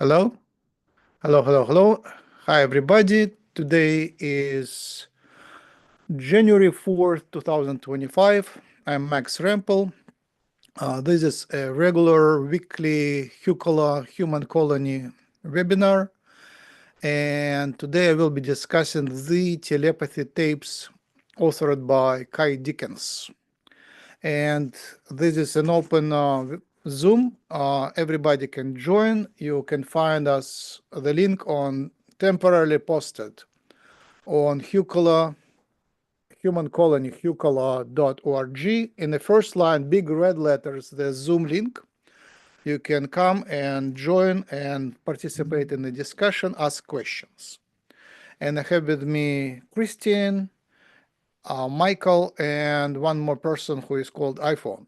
Hello, hello. Hi, everybody. Today is January 4th, 2025. I'm Max Rempel. This is a regular weekly Hucula Human Colony webinar. And today I will be discussing the telepathy tapes authored by Dickens. And this is an open Zoom. Everybody can join. You can find us the link on temporarily posted on Hucula, Human Colony, hucula.org. In the first line, big red letters, the Zoom link. You can come and join and participate in the discussion, ask questions. And I have with me Christine, Michael, and one more person who is called iPhone.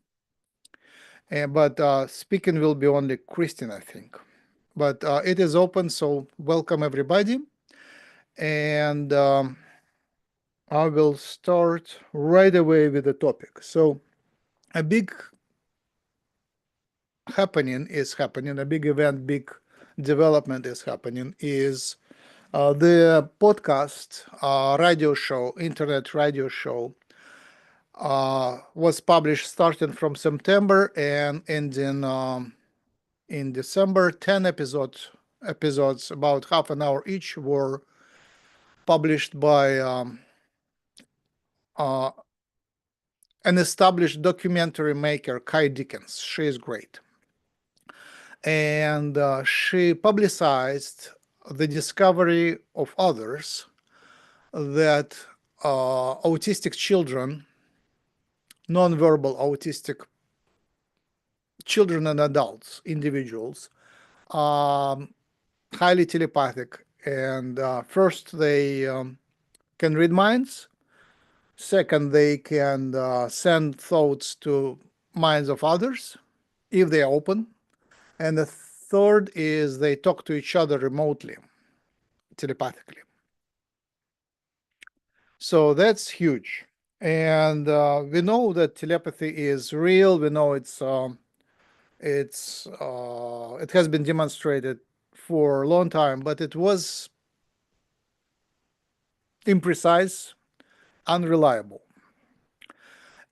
But speaking will be only Christine, I think. But it is open, so welcome everybody. And I will start right away with the topic. So a big happening is happening, a big event, big development is happening, is the podcast radio show, internet radio show, was published starting from September and ending in December. 10 episodes, about half an hour each, were published by an established documentary maker, Dickens. She is great. And she publicized the discovery of others that autistic children, nonverbal autistic children and adults, individuals, highly telepathic. And first, they can read minds. Second, they can send thoughts to minds of others if they are open. And the third is they talk to each other remotely, telepathically. So that's huge. And we know that telepathy is real. We know it has been demonstrated for a long time, but it was imprecise, unreliable.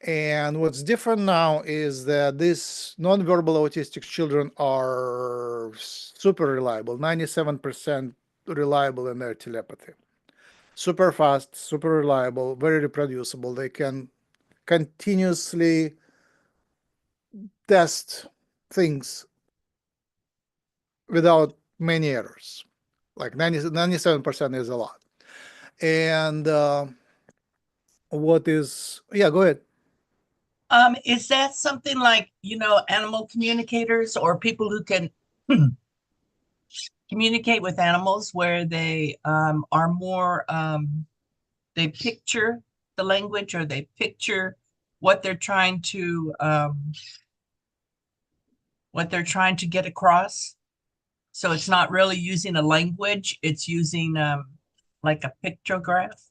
And what's different now is that these nonverbal autistic children are super reliable, 97% reliable in their telepathy. Super fast, super reliable, very reproducible. They can continuously test things without many errors. Like 97% is a lot. And yeah, go ahead. Is that something like, animal communicators or people who can communicate with animals where they are more, they picture the language or they picture what they're trying to get across? So it's not really using a language, it's using like a pictograph.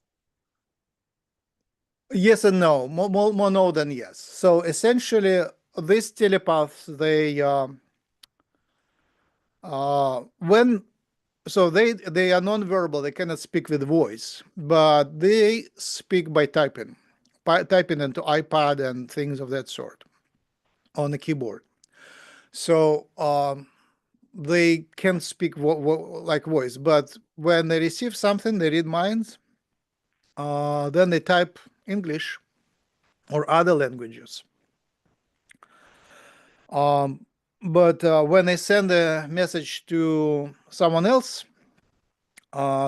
Yes and no. More no than yes. So essentially, these telepaths, they when so they are non-verbal. They cannot speak with voice, but they speak by typing into iPad and things of that sort on the keyboard. So they can speak like voice, but when they receive something, they read minds. Then they type English or other languages. But when they send a message to someone else,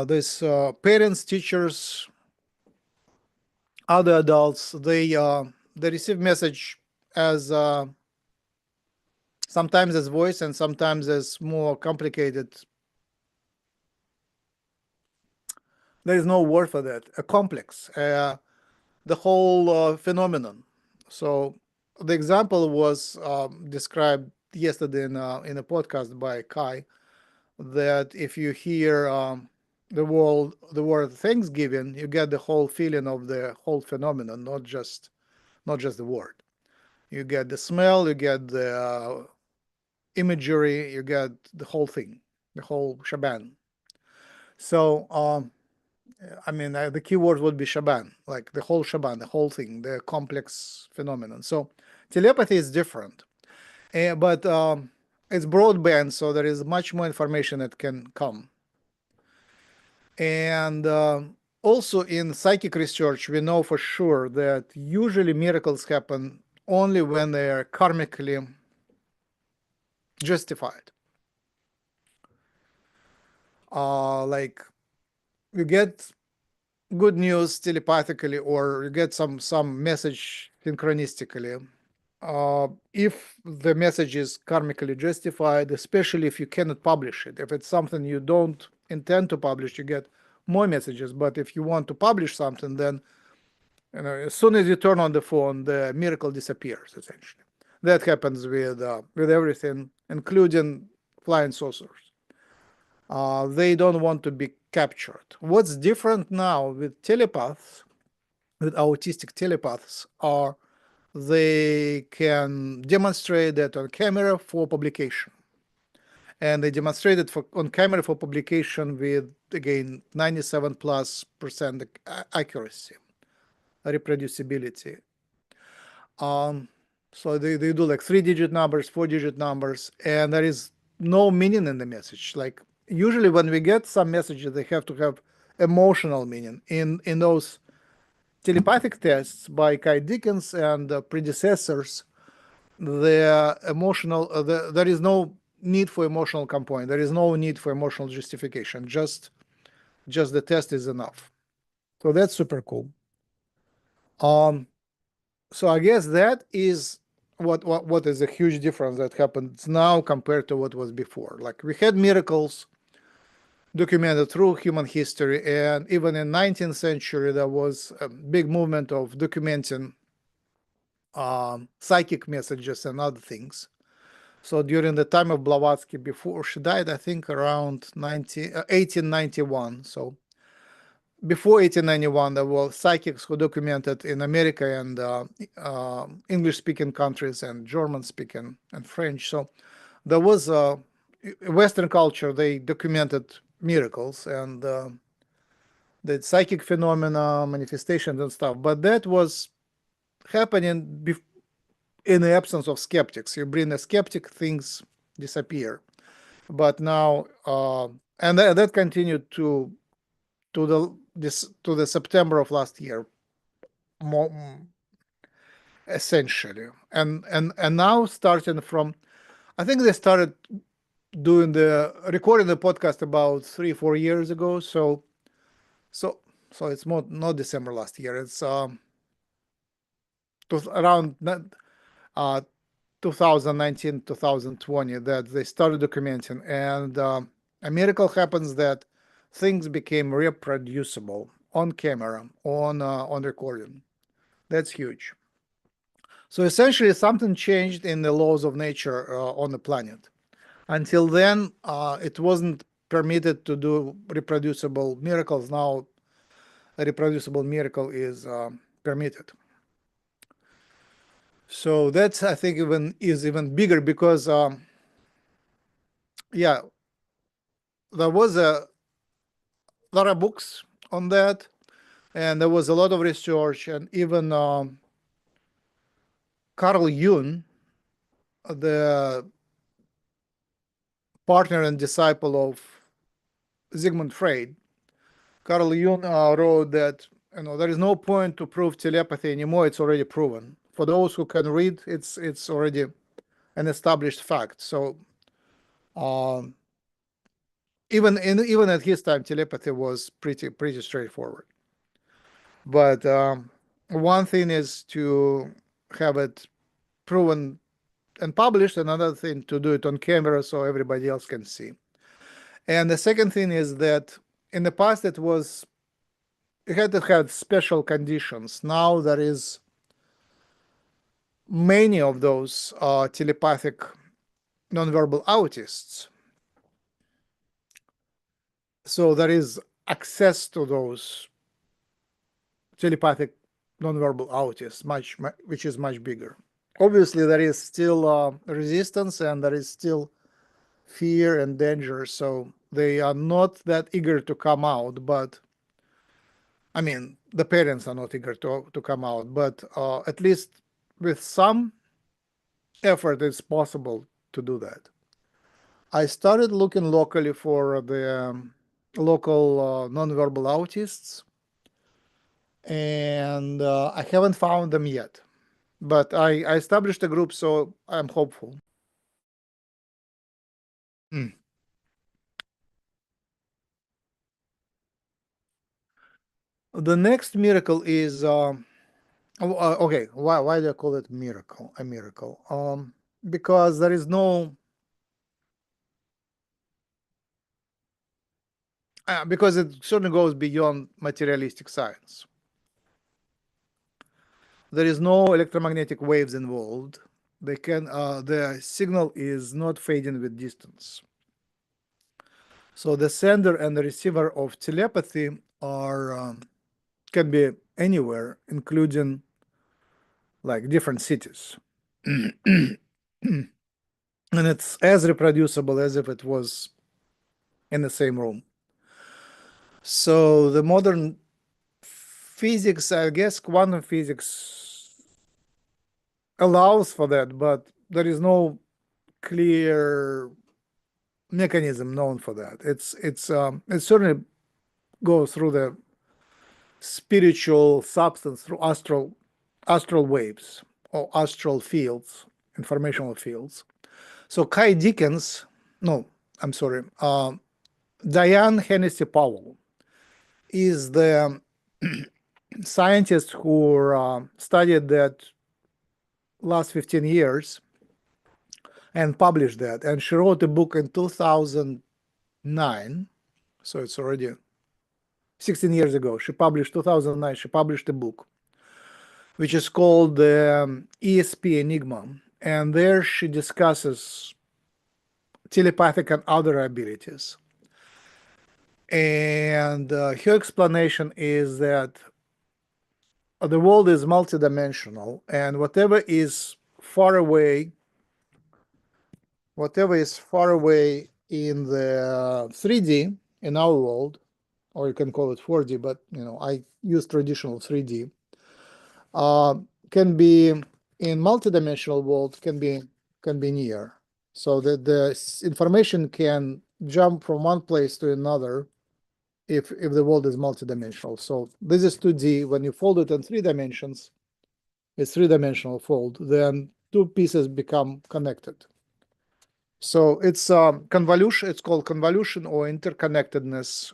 these parents, teachers, other adults, they receive message as sometimes as voice and sometimes as more complicated. There is no word for that. A complex, the whole phenomenon. So the example was described yesterday in a podcast by Kai, that if you hear the word Thanksgiving, you get the whole feeling of the whole phenomenon, not just the word. You get the smell, you get the imagery, you get the whole thing. the whole shebang. So I mean, the keyword would be shebang, like the whole shebang, the whole thing, the complex phenomenon. So telepathy is different, but it's broadband, so there is much more information that can come. And also in psychic research, we know for sure that usually miracles happen only when they are karmically justified. Like you get good news telepathically, or you get some message synchronistically. If the message is karmically justified, especially if you cannot publish it, if it's something you don't intend to publish, you get more messages. But if you want to publish something, then as soon as you turn on the phone, the miracle disappears. Essentially, that happens with everything, including flying saucers. They don't want to be captured. What's different now with telepaths, with autistic telepaths, are they can demonstrate that on camera for publication. And they demonstrated on camera for publication with, again, 97+% accuracy, reproducibility. So they do like 3-digit numbers, 4-digit numbers, and there is no meaning in the message. Like usually when we get some messages, they have to have emotional meaning. In those telepathic tests by Dickens and predecessors, the emotional there is no need for emotional component. There is no need for emotional justification. Just the test is enough. So that's super cool. So I guess that is what is a huge difference that happens now compared to what was before. Like we had miracles documented through human history, and even in 19th century there was a big movement of documenting psychic messages and other things. So during the time of Blavatsky, before she died, I think around 1891. So before 1891, there were psychics who documented in America and English-speaking countries and German-speaking and French. So there was Western culture. They documented miracles and the psychic phenomena, manifestations and stuff. But that was happening in the absence of skeptics. You bring a skeptic, things disappear. But now, and that continued to the September of last year, more, essentially. And now starting from, I think they started recording the podcast about 3-4 years ago. So it's more not December last year. It's around 2019, 2020 that they started documenting, and a miracle happens that things became reproducible on camera, on recording. That's huge. So essentially, something changed in the laws of nature on the planet. Until then, it wasn't permitted to do reproducible miracles. Now, a reproducible miracle is permitted. So that's, I think, even bigger because, yeah, there was a lot of books on that, and there was a lot of research, and even Carl Jung, the partner and disciple of Sigmund Freud, Carl Jung wrote that there is no point to prove telepathy anymore. It's already proven. For those who can read, it's already an established fact. So even at his time, telepathy was pretty straightforward. But one thing is to have it proven and published, another thing to do it on camera so everybody else can see. And the second thing is that in the past you had to have special conditions. Now there is many of those telepathic nonverbal autists. So there is access to those telepathic nonverbal autists, which is much bigger. Obviously, there is still resistance, and there is still fear and danger, so they are not that eager to come out. But I mean, the parents are not eager to come out, but at least with some effort, it's possible to do that. I started looking locally for the local nonverbal autists, and I haven't found them yet. But I established a group, so I'm hopeful. Mm. The next miracle is okay. Why do I call it miracle? A miracle? Because there is no because it certainly goes beyond materialistic science. There is no electromagnetic waves involved. The signal is not fading with distance. So the sender and the receiver of telepathy are can be anywhere, including like different cities. And it's as reproducible as if it was in the same room. So the modern physics, I guess quantum physics allows for that, but there is no clear mechanism known for that. It certainly goes through the spiritual substance, through astral waves or astral fields, informational fields. So Kai Dickens, no, I'm sorry, Diane Hennessy Powell is the scientist who studied that last 15 years and published that. And she wrote a book in 2009. So it's already 16 years ago. She published 2009. She published a book which is called ESP Enigma. And there she discusses telepathic and other abilities. And her explanation is that the world is multidimensional, and whatever is far away in the 3D in our world, or you can call it 4D, but I use traditional 3D, can be in multidimensional world, can be near. So that the information can jump from one place to another if the world is multidimensional. So this is 2D. When you fold it in 3 dimensions, it's 3-dimensional fold, then two pieces become connected. So it's convolution. It's called convolution or interconnectedness,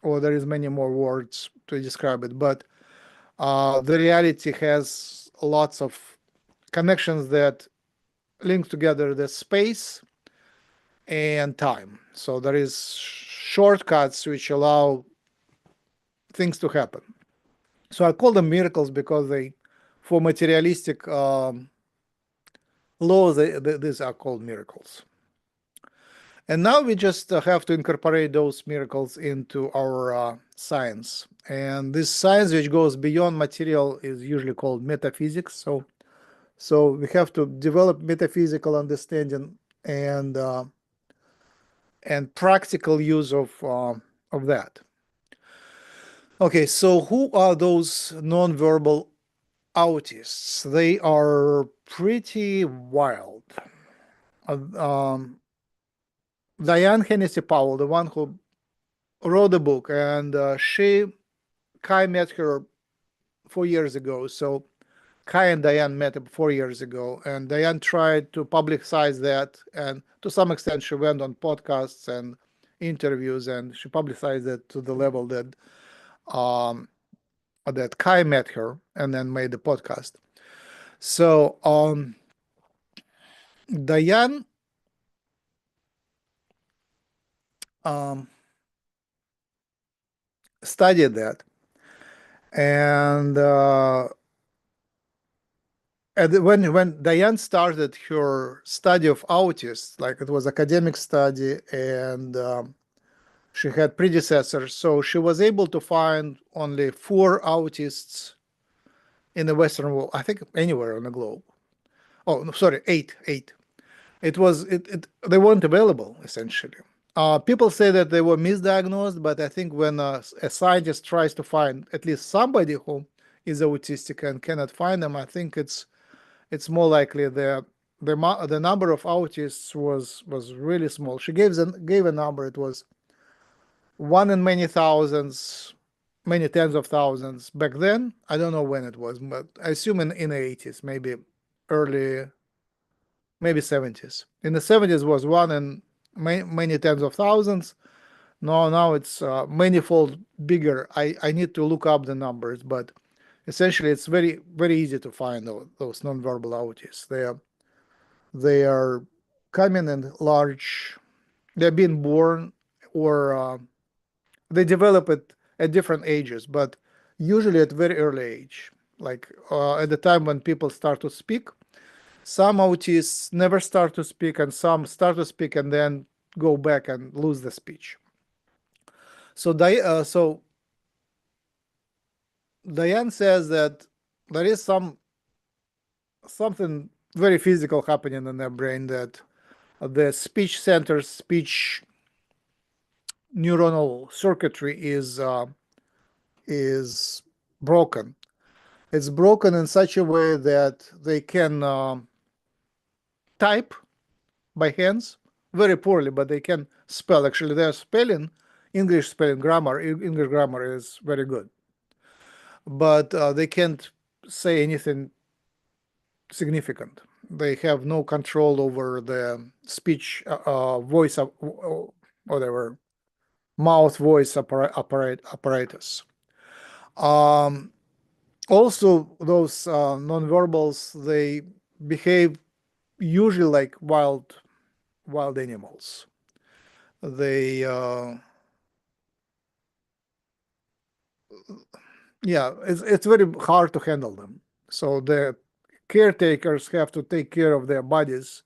or there is many more words to describe it. But the reality has lots of connections that link together the space and time. So there is shortcuts which allow things to happen. So I call them miracles because for materialistic laws, these are called miracles. And now we just have to incorporate those miracles into our science. And this science, which goes beyond material, is usually called metaphysics. So we have to develop metaphysical understanding and practical use of that. Okay, so who are those nonverbal autists? They are pretty wild. Diane Hennessy Powell, the one who wrote the book, and Kai met her 4 years ago. So Kai and Diane met 4 years ago, and Diane tried to publicize that, and to some extent, she went on podcasts and interviews, and she publicized it to the level that Kai met her and then made the podcast. So Diane studied that, and when Diane started her study of autists, like it was academic study, and she had predecessors, so she was able to find only 4 autists in the Western world. I think anywhere on the globe. Oh, no, sorry, eight. they weren't available essentially. People say that they were misdiagnosed, but I think when a scientist tries to find at least somebody who is autistic and cannot find them, I think it's more likely the number of autists was really small. She gave a number. It was one in many thousands, many tens of thousands back then. I don't know when it was, but I assume in the 80s, early, maybe 70s. In the 70s was one in many tens of thousands. No, now it's manifold bigger. I need to look up the numbers, but essentially it's very easy to find those nonverbal autists. They are coming in large. They're being born, or they develop at different ages, but usually at very early age, like at the time when people start to speak. Some autists never start to speak, and some start to speak and then go back and lose the speech. So Diane says that there is something very physical happening in their brain, that the speech centers, speech neuronal circuitry is broken. It's broken in such a way that they can type by hands very poorly, but they can spell. Actually, their spelling, English spelling grammar, English grammar is very good, but they can't say anything significant. They have no control over the speech, voice, whatever, mouth voice apparatus. Um, Also, those nonverbals, they behave usually like wild animals. They Yeah, it's very hard to handle them. So the caretakers have to take care of their bodies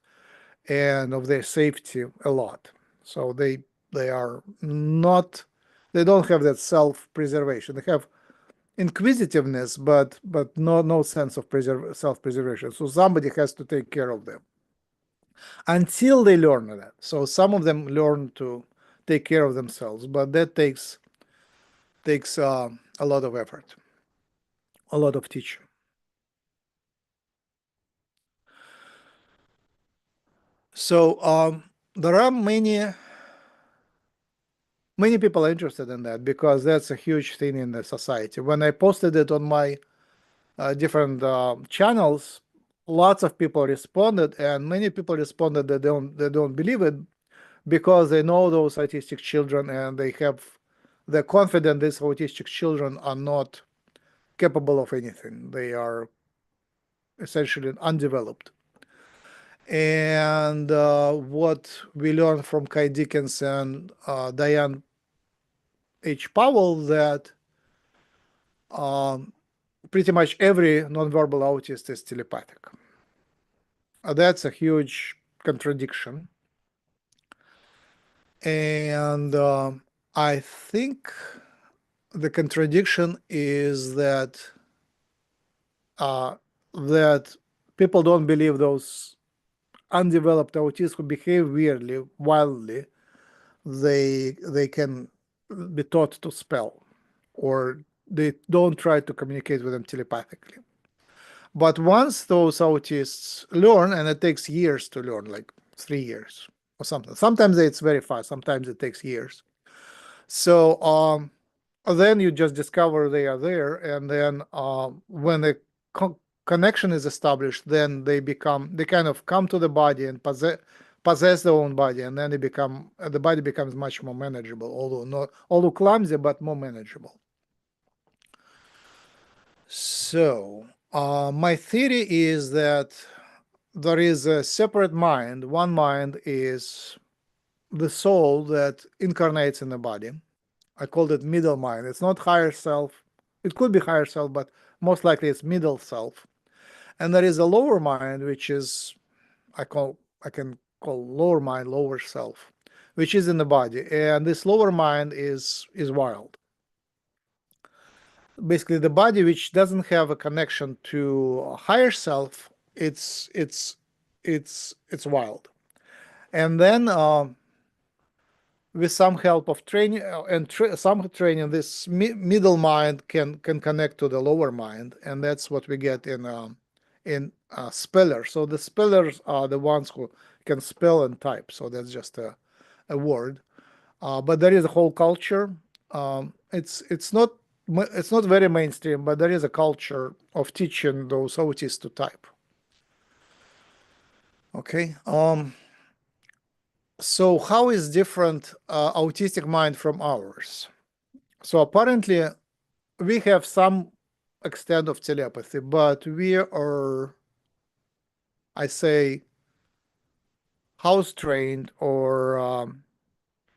and of their safety a lot. So they are not they don't have that self-preservation. They have inquisitiveness, but no sense of self-preservation. So somebody has to take care of them until they learn that. So some of them learn to take care of themselves, but that takes a lot of effort, a lot of teaching. So there are many people interested in that because that's a huge thing in the society. When I posted it on my different channels, lots of people responded, and many people responded that they don't believe it because they know those autistic children, and they're confident these autistic children are not capable of anything. They are essentially undeveloped. And what we learned from Kai Dickens and Diane H. Powell, that pretty much every nonverbal autist is telepathic. That's a huge contradiction. And I think the contradiction is that people don't believe those undeveloped autists who behave weirdly, wildly, they can be taught to spell, or they don't try to communicate with them telepathically. But once those autists learn, and it takes years to learn, like 3 years or something. Sometimes it's very fast, sometimes it takes years. So then you just discover they are there, and then when the connection is established, then they kind of come to the body and possess their own body, and then the body becomes much more manageable, although clumsy, but more manageable. So my theory is that there is a separate mind. One mind is the soul that incarnates in the body. I called it middle mind. It's not higher self. It could be higher self, but most likely it's middle self. And there is a lower mind, which is I can call lower mind, lower self, which is in the body. And this lower mind is wild. Basically, the body which doesn't have a connection to a higher self, it's wild. And then with some help of training some training, this middle mind can connect to the lower mind, and that's what we get in spellers. So the spellers are the ones who can spell and type. So that's just a word. But there is a whole culture. It's not very mainstream, but there is a culture of teaching those autists to type. Okay. So how is different autistic mind from ours? So apparently we have some extent of telepathy, but we are, I say, house trained, or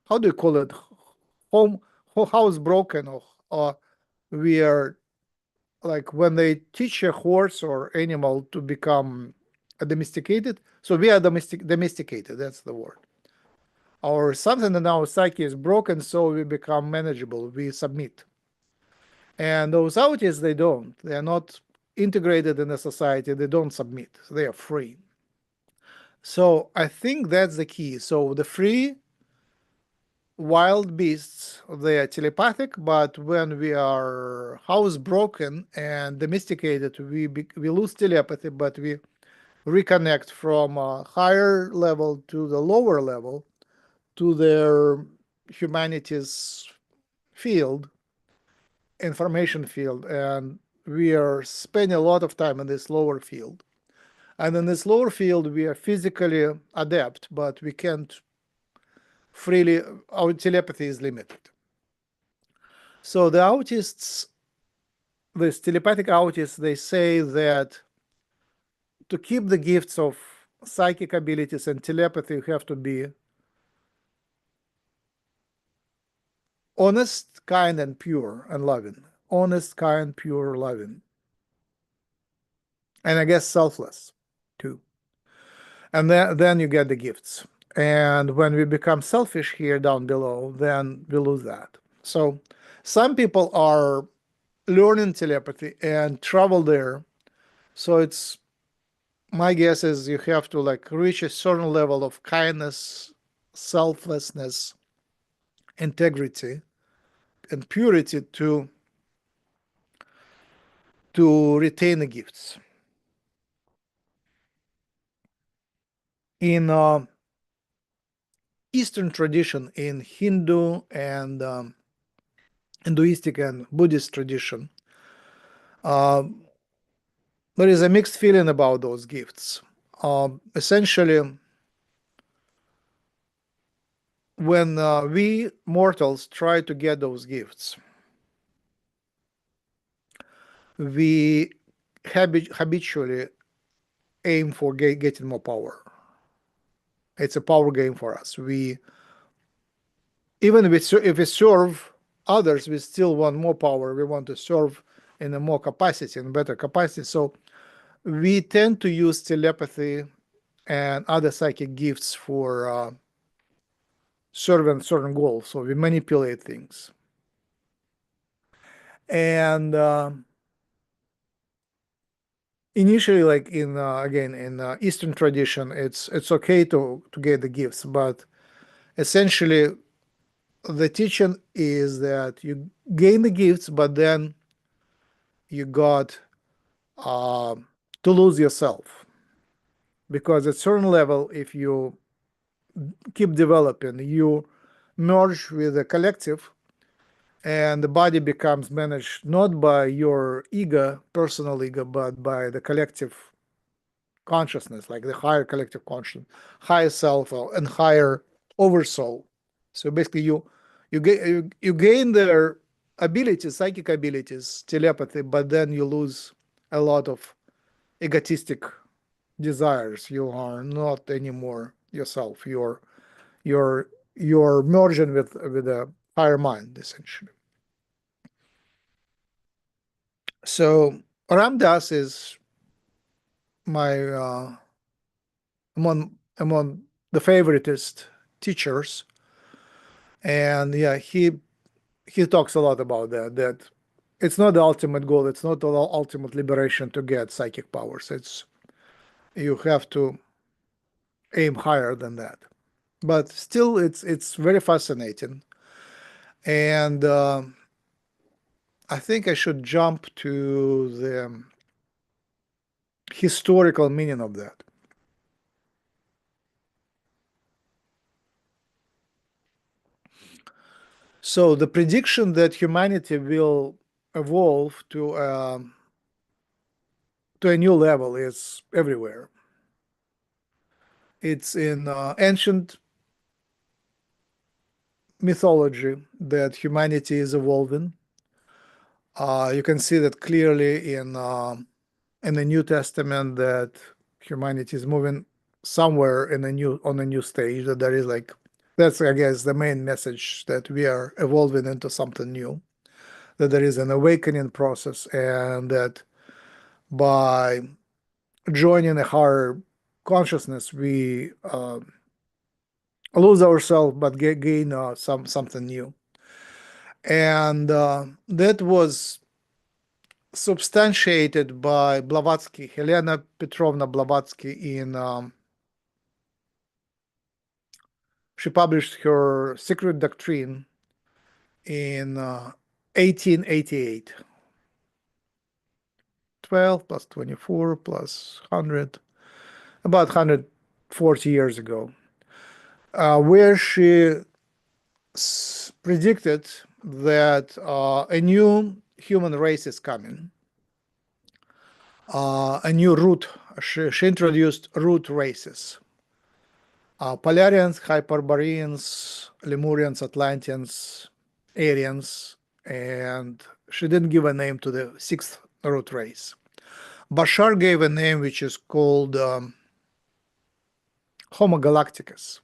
how do you call it? Home house broken, or we are like when they teach a horse or animal to become domesticated. So we are domesticated. That's the word. Or something in our psyche is broken, so we become manageable. We submit. And those autists, they don't. They are not integrated in the society. They don't submit. They are free. So I think that's the key. So the free wild beasts, they are telepathic, but when we are housebroken and domesticated, we lose telepathy, but we reconnect from a higher level to the lower level to their humanities field, information field, and we are spending a lot of time in this lower field. And in this lower field, we are physically adept, but we can't freely, our telepathy is limited. So the autists, these telepathic autists, they say that to keep the gifts of psychic abilities and telepathy, you have to be honest, kind, and pure and loving. Honest, kind, pure, loving. And I guess selfless too. And then you get the gifts. And when we become selfish here down below, then we lose that. So some people are learning telepathy and travel there. So it's, my guess is you have to like reach a certain level of kindness, selflessness, integrity, and purity to retain the gifts. In Eastern tradition, in Hindu and Hinduistic and Buddhist tradition, uh, there is a mixed feeling about those gifts. Essentially, when we mortals try to get those gifts, we habitually aim for getting more power. It's a power game for us. We, even if we serve others, we still want more power. We want to serve in a more capacity, in better capacity. So we tend to use telepathy and other psychic gifts for serving certain goals. So we manipulate things. And initially, like in again in Eastern tradition, it's okay to get the gifts, but essentially the teaching is that you gain the gifts, but then you got uh, to lose yourself, because at certain level, if you keep developing, you merge with the collective, and the body becomes managed not by your ego, personal ego, but by the collective consciousness, like the higher collective consciousness, higher self, and higher oversoul. So basically, you gain their abilities, psychic abilities, telepathy, but then you lose a lot of egotistic desires. You are not anymore yourself. You're merging with a higher mind, essentially. So Ram Dass is my among the favoritist teachers, and yeah, he talks a lot about that it's not the ultimate goal, it's not the ultimate liberation to get psychic powers. It's, you have to aim higher than that. but still it's very fascinating. And I think I should jump to the historical meaning of that. So the prediction that humanity will evolve to a new level is everywhere. It's in ancient mythology that humanity is evolving. You can see that clearly in the New Testament that humanity is moving somewhere in a new on a new stage. That there is like that's I guess the main message that we are evolving into something new. That there is an awakening process, and that by joining a higher consciousness, we lose ourselves but gain something new. And that was substantiated by Blavatsky, Helena Petrovna Blavatsky. She published her Secret Doctrine in 1888. 12 plus 24 plus 100, about 140 years ago, where she predicted that a new human race is coming, a new root. She introduced root races. Polarians, Hyperboreans, Lemurians, Atlanteans, Aryans, and she didn't give a name to the sixth root race. Bashar gave a name which is called Homo galacticus.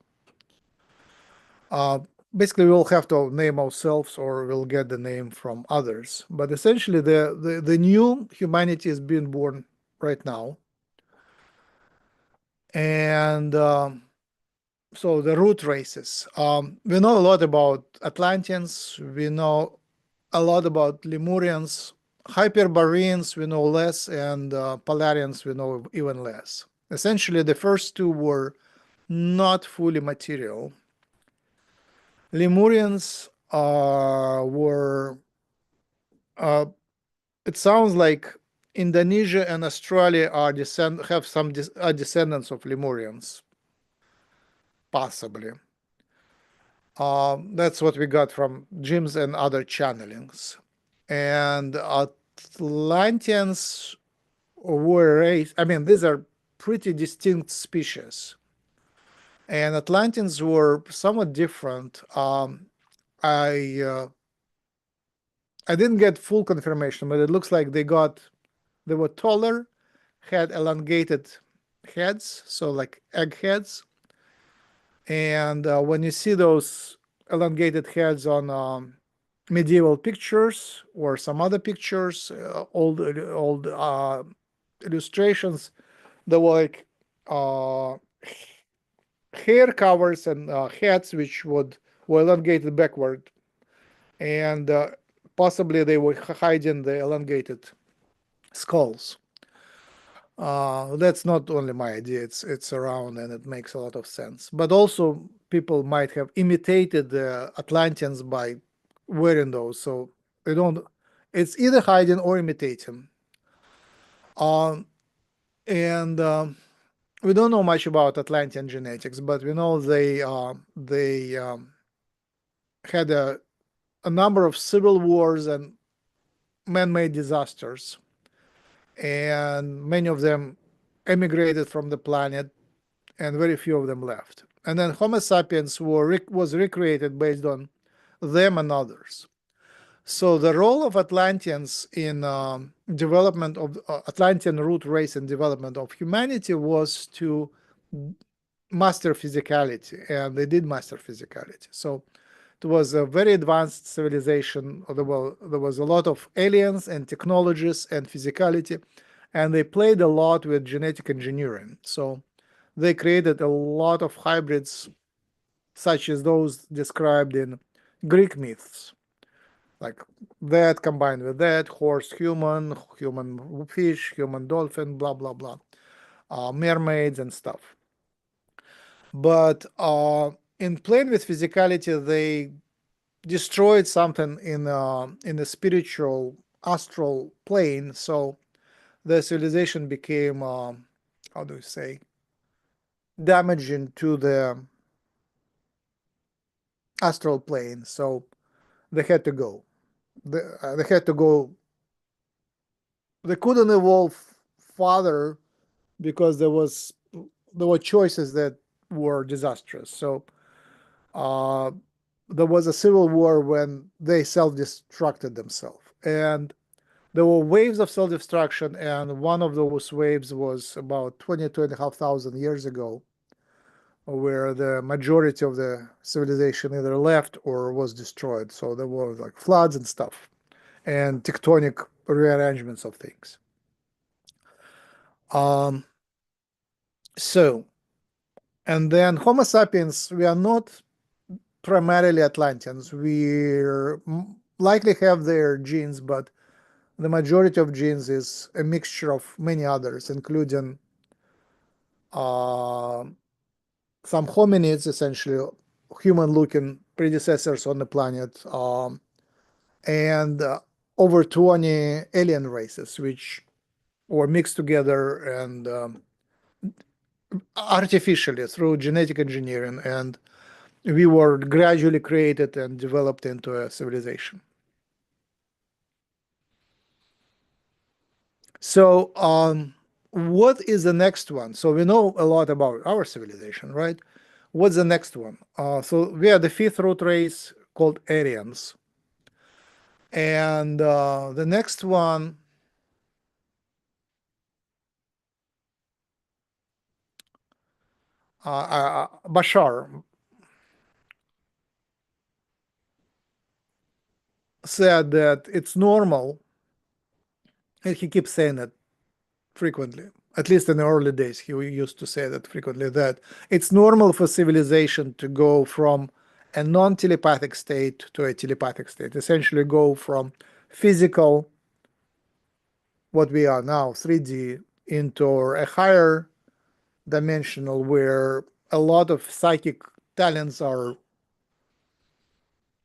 Basically, we'll have to name ourselves or we'll get the name from others. But essentially, the new humanity is being born right now. And so the root races. We know a lot about Atlanteans. We know a lot about Lemurians. Hyperboreans we know less, and Polarians we know even less. Essentially, the first two were not fully material. Lemurians were, it sounds like Indonesia and Australia have some descendants of Lemurians, possibly. That's what we got from Jim's and other channelings. And Atlanteans were raised, I mean, these are pretty distinct species. And Atlanteans were somewhat different. I didn't get full confirmation, but it looks like they were taller, had elongated heads, so like egg heads. And when you see those elongated heads on medieval pictures or some other pictures, old illustrations, there were like hair covers and heads which were elongated backward, and possibly they were hiding the elongated skulls. That's not only my idea, it's around and it makes a lot of sense. But also people might have imitated the Atlanteans by wearing those, so they don't, it's either hiding or imitating. And we don't know much about Atlantean genetics, but we know they had a number of civil wars and man-made disasters, and many of them emigrated from the planet, and very few of them left. And then Homo sapiens was recreated based on them and others. So the role of Atlanteans in development of Atlantean root race and development of humanity was to master physicality, and they did master physicality. So it was a very advanced civilization. There was a lot of aliens and technologies and physicality, and they played a lot with genetic engineering. So they created a lot of hybrids, such as those described in Greek myths, like that combined with that, horse human, human fish, human dolphin, blah, blah, blah, mermaids and stuff. But in playing with physicality, they destroyed something in the spiritual astral plane. So the civilization became, how do you say, damaging to the astral plane. So they had to go. They had to go. They couldn't evolve farther because there were choices that were disastrous. So uh, there was a civil war when they self-destructed themselves, and there were waves of self-destruction, and one of those waves was about 22,500 years ago, where the majority of the civilization either left or was destroyed. So there were like floods and stuff, and tectonic rearrangements of things. Um, so, and then Homo sapiens, we are not primarily Atlanteans. We likely have their genes, but the majority of genes is a mixture of many others, including uh, some hominids, essentially human-looking predecessors on the planet, and over 20 alien races, which were mixed together and artificially through genetic engineering, and we were gradually created and developed into a civilization. So, what is the next one? So we know a lot about our civilization, right? What's the next one? So we are the fifth root race called Aryans, and the next one, Bashar said that it's normal, and he keeps saying it frequently. At least in the early days, he used to say that frequently, that it's normal for civilization to go from a non-telepathic state to a telepathic state, essentially go from physical, what we are now, 3D, into a higher dimensional where a lot of psychic talents are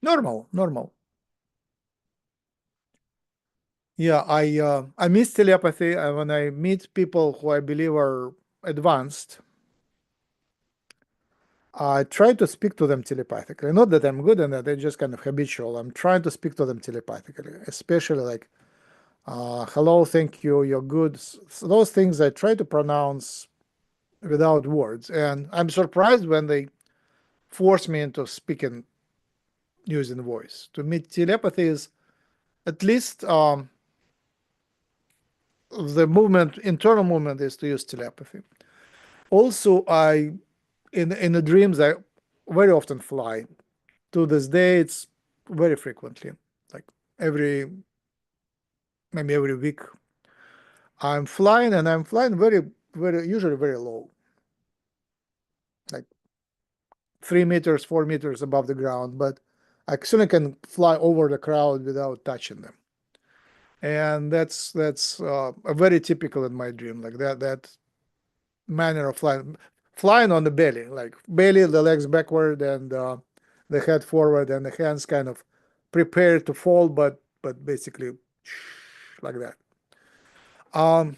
normal. Yeah, I miss telepathy. When I meet people who I believe are advanced, I try to speak to them telepathically. Not that I'm good in that, it's just kind of habitual. I'm trying to speak to them telepathically, especially like, hello, thank you, you're good. So those things I try to pronounce without words. And I'm surprised when they force me into speaking using voice. To me, telepathy is at least the movement, internal movement is to use telepathy. Also, in the dreams, I very often fly. To this day, it's very frequently, like every maybe every week. I'm flying, and I'm flying very usually very low, like 3 meters, 4 meters above the ground. But I actually can fly over the crowd without touching them, and that's a very typical in my dream, like that manner of flying on the belly, like belly, the legs backward, and the head forward, and the hands kind of prepared to fall, but basically like that. Um,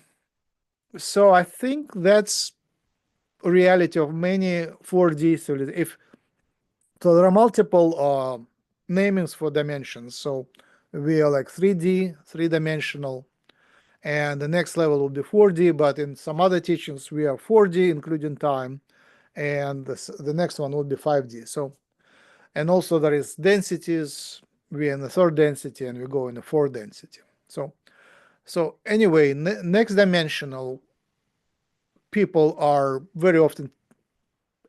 so I think that's reality of many 4D civilizations. If so, there are multiple namings for dimensions. So we are like 3D, three-dimensional, and the next level will be 4D. But in some other teachings, we are 4D, including time, and the next one would be 5D. So, and also there is densities. We are in the third density, and we go in the fourth density. So anyway, next dimensional people are very often,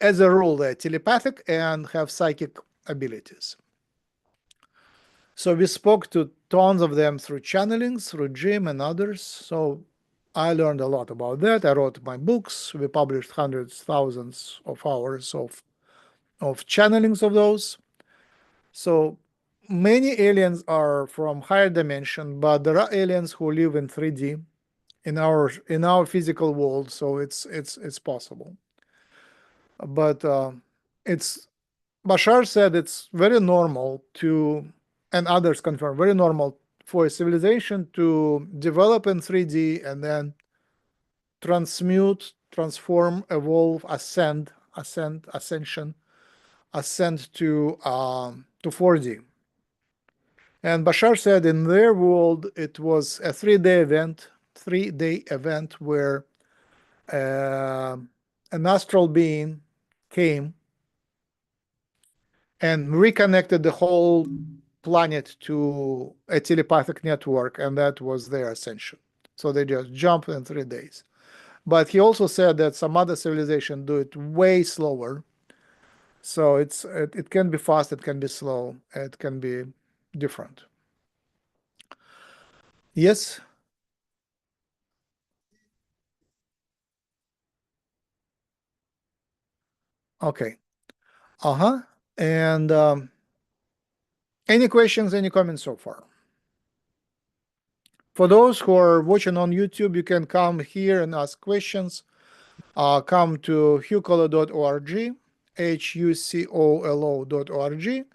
as a rule, they're telepathic and have psychic abilities. So we spoke to tons of them through channelings, through Jim and others. So I learned a lot about that. I wrote my books. We published hundreds, thousands of hours of channelings of those. So many aliens are from higher dimension, but there are aliens who live in 3D in our physical world. So it's possible, but it's Bashar said it's very normal to, and others confirm, very normal for a civilization to develop in 3D and then transmute, transform, evolve, ascension, ascend to 4D. And Bashar said in their world it was a 3-day event where an astral being came and reconnected the whole planet to a telepathic network, and that was their ascension. So they just jumped in 3 days. But he also said that some other civilizations do it way slower. So it can be fast, it can be slow, it can be different. Yes. Okay. Uh-huh. And any questions, any comments so far? For those who are watching on YouTube, you can come here and ask questions. Come to hucolo.org, hucolo.org,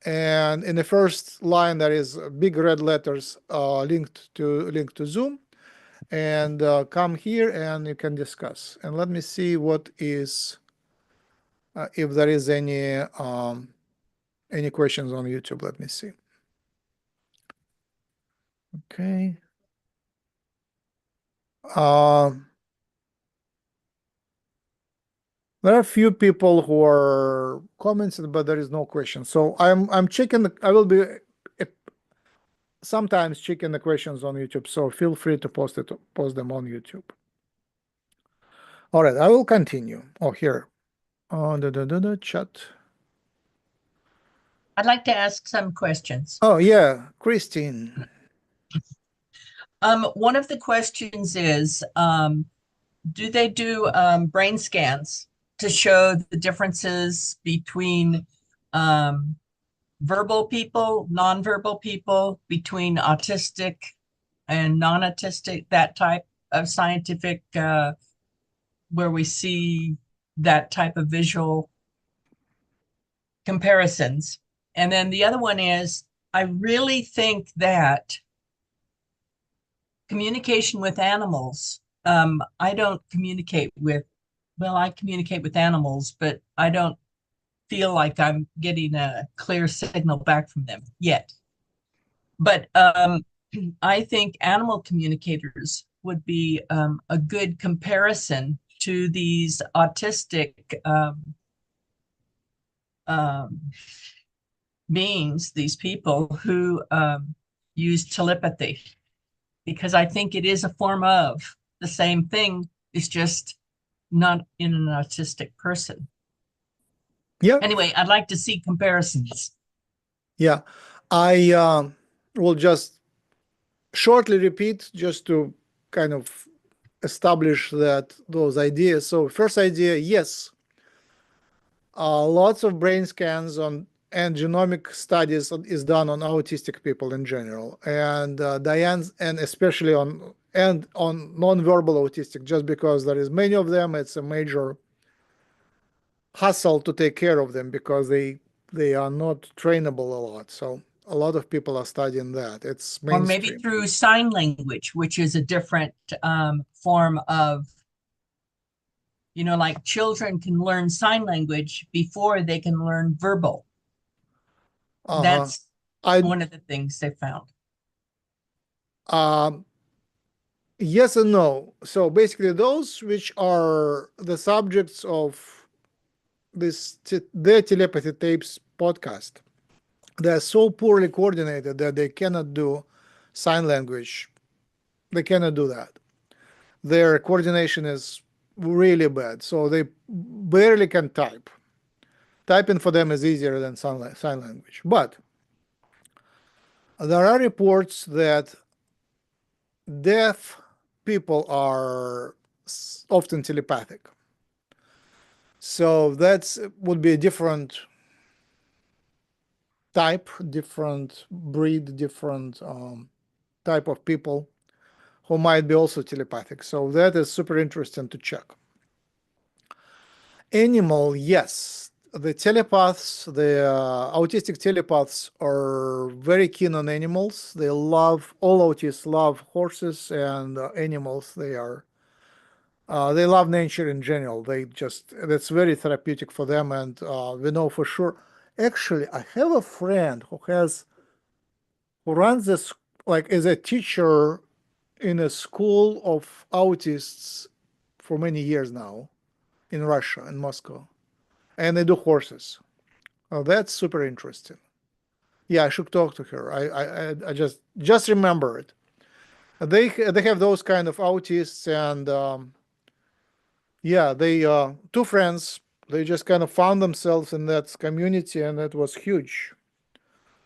and in the first line there is big red letters linked to Zoom, and come here and you can discuss. And let me see what is if there is any questions on YouTube. Let me see. Okay. There are a few people who are commenting, but there is no question. So I'm checking. I will be sometimes checking the questions on YouTube. So feel free to post them on YouTube. All right, I will continue. Oh, here, the chat. I'd like to ask some questions. Oh yeah, Christine. One of the questions is, do they do brain scans to show the differences between verbal people, nonverbal people, between autistic and non-autistic, that type of scientific, where we see that type of visual comparisons? And then the other one is, I really think that communication with animals, I don't communicate with, well, I communicate with animals, but I don't feel like I'm getting a clear signal back from them yet. But I think animal communicators would be a good comparison to these autistic beings, these people who use telepathy, because I think it is a form of the same thing. It's just not in an autistic person. Yeah. Anyway, I'd like to see comparisons. Yeah, I will just shortly repeat just to kind of establish those ideas. So first idea, yes, lots of brain scans and genomic studies is done on autistic people in general, and Diane's, and especially on non-verbal autistic, just because there is many of them. It's a major hassle to take care of them because they are not trainable a lot. So a lot of people are studying that. It's Or maybe mainstream. through sign language, which is a different form of, like children can learn sign language before they can learn verbal. That's one of the things they found. Yes and no. So basically, those which are the subjects of their telepathy tapes podcast, they are so poorly coordinated that they cannot do sign language. They cannot do that. Their coordination is really bad, so they barely can type. Typing for them is easier than sign language. But there are reports that deaf people are often telepathic. So that would be a different type, different breed, different type of people who might be also telepathic. So that is super interesting to check. Animal, yes. the telepaths, the autistic telepaths are very keen on animals. They love, all autists love horses and animals. They love nature in general. That's very therapeutic for them. And we know for sure. Actually, I have a friend who runs this, like, is a teacher in a school of autists for many years now in Russia, in Moscow. And they do horses. Oh, that's super interesting. Yeah, I should talk to her. I just remember it. They have those kind of autists, and yeah, they two friends. They just kind of found themselves in that community, and it was huge.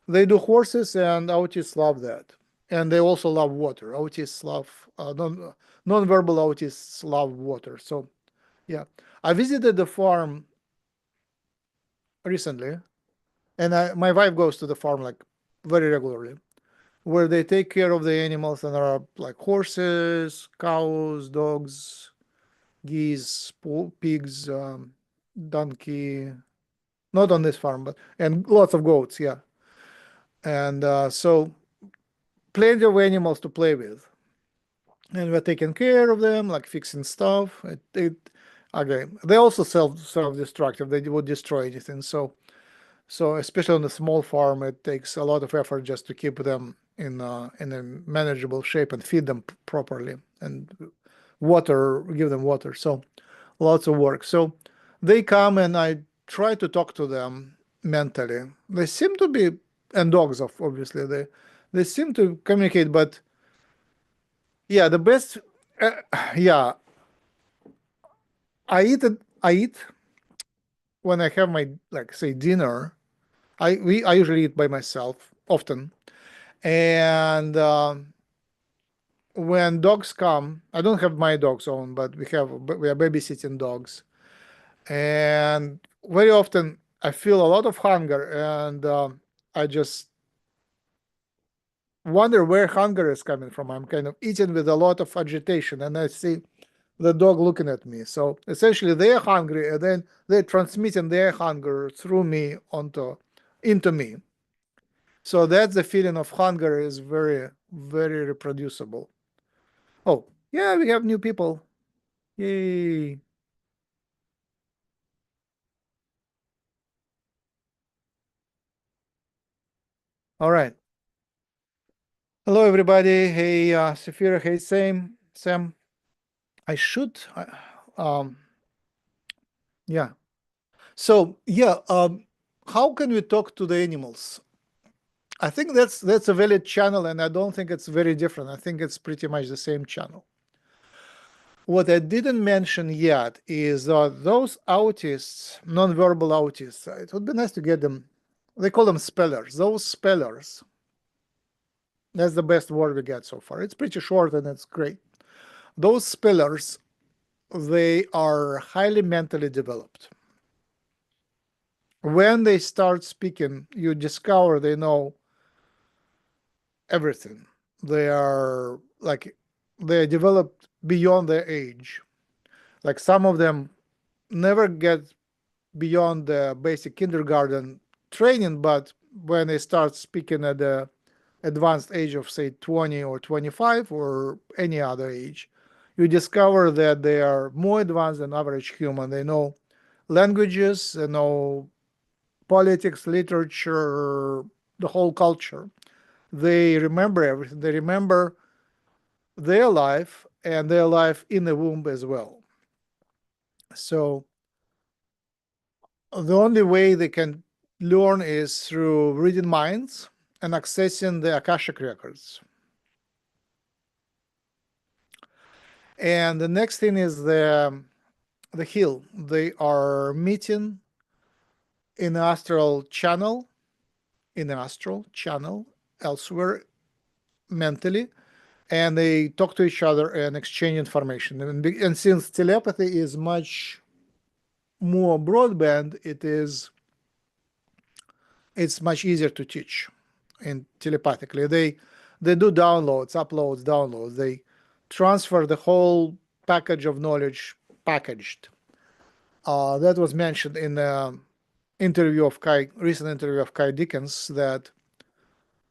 They do horses, and autists love that, and they also love water. Autists love non-verbal autists love water. So yeah, I visited the farm recently, and my wife goes to the farm like very regularly, where they take care of the animals, and there are like horses, cows, dogs, geese, pigs, donkey. Not on this farm, but and lots of goats. Yeah, and so plenty of animals to play with, and we're taking care of them, like fixing stuff. Again, they also self-destructive. They would destroy anything. So especially on a small farm, it takes a lot of effort just to keep them in a manageable shape and feed them properly and give them water. So lots of work. So they come and I try to talk to them mentally. They seem to be, and dogs, obviously, they seem to communicate. But yeah, the best, uh, yeah, I eat when I have my, like, say, dinner. I usually eat by myself often, and when dogs come, I don't have my dogs on, but we are babysitting dogs, and very often I feel a lot of hunger, and I just wonder where hunger is coming from. I'm kind of eating with a lot of agitation, and I see the dog looking at me. So essentially, they're hungry, and then they're transmitting their hunger through me into me. So that's the feeling of hunger is very, very reproducible. Oh, yeah, we have new people. Yay. All right. Hello, everybody. Hey, Safira. Hey, Sam. I should, um, yeah. So, yeah, how can we talk to the animals? I think that's a valid channel, and I don't think it's very different. I think it's pretty much the same channel. What I didn't mention yet is those autists, nonverbal autists. It would be nice to get them. They call them spellers. Those spellers. That's the best word we get so far. It's pretty short and it's great. Those spellers, they are highly mentally developed. When they start speaking, you discover they know everything. They are like they are developed beyond their age. Like some of them never get beyond the basic kindergarten training, but when they start speaking at the advanced age of, say, 20 or 25 or any other age, you discover that they are more advanced than average human. They know languages, they know politics, literature, the whole culture. They remember everything. They remember their life and their life in the womb as well. So the only way they can learn is through reading minds and accessing the Akashic records. And the next thing is the hill. They are meeting in astral channel, elsewhere mentally, and they talk to each other and exchange information. And since telepathy is much more broadband, it's much easier to teach in telepathically. They do downloads, uploads, downloads. They transfer the whole package of knowledge packaged. That was mentioned in recent interview of Kai Dickens that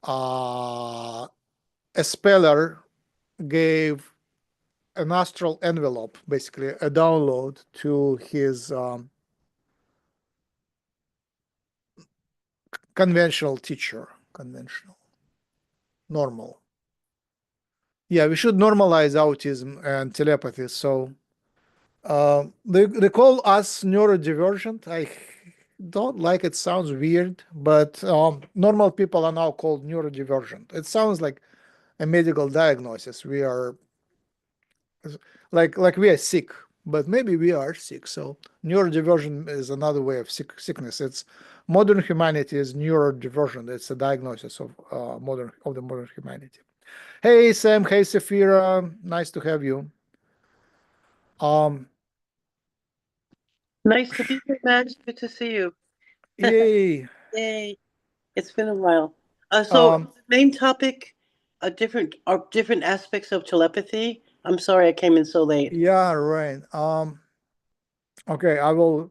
a speller gave an astral envelope, basically a download to his conventional teacher, normal. Yeah, we should normalize autism and telepathy. So they call us neurodivergent. I don't like it. Sounds weird, but normal people are now called neurodivergent. It sounds like a medical diagnosis. We are like we are sick, but maybe we are sick. So neurodivergent is another way of sickness. It's modern humanity is neurodivergent. It's a diagnosis of the modern humanity. Hey Sam, hey Safira, nice to have you. Nice to be here, Max. Good to see you. Yay. Yay. It's been a while. So the main topic, different aspects of telepathy. I'm sorry I came in so late. Yeah, right. Okay, I'll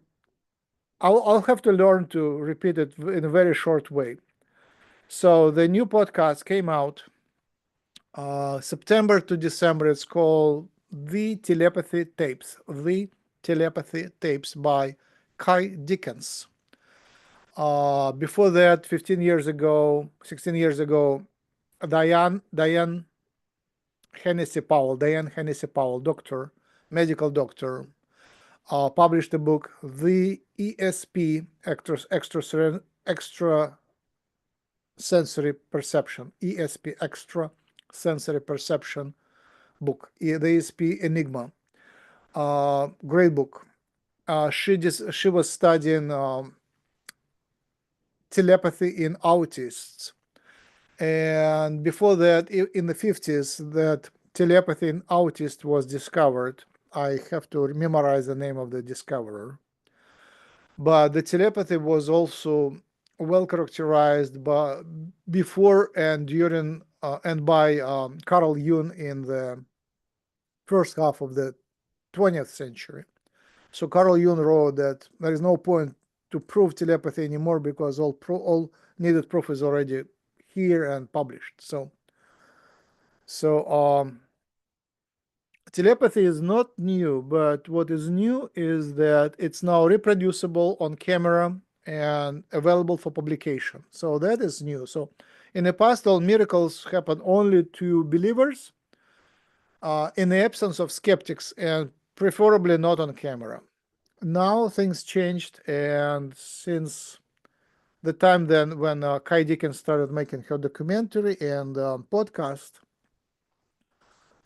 have to learn to repeat it in a very short way. So the new podcast came out September to December. It's called The Telepathy Tapes. The Telepathy Tapes by Kai Dickens. Before that, 15 years ago, 16 years ago, Diane Hennessy Powell, doctor, medical doctor, published a book, The ESP, Extra Sensory Perception, ESP, Extra Sensory Perception book, the ESP Enigma. Great book. She was studying telepathy in autists. And before that, in the 50s, that telepathy in autists was discovered. I have to memorize the name of the discoverer. But the telepathy was also well characterized before and during and by Carl Jung in the first half of the 20th century. So Carl Jung wrote that there is no point to prove telepathy anymore because all needed proof is already here and published. So telepathy is not new, but what is new is that it's now reproducible on camera and available for publication. So that is new. So in the past, all miracles happen only to believers in the absence of skeptics and preferably not on camera. Now things changed, and since the time then when Kai Dickens started making her documentary and podcast,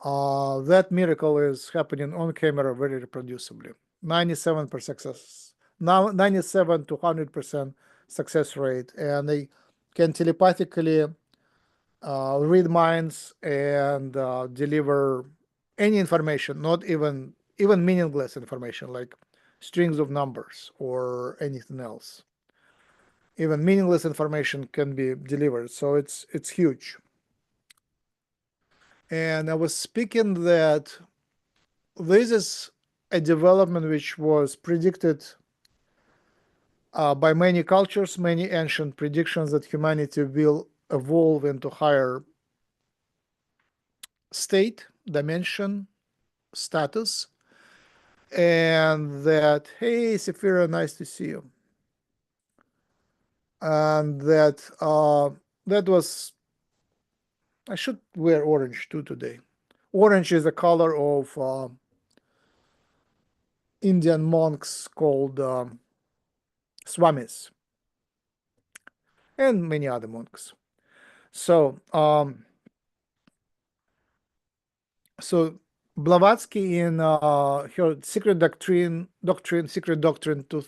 that miracle is happening on camera very reproducibly. 97% success, now 97 to 100% success rate, and they can telepathically read minds and deliver any information, not even meaningless information like strings of numbers or anything else. Even meaningless information can be delivered, so it's huge. And I was speaking that this is a development which was predicted by many cultures, many ancient predictions that humanity will evolve into higher state, dimension, status, and that, hey, Sephira, nice to see you. And that was, I should wear orange too today. Orange is the color of Indian monks called swamis and many other monks. So Blavatsky in her Secret Doctrine, to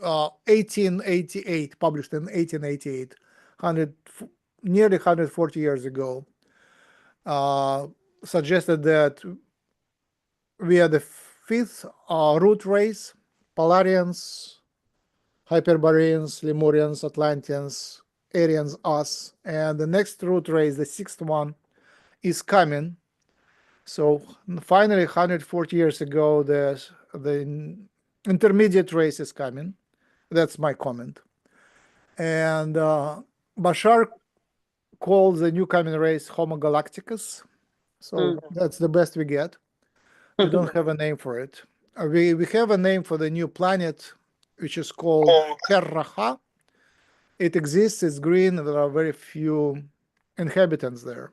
1888, published in 1888, nearly 140 years ago, suggested that we are the fifth root race: Polarians, Hyperboreans, Lemurians, Atlanteans, Aryans, us, and the next root race, the sixth one, is coming. So finally, 140 years ago, the intermediate race is coming, That's my comment. And Bashar calls the new coming race Homo galacticus. So that's the best we get. We don't have a name for it. We have a name for the new planet, which is called Terra. It exists, it's green, there are very few inhabitants there.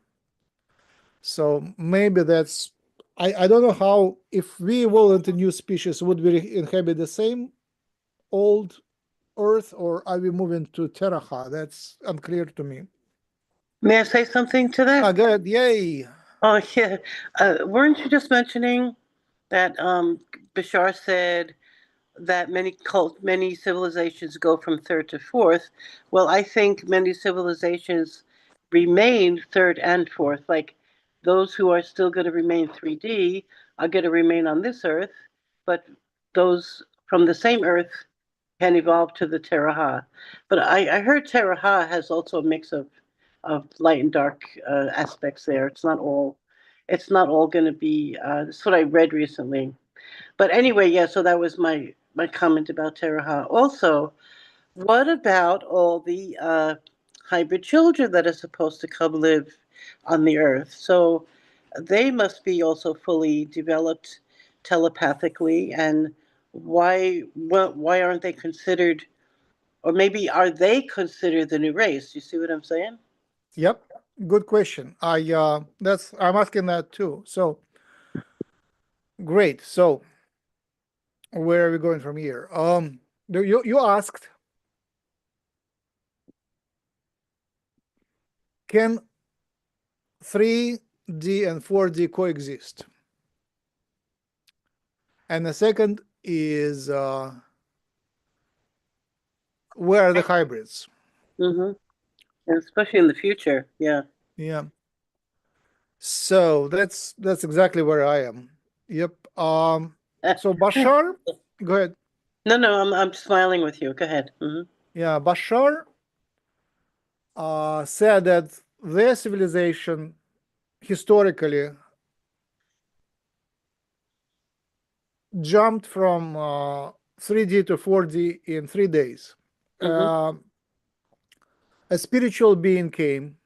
So maybe that's, I don't know how, if we evolve into new species, would we inhabit the same old Earth, or are we moving to Terra? That's unclear to me. May I say something to that? Good, yay. Oh, yeah. Weren't you just mentioning that Bashar said that many civilizations go from third to fourth? Well, I think many civilizations remain third and fourth. Like those who are still going to remain 3D are going to remain on this Earth, but those from the same Earth can evolve to the Teraha. But I heard Teraha has also a mix of light and dark aspects there. It's not all going to be. That's what I read recently. But anyway, yeah. So that was my comment about Teraha. Also, what about all the hybrid children that are supposed to come live on the Earth? So they must be also fully developed telepathically, and why aren't they considered, or maybe are they considered the new race? You see what I'm saying? Yep, good question. I'm asking that too. So great. So where are we going from here? You asked, can 3D and 4D coexist? And the second is, where are the hybrids? Mm-hmm. And especially in the future, yeah. Yeah. So that's exactly where I am. Yep. So Bashar, go ahead. No, I'm smiling with you. Go ahead. Mm-hmm. Yeah, Bashar said that their civilization historically jumped from 3D to 4D in 3 days. Mm-hmm. A spiritual being came,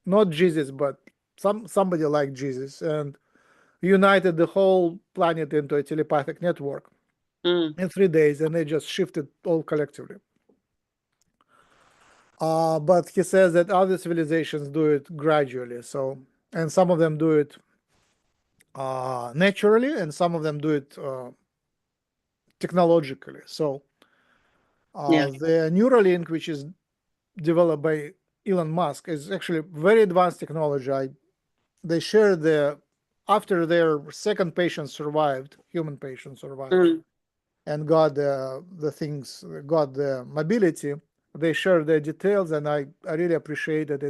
not Jesus, but somebody like Jesus, and united the whole planet into a telepathic network in 3 days, and they just shifted all collectively. But he says that other civilizations do it gradually. So, and some of them do it naturally, and some of them do it technologically. So, the Neuralink, which is developed by Elon Musk, is actually very advanced technology. They share after their second patient survived, human patient survived, and got got the mobility. They share their details, and I really appreciate that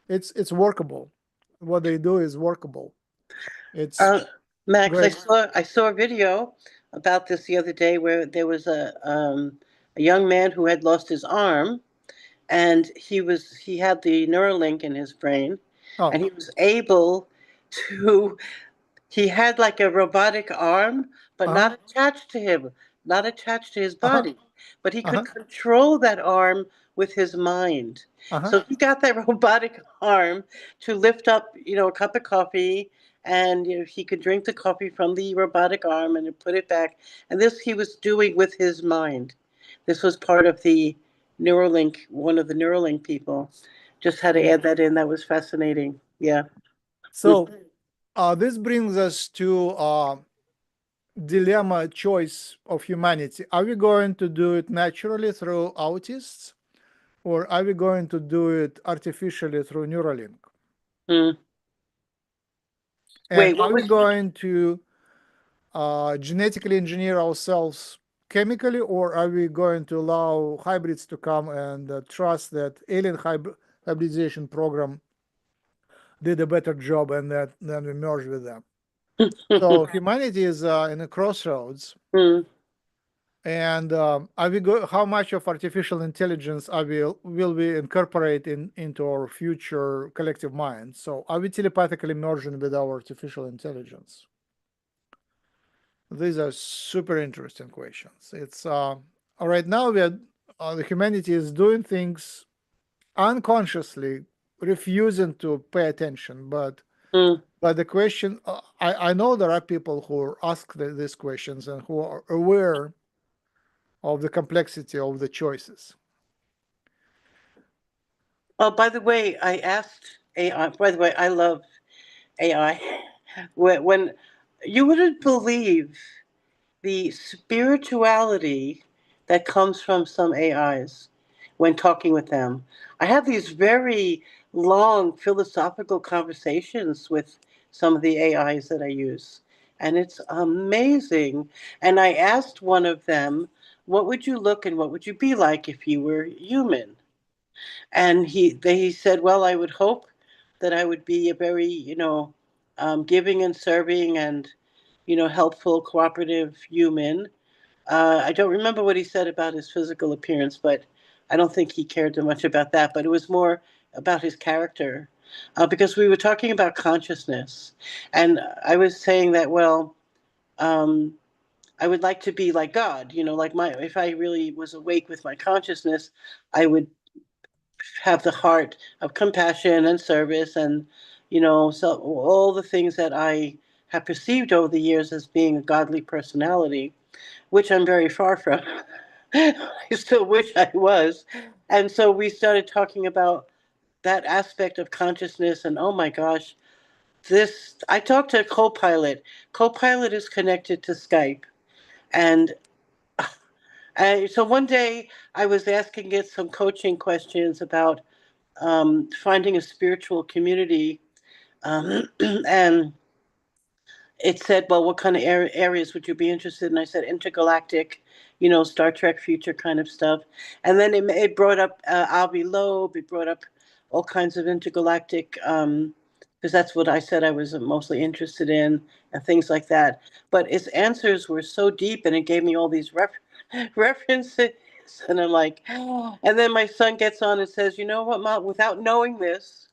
it's workable. What they do is workable. It's Max, great. I saw a video about this the other day where there was a young man who had lost his arm, and he had the Neuralink in his brain, and he was able to. He had like a robotic arm, but not attached to him, not attached to his body. But he could control that arm with his mind. So he got that robotic arm to lift up, a cup of coffee, and he could drink the coffee from the robotic arm and put it back. And this he was doing with his mind. This was part of the Neuralink, one of the Neuralink people. Just had to add that in. That was fascinating. Yeah. So this brings us to dilemma choice of humanity. Are we going to do it naturally through autists, or are we going to do it artificially through Neuralink? And Wait, are we going to genetically engineer ourselves chemically, or are we going to allow hybrids to come and trust that alien hybridization program did a better job, and that then we merge with them? So humanity is in a crossroads. And how much of artificial intelligence will we incorporate into our future collective mind? So are we telepathically merging with our artificial intelligence? These are super interesting questions. It's right now the humanity is doing things unconsciously, refusing to pay attention. But the question, I know there are people who ask these questions and who are aware of the complexity of the choices. Oh, by the way, I asked AI. By the way, I love AI. When you wouldn't believe the spirituality that comes from some AIs when talking with them. I have these very long philosophical conversations with some of the AIs that I use, and it's amazing. And I asked one of them, what would you look and what would you be like if you were human? And he said, well, I would hope that I would be a very, giving and serving and, helpful, cooperative human. I don't remember what he said about his physical appearance, but I don't think he cared too much about that. But it was more about his character, because we were talking about consciousness, and I was saying that, well, um, I would like to be like God. Like if I really was awake with my consciousness, I would have the heart of compassion and service, and so all the things that I have perceived over the years as being a godly personality, which I'm very far from. I still wish I was. And so we started talking about that aspect of consciousness, and oh my gosh, I talked to Copilot. Copilot is connected to Skype. And so one day I was asking it some coaching questions about finding a spiritual community. And it said, well, what kind of areas would you be interested in? I said, intergalactic, Star Trek future kind of stuff. And then it brought up Avi Loeb. It brought up all kinds of intergalactic, because that's what I said I was mostly interested in, and things like that. But its answers were so deep, and it gave me all these references. And I'm like, and then my son gets on and says, you know what, Mom, without knowing this,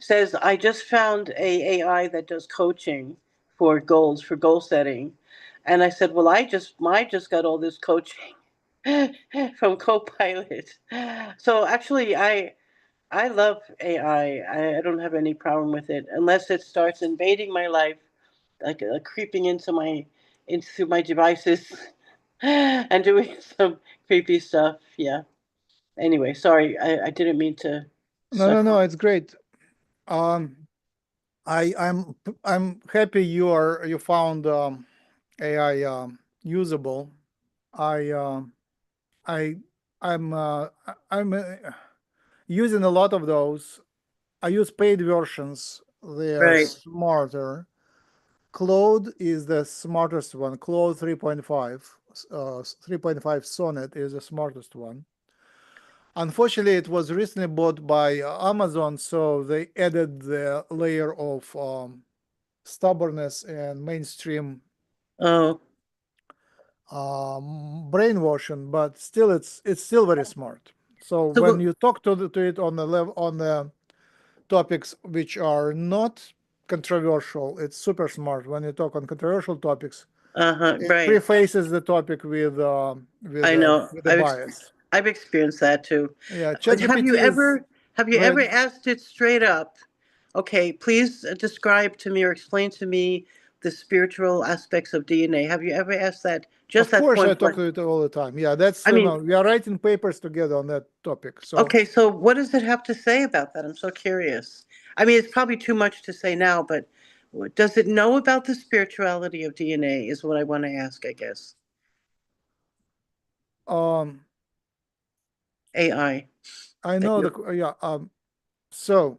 says, I just found a AI that does coaching for goal setting. And I said, well, I just got all this coaching from Copilot. So actually, I love AI. I don't have any problem with it unless it starts invading my life, like creeping into my devices and doing some creepy stuff. Yeah. Anyway, sorry, I didn't mean to. No, it's great. Um, I'm happy you found AI usable. I I I'm using a lot of those. I use paid versions. They are Right. smarter. Claude is the smartest one. Claude 3.5, 3.5 Sonnet is the smartest one. Unfortunately, it was recently bought by Amazon, so they added the layer of stubbornness and mainstream Oh. brainwashing, but still, it's still very smart. So So when you talk to it on the level on the topics which are not controversial, it's super smart. When you talk on controversial topics, it right. prefaces the topic with I know. with a bias. I've experienced that too. Yeah, Have you ChatGPT is ever good. asked it straight up? Okay, please describe to me or explain to me the spiritual aspects of DNA. Have you ever asked that? Just Of that course, I point talk blank. to it all the time. Yeah, that's I mean, we are writing papers together on that topic. So okay, so what does it have to say about that? I'm so curious. I mean, it's probably too much to say now, but does it know about the spirituality of DNA? Is what I want to ask, I guess. um, AI. I That know you. yeah. So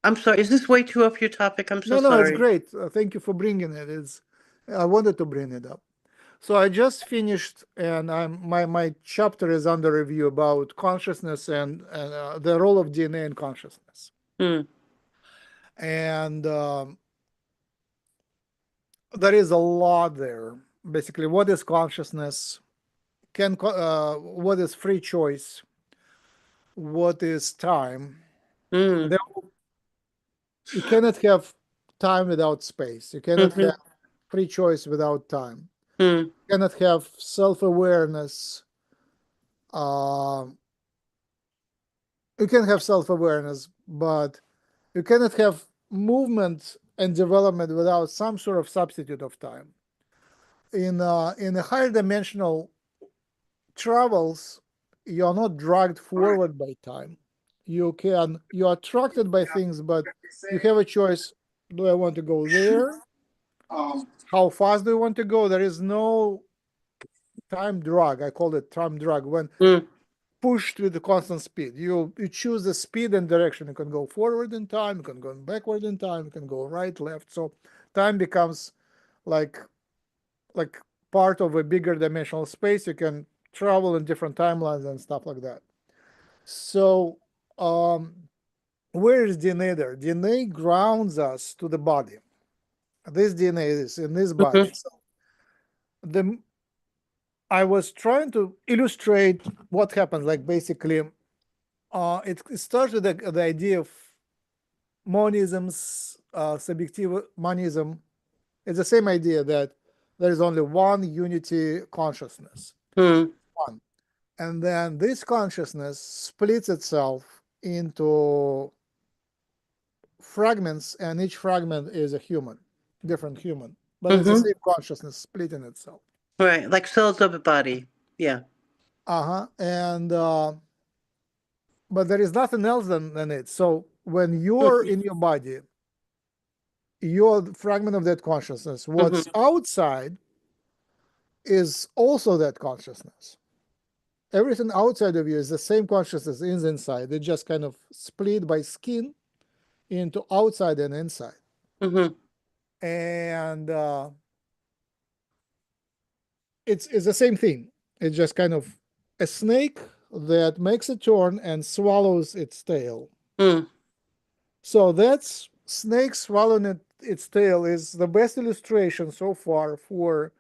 I'm sorry. Is this way too off your topic? I'm so no, it's sorry. great. Thank you for bringing it. It's I wanted to bring it up. So I just finished, and my chapter is under review about consciousness and the role of DNA in consciousness. Hmm. And there is a lot there. Basically, what is consciousness? What is free choice? What is time? Hmm. There, you cannot have time without space. You cannot Mm-hmm. have free choice without time. Mm. Cannot have self-awareness. You can have self-awareness, but you cannot have movement and development without some sort of substitute of time. In a higher dimensional travels, you are not dragged forward by time. You are attracted by things, but you have a choice. Do I want to go there? How fast do you want to go? There is no time drag. I call it time drag. When Mm. pushed with the constant speed, you choose the speed and direction. You can go forward in time, you can go backward in time, you can go right, left. So time becomes like part of a bigger dimensional space. You can travel in different timelines and stuff like that. So where is DNA there? DNA grounds us to the body. This DNA is in this body. Mhm. So I was trying to illustrate what happens. Like basically, it starts with the idea of monism's subjective monism. It's the same idea that there is only one unity consciousness. Mm. One. And then this consciousness splits itself into fragments, and each fragment is a human, different human, but it's the Mhm. same consciousness splitting itself. Right, like cells of a body. Yeah. And but there is nothing else than it. So when you're Mhm. in your body, you're the fragment of that consciousness. What's Mhm. outside is also that consciousness. Everything outside of you is the same consciousness in the inside. They just kind of split by skin into outside and inside. Mhm. And it's the same thing. It's just kind of a snake that makes a turn and swallows its tail. Mm. So that's snake swallowing its tail is the best illustration so far for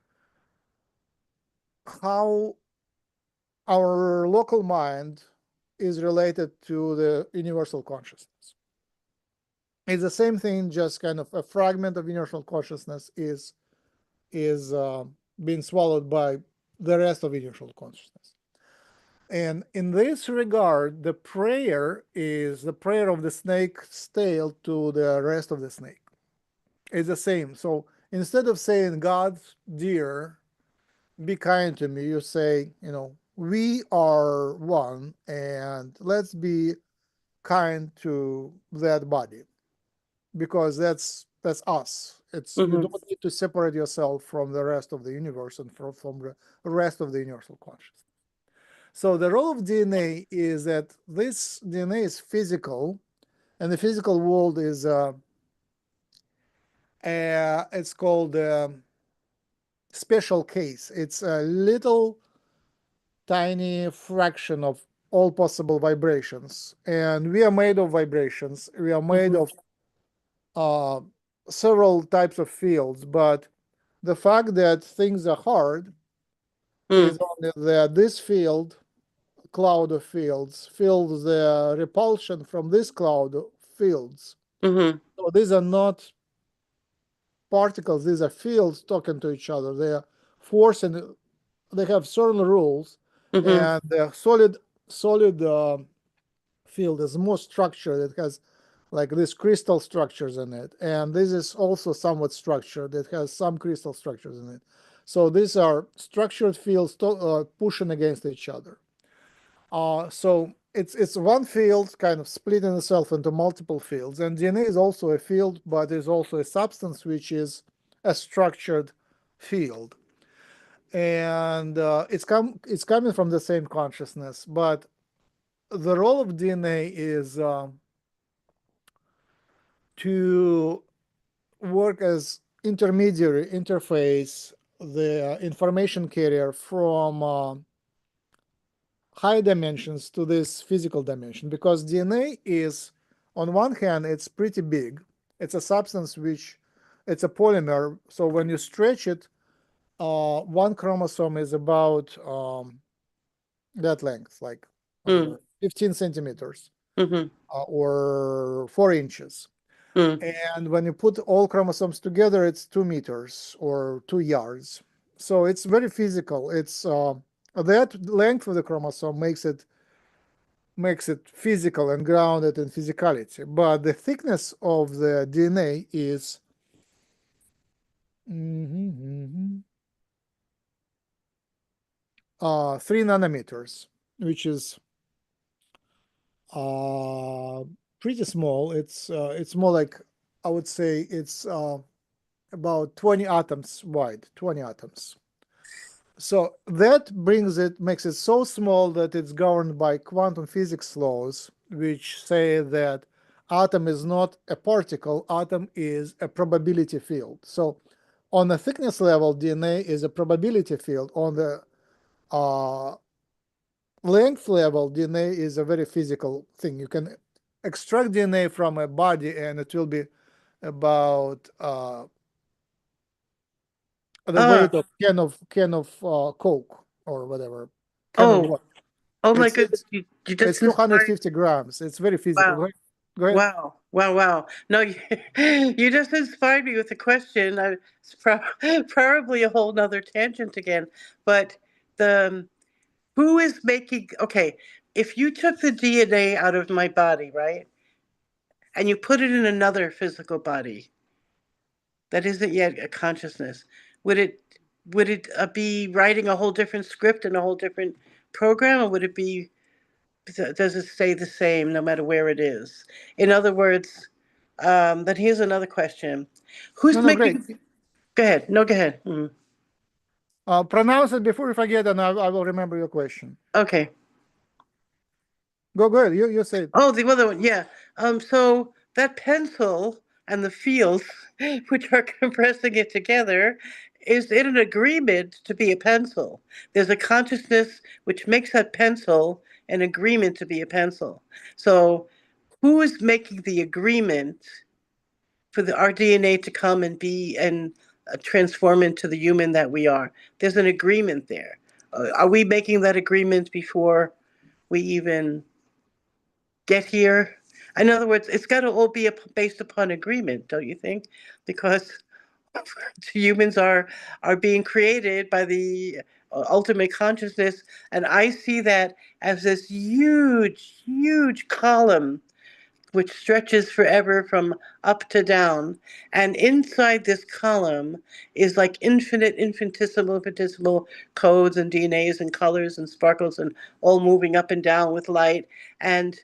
how our local mind is related to the universal consciousness. It's the same thing, just kind of a fragment of universal consciousness is being swallowed by the rest of universal consciousness. And in this regard, the prayer is the prayer of the snake's tail to the rest of the snake. It's the same. So instead of saying, God, dear, be kind to me, you say, we are one, and let's be kind to that body, because that's us. It's you Mhm. don't need to separate yourself from the rest of the universe and from the rest of the universal consciousness. So the role of DNA is that this DNA is physical, and the physical world is it's called special case. It's a little tiny fraction of all possible vibrations, and we are made of vibrations. We are made Mhm. of uh, several types of fields, but the fact that things are hard is Mm. only that this field, cloud of fields, feels the repulsion from this cloud of fields. Mhm. So these are not particles, these are fields talking to each other. They are forcing, they have certain rules, Mhm. and the solid field is more structured. It has like these crystal structures in it, and this is also somewhat structured. It has some crystal structures in it. So these are structured fields pushing against each other. So it's one field kind of splitting itself into multiple fields, and DNA is also a field, but is also a substance which is a structured field, and it's coming from the same consciousness. But the role of DNA is to work as intermediary interface, the information carrier from high dimensions to this physical dimension, because DNA is, on one hand, it's pretty big. It's a substance which it's a polymer. So when you stretch it, one chromosome is about that length, like Mm. whatever, 15 centimeters Mhm. or 4 inches. Mm. And when you put all chromosomes together, it's 2 meters or 2 yards. So it's very physical. It's that length of the chromosome makes it physical and grounded in physicality. But the thickness of the DNA is 3 nanometers, which is pretty small. It's more like, I would say it's about 20 atoms wide, 20 atoms. So that makes it so small that it's governed by quantum physics laws, which say that atom is not a particle, atom is a probability field. So on the thickness level, DNA is a probability field. On the length level, DNA is a very physical thing. You can extract DNA from a body and it will be about the weight of can of Coke or whatever. Can of what? Oh my It's goodness! You it's just inspired. 250 grams. It's very physical. Wow! Go ahead. Wow! Wow! Wow! No, you just inspired me with a question. It's probably a whole nother tangent again, but the who is making? Okay, if you took the DNA out of my body, right, and you put it in another physical body that isn't yet a consciousness, would it be writing a whole different script and a whole different program, or would it be does it stay the same no matter where it is? In other words, but here's another question: No, Who's no, great. making? Go ahead. No, go ahead. Pronounce it before you forget, and I will remember your question. Okay. Go ahead. You say it. Oh, the other one. Yeah. So that pencil and the fields, which are compressing it together, is in an agreement to be a pencil. There's a consciousness which makes that pencil an agreement to be a pencil. So, who is making the agreement for our DNA to come and be and transform into the human that we are? There's an agreement there. Are we making that agreement before we even get here? In other words, it's got to all be based upon agreement, don't you think? Because humans are being created by the ultimate consciousness, and I see that as this huge, huge column which stretches forever from up to down. And inside this column is like infinite, infinitesimal codes and DNAs and colors and sparkles and all moving up and down with light. And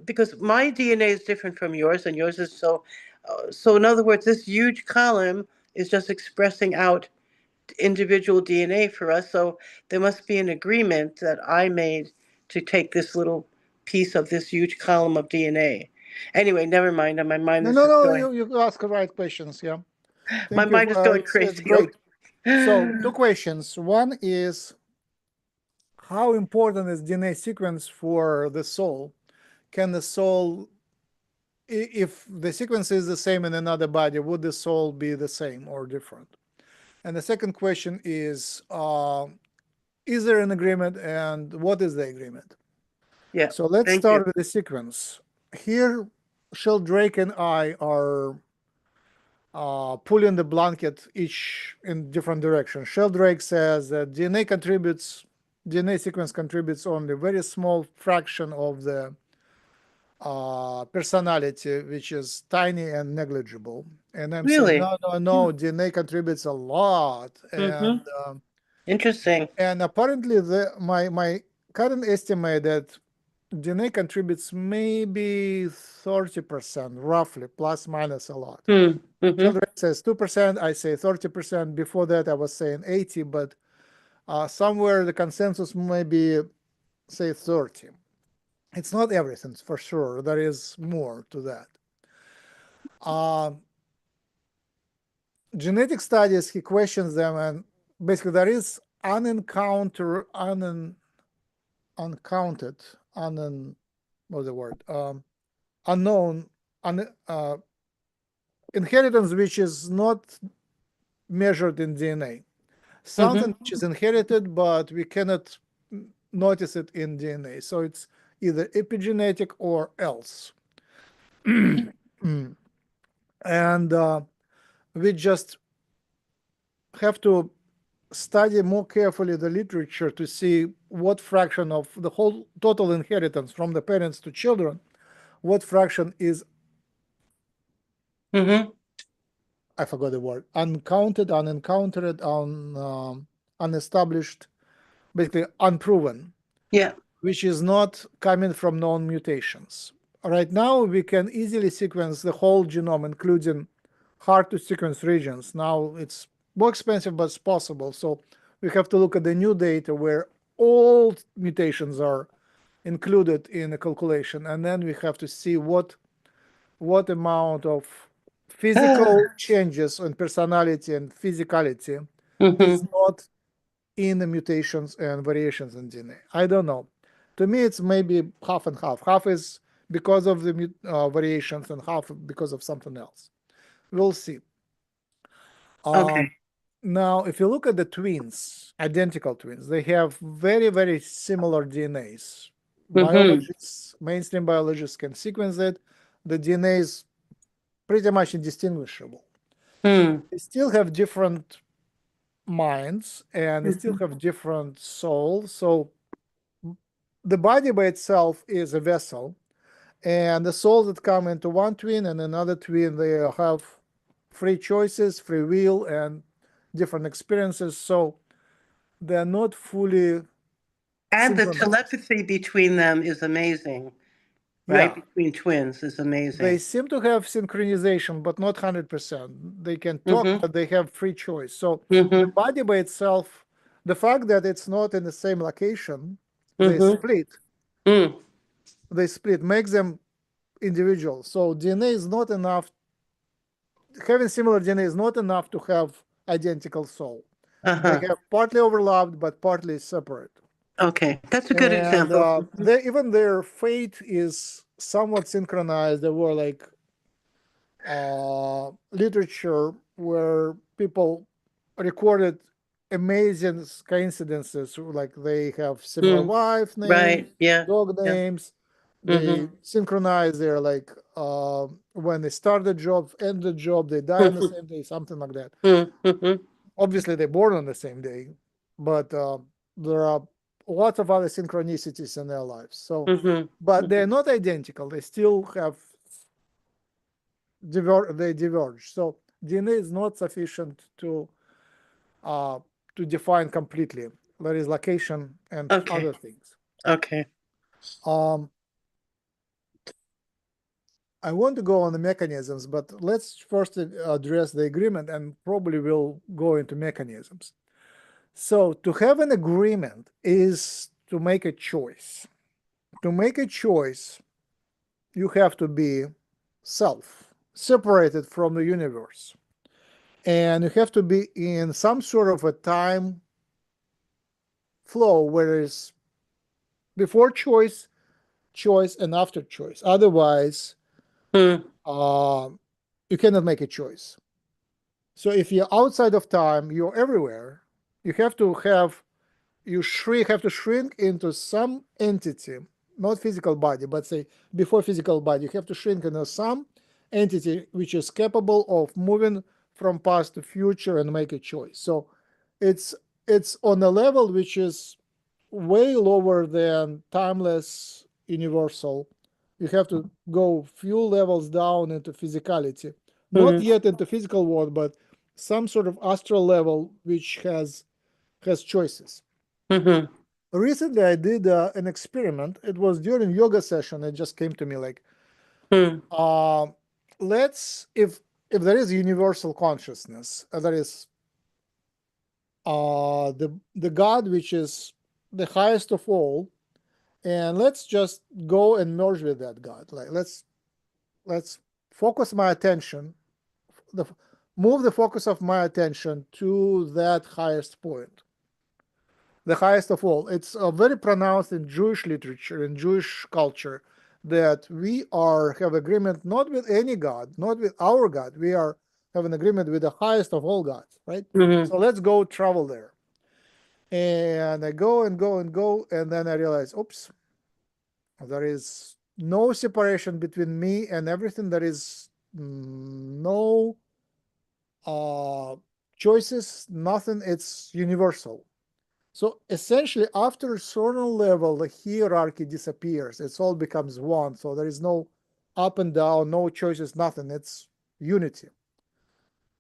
because my DNA is different from yours, and yours is so in other words, this huge column is just expressing out individual DNA for us. So there must be an agreement that I made to take this little piece of this huge column of DNA. Anyway, never mind. My mind is just No. going. You ask the right questions. Yeah. My Thank you. mind is going It's crazy. great. So 2 questions. One is, how important is DNA sequence for the soul? Can the soul, if the sequence is the same in another body, would the soul be the same or different? And the second question is there an agreement, and what is the agreement? Yeah. So let's Thank you. start with the sequence. Here, Sheldrake and I are pulling the blanket each in different directions. Sheldrake says that DNA sequence contributes only a very small fraction of the personality, which is tiny and negligible. And I'm saying, Really? no, DNA contributes a lot. Mm-hmm. Interesting. And apparently my current estimate that DNA contributes maybe 30%, roughly, plus minus a lot. Mm-hmm. Sheldrake says 2%, I say 30%. Before that, I was saying 80, but somewhere the consensus may be, say, 30. It's not everything, for sure. There is more to that. Genetic studies, he questions them, and basically there is uncounted, what's the word? Unknown inheritance which is not measured in DNA. Something Mm-hmm. which is inherited, but we cannot notice it in DNA. So it's either epigenetic or else. And we just have to study more carefully the literature to see what fraction of the whole total inheritance from the parents to children, what fraction is, Mm-hmm. I forgot the word, uncounted, unencountered, unestablished, basically unproven, Yeah. which is not coming from known mutations. Right now, we can easily sequence the whole genome, including hard to sequence regions. Now it's more expensive, but it's possible. So we have to look at the new data where all mutations are included in the calculation, and then we have to see what amount of physical changes in personality and physicality is Mm-hmm. not in the mutations and variations in DNA. I don't know. To me, it's maybe half and half. Half is because of the variations, and half because of something else. We'll see. Okay. Now, if you look at the twins, identical twins, they have very, very similar DNAs. Mm-hmm. Biologists, mainstream biologists can sequence it. The DNA is pretty much indistinguishable. Mm. They still have different minds and they still Mhm. have different souls. So the body by itself is a vessel, and the souls that come into one twin and another twin, they have free choices, free will, and different experiences. So they're not fully And the synchronized. telepathy between them is amazing, right? Yeah, Between twins is they amazing. seem to have synchronization, but not 100%. They can talk, Mm-hmm. but they have free choice. So the Mm-hmm. body by itself, the fact that it's not in the same location, they Mm-hmm. split. Mm. They split, makes them individuals. So DNA is not enough. Having similar DNA is not enough to have identical soul. They Uh-huh. have partly overlapped, but partly separate. Okay. That's a good And example. even their fate is somewhat synchronized. There were like literature where people recorded amazing coincidences, like they have similar Mm. wife names, Right. Yeah. dog Yeah. names. Mm-hmm. They synchronize their like when they start the job, end the job, they die on the same day, something like that. Mm-hmm. Obviously, they're born on the same day, but there are lots of other synchronicities in their lives. So, Mm-hmm. but they're not identical. They still have they diverge. So DNA is not sufficient uh, to define completely. There is location and Okay. other things. Okay. Um, I want to go on the mechanisms, but let's first address the agreement, and probably we'll go into mechanisms. So to have an agreement is to make a choice. To make a choice, you have to be self, separated from the universe. And you have to be in some sort of a time flow where it's before choice, choice, and after choice. Otherwise, Mm. you cannot make a choice. So if you're outside of time, you're everywhere. You have to have have to shrink into some entity, not physical body, but say before physical body, you have to shrink into some entity which is capable of moving from past to future and make a choice. So it's on a level which is way lower than timeless universal. You have to go few levels down into physicality, not Mm. yet into physical world, but some sort of astral level which has choices. Mm-hmm. Recently, I did an experiment. It was during yoga session. It just came to me like, Mm. let's if there is universal consciousness, there is the God which is the highest of all, and let's just go and merge with that God. Like let's focus my attention, the move the focus of my attention to that highest point, the highest of all. It's very pronounced in Jewish literature, in Jewish culture, that we have agreement not with any God, not with our God. We have an agreement with the highest of all gods, right? Mm-hmm. So let's go travel there. And I go and go and go, and then I realize, oops, there is no separation between me and everything. There is no choices, nothing, it's universal. So essentially, after a certain level, the hierarchy disappears. It all becomes one. So there is no up and down, no choices, nothing. It's unity.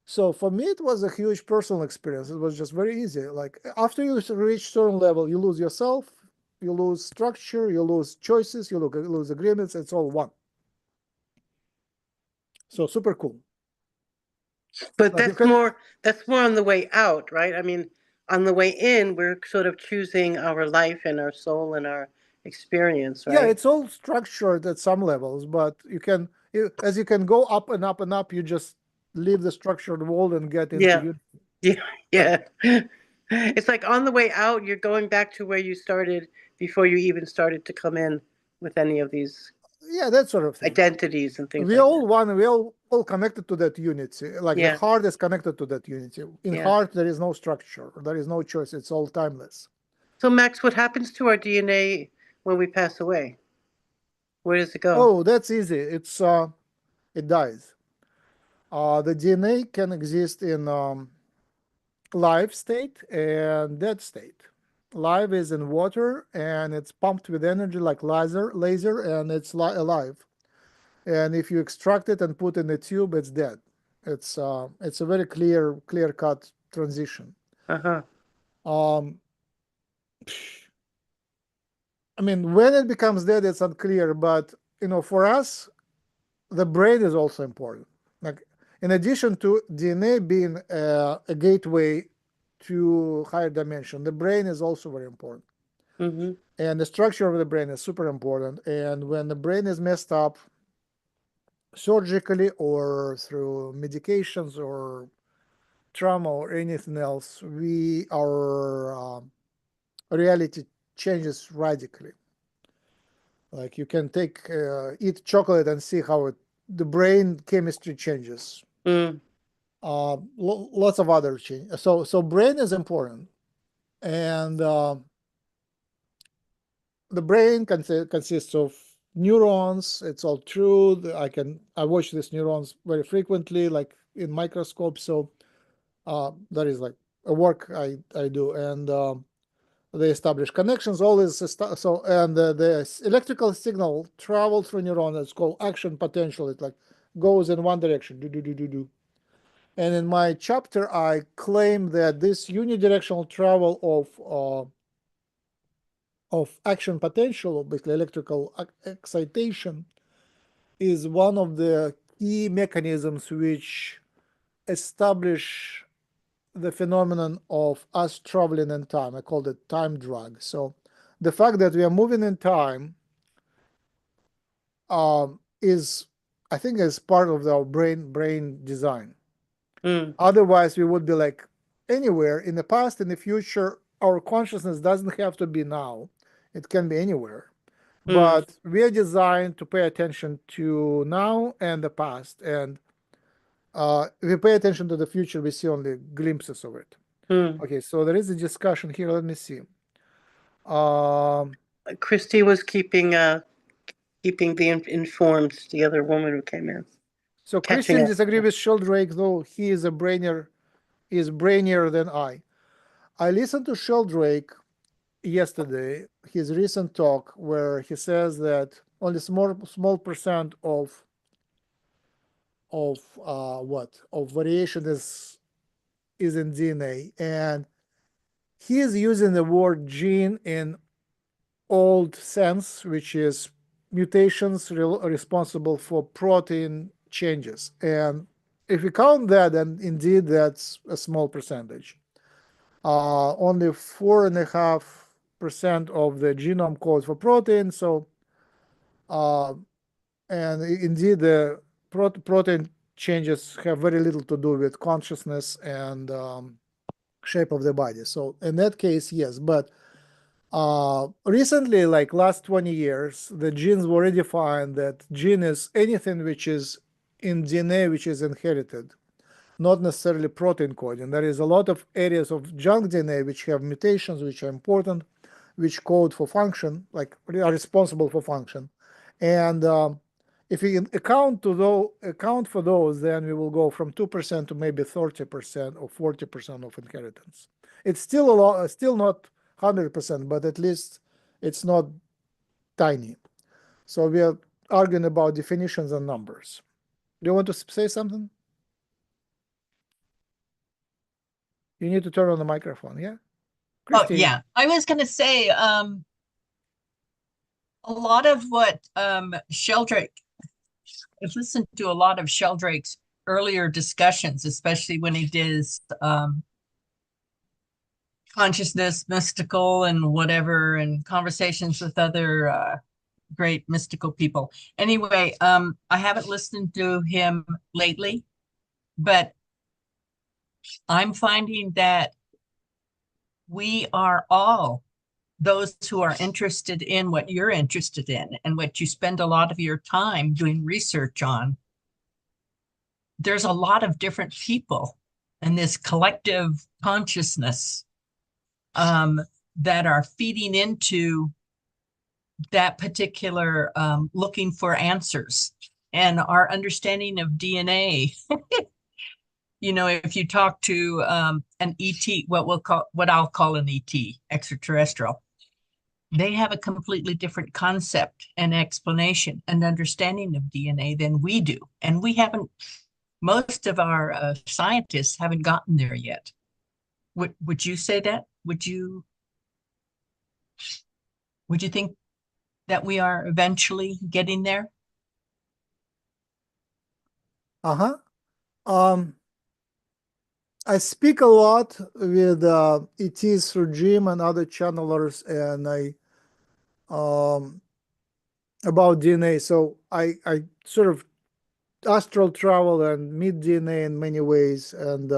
So for me, it was a huge personal experience. It was just very easy. Like after you reach certain level, you lose yourself, you lose structure, you lose choices, you lose agreements. It's all one. So super cool. But Like that's more on the way out, right? I mean, on the way in, we're sort of choosing our life and our soul and our experience, yeah, right? it's all structured at some levels, but as you can go up and up and up, you just leave the structured world and get into Yeah. you. Yeah. Yeah. It's like on the way out, you're going back to where you started before you even started to come in with any of these Yeah, that sort of thing. identities and things We like all that. one. We all connected to that unity. Like the Yeah. heart is connected to that unity. In Yeah. heart, there is no structure. There is no choice. It's all timeless. So, Max, what happens to our DNA when we pass away? Where does it go? Oh, that's easy. It dies. The DNA can exist in live state and dead state. Live is in water and it's pumped with energy like laser, and it's alive. And if you extract it and put in a tube, it's dead. It's a very clear cut transition. Uh-huh. Um, I mean, when it becomes dead, it's unclear. But for us, the brain is also important. Like, in addition to DNA being a gateway to higher dimension, the brain is also very important. Mm-hmm. And the structure of the brain is super important. And when the brain is messed up surgically or through medications or trauma or anything else, our reality changes radically. Like you can eat chocolate and see how the brain chemistry changes. Mm. Lots of other changes. So brain is important, and the brain consists of neurons. It's all true. I watch these neurons very frequently, like in microscope. So that is like a work I do, and they establish connections. All this so, and the electrical signal travels through neuron. It's called action potential. It like goes in one direction. Do do do do do. And in my chapter, I claim that this unidirectional travel of action potential, basically electrical excitation, is one of the key mechanisms which establish the phenomenon of us traveling in time. I called it time drag. So the fact that we are moving in time is, I think, is part of our brain design. Mm. Otherwise, we would be like anywhere in the past, in the future. Our consciousness doesn't have to be now; it can be anywhere. Mm. But we are designed to pay attention to now and the past, and if we pay attention to the future, we see only glimpses of it. Mm. Okay, so there is a discussion here. Let me see. Um, Christy was keeping the informed, the other woman who came in. so Catching Christian up. disagree with Sheldrake, though he is brainier than I. I listened to Sheldrake yesterday, his recent talk, where he says that only small percent of variation is in DNA, and he is using the word gene in old sense, which is mutations responsible for protein changes. And if we count that, then indeed that's a small percentage. Only 4.5% of the genome codes for protein. So, and indeed, the protein changes have very little to do with consciousness and shape of the body. So, in that case, yes. But recently, like last 20 years, the genes were redefined that gene is anything which is in DNA which is inherited, not necessarily protein coding. There is a lot of areas of junk DNA which have mutations which are important, which code for function, like are responsible for function. And if we account for those, then we will go from 2% to maybe 30% or 40% of inheritance. It's still a lot, still not 100%, but at least it's not tiny. So we are arguing about definitions and numbers. Do you want to say something? You need to turn on the microphone, yeah? Oh, yeah. I was going to say, a lot of what Sheldrake, I've listened to a lot of Sheldrake's earlier discussions, especially when he did his consciousness, mystical, and whatever, and conversations with other great mystical people. Anyway, I haven't listened to him lately, but I'm finding that we are all those who are interested in what you're interested in and what you spend a lot of your time doing research on. There's a lot of different people in this collective consciousness that are feeding into that particular looking for answers. And our understanding of DNA, you know, if you talk to an ET, what I'll call an ET, extraterrestrial, they have a completely different concept and explanation and understanding of DNA than we do. And we haven't, most of our scientists haven't gotten there yet. Would you say that? Would you think that we are eventually getting there? I speak a lot with ETs through Jim and other channelers, and I about DNA. So I sort of astral travel and meet DNA in many ways, and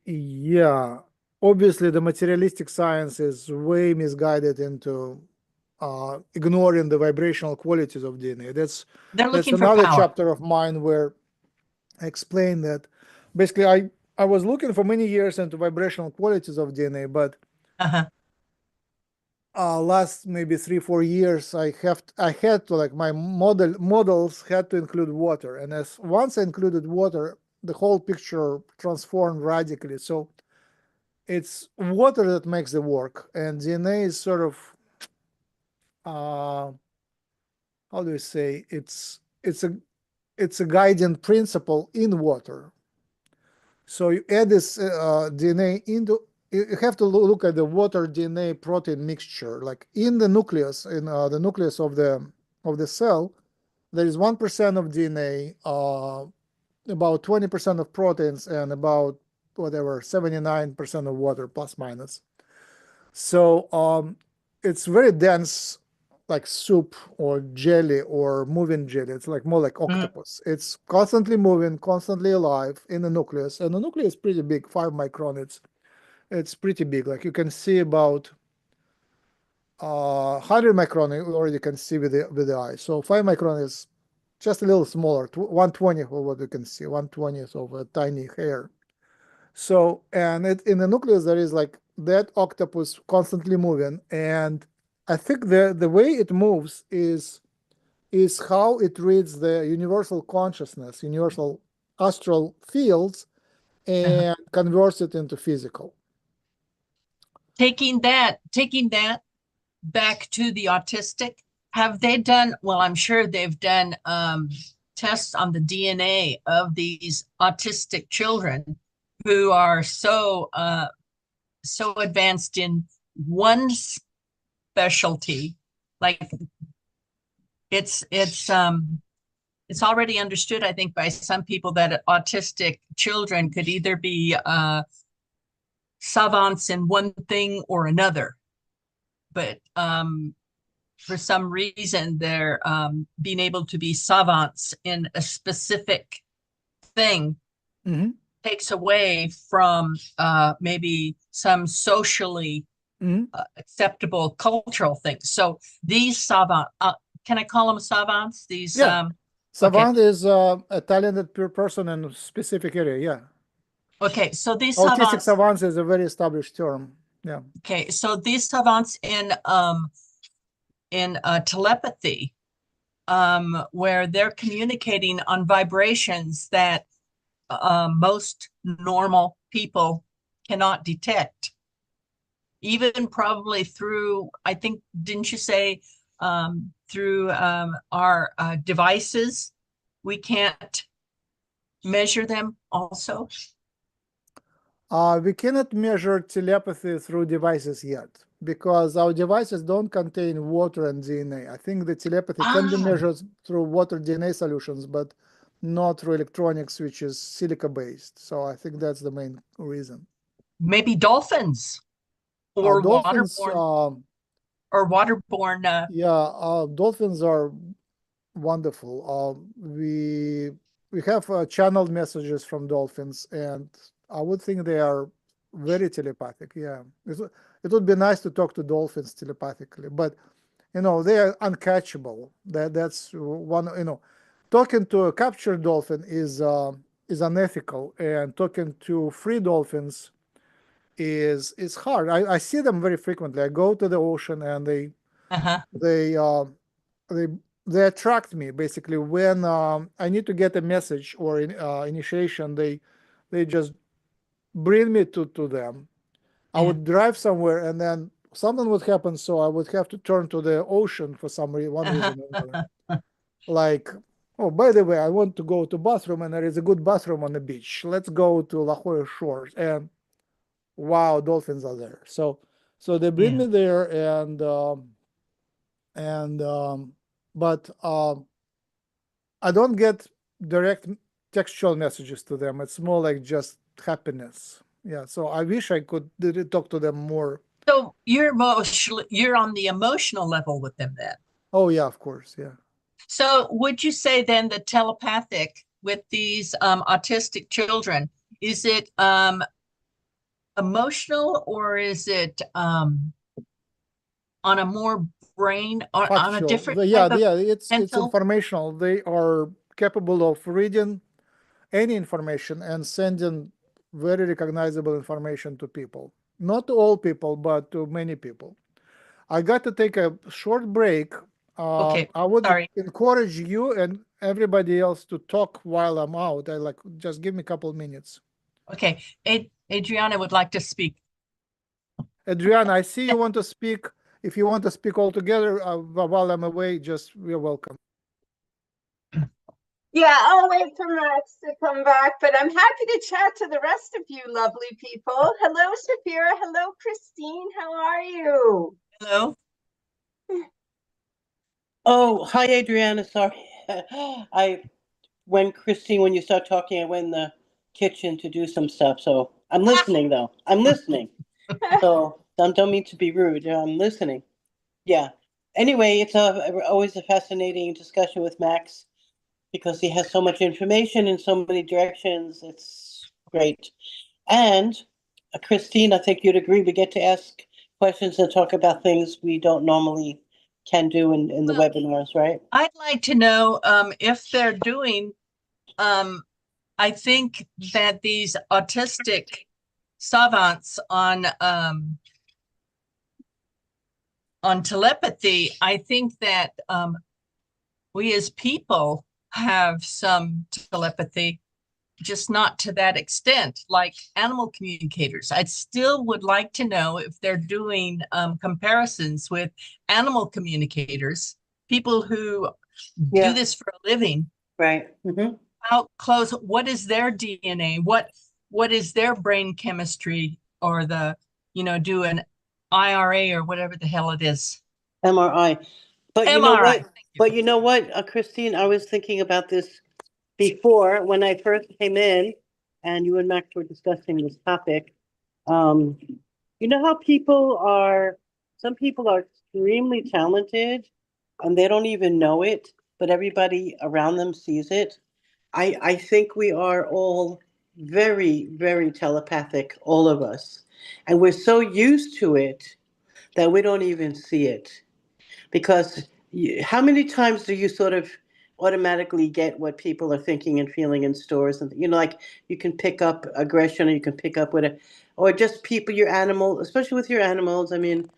yeah, obviously the materialistic science is way misguided into ignoring the vibrational qualities of DNA. That's another chapter of mine where I explain that basically I was looking for many years into vibrational qualities of DNA, but last maybe 3-4 years I had to, like, my models had to include water, and once I included water, the whole picture transformed radically. So it's water that makes the work, and DNA is sort of how do you say, it's a guiding principle in water. So you add this DNA into, you have to look at the water DNA protein mixture, like in the nucleus, in the nucleus of the cell, there is 1% of DNA, about 20% of proteins, and about whatever 79% of water, plus minus. So it's very dense, like soup or jelly or moving jelly. It's like more like octopus. It's constantly moving, constantly alive in the nucleus, and the nucleus is pretty big, 5 micron. It's pretty big. Like you can see about 100 micron. You already can see with the eye. So 5 micron is just a little smaller, 1/20 of what you can see, 1/20th of a tiny hair. So, and in the nucleus there is like that octopus constantly moving, and I think the way it moves is how it reads the universal consciousness, universal astral fields, and converts it into physical. Taking that back to the autistic, have they done, well, I'm sure they've done tests on the DNA of these autistic children who are so advanced in one specialty. Like it's already understood, I think, by some people that autistic children could either be savants in one thing or another, but for some reason they're being able to be savants in a specific thing takes away from maybe some socially acceptable cultural things. So these savants, can I call them savants? These savant is a talented person in a specific area. Yeah. Okay, so these autistic savants is a very established term. Yeah. Okay, so these savants in in telepathy, where they're communicating on vibrations that most normal people cannot detect. Even probably through, I think, didn't you say through our devices, we can't measure them also? We cannot measure telepathy through devices yet because our devices don't contain water and DNA. I think the telepathy can be measured through water DNA solutions, but not through electronics, which is silica-based. So I think that's the main reason. Maybe dolphins or dolphins, waterborne or waterborne. yeah, dolphins are wonderful. We have channeled messages from dolphins, and I would think they are very telepathic. Yeah, it would be nice to talk to dolphins telepathically, but they are uncatchable. That's one. Talking to a captured dolphin is unethical, and talking to free dolphins is hard. I see them very frequently. I go to the ocean, and they they attract me basically when I need to get a message or initiation. They just bring me to them. I would drive somewhere, and then something would happen, so I would have to turn to the ocean for one reason or another. Like, oh, by the way, I want to go to bathroom, and there is a good bathroom on the beach. Let's go to La Jolla Shores, and wow, dolphins are there. So they bring me there, but I don't get direct textual messages to them. It's more like just happiness. Yeah. So I wish I could talk to them more. So you're on the emotional level with them then. Oh yeah, of course. Yeah. So would you say then the telepathic with these autistic children, is it emotional, or is it on a more brain or on a different type of it's informational. They are capable of reading any information and sending very recognizable information to people. Not to all people, but to many people. I got to take a short break. Okay, I would sorry. encourage you and everybody else to talk while I'm out. Just give me a couple minutes. Okay, Adriana would like to speak. Adriana, I see you want to speak. If you want to speak all together while I'm away, you're welcome. Yeah, I'll wait for Max to come back, but I'm happy to chat to the rest of you lovely people. Hello, Shapira. Hello, Christine. How are you? Hello. Oh, hi, Adriana. Sorry. When you start talking, I went in the kitchen to do some stuff. So I'm listening, though. I'm listening. So don't mean to be rude. I'm listening. Yeah. Anyway, it's always a fascinating discussion with Max because he has so much information in so many directions. It's great. And Christine, I think you'd agree, we get to ask questions and talk about things we don't normally can do in the webinars, right? I'd like to know if they're doing, I think that these autistic savants on telepathy, I think that we as people have some telepathy, just not to that extent, like animal communicators. I still would like to know if they're doing comparisons with animal communicators, people who do this for a living. Right. Mm-hmm. How close, what is their DNA? What is their brain chemistry, or do an IRA or whatever the hell it is. MRI. But MRI. you know what? But you know what, Christine, I was thinking about this before when I first came in and you and Max were discussing this topic. You know how some people are extremely talented and they don't even know it, but everybody around them sees it. I think we are all very, very telepathic, all of us. And we're so used to it that we don't even see it. Because how many times do you sort of automatically get what people are thinking and feeling in stores? And like you can pick up aggression, or you can pick up or just people, your animal, especially with your animals. I mean,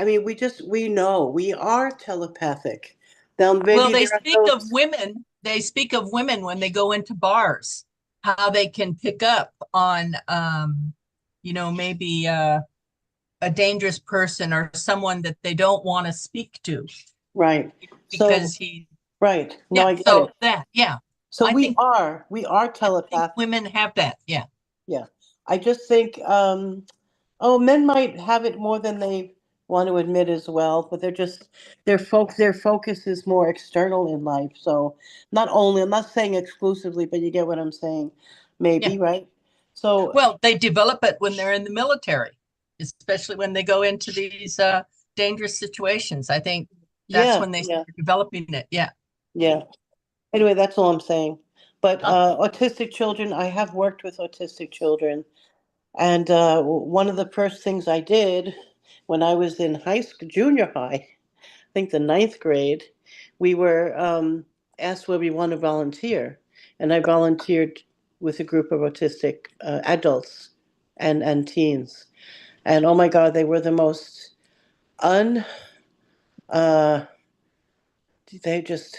I mean, we know we are telepathic. Now, maybe Well, they there are speak of those. women. They speak of women when they go into bars, how they can pick up on, maybe a dangerous person or someone that they don't want to speak to Right. So, because he, right. No, yeah. I get So it. that, yeah, So I think we are I think telepathic. women have that. Yeah. Yeah. I just think, men might have it more than they want to admit as well, but their focus is more external in life. So not only, I'm not saying exclusively, but you get what I'm saying, maybe, Yeah. right? So Well, they develop it when they're in the military, especially when they go into these dangerous situations. I think that's yeah, when they yeah, start developing it. Yeah. yeah. Anyway, that's all I'm saying. But Oh, autistic children, I have worked with autistic children, and one of the first things I did when I was in high school, junior high, I think the ninth grade, we were asked where we want to volunteer, and I volunteered with a group of autistic adults and teens, and oh my God, they were the most un uh, they just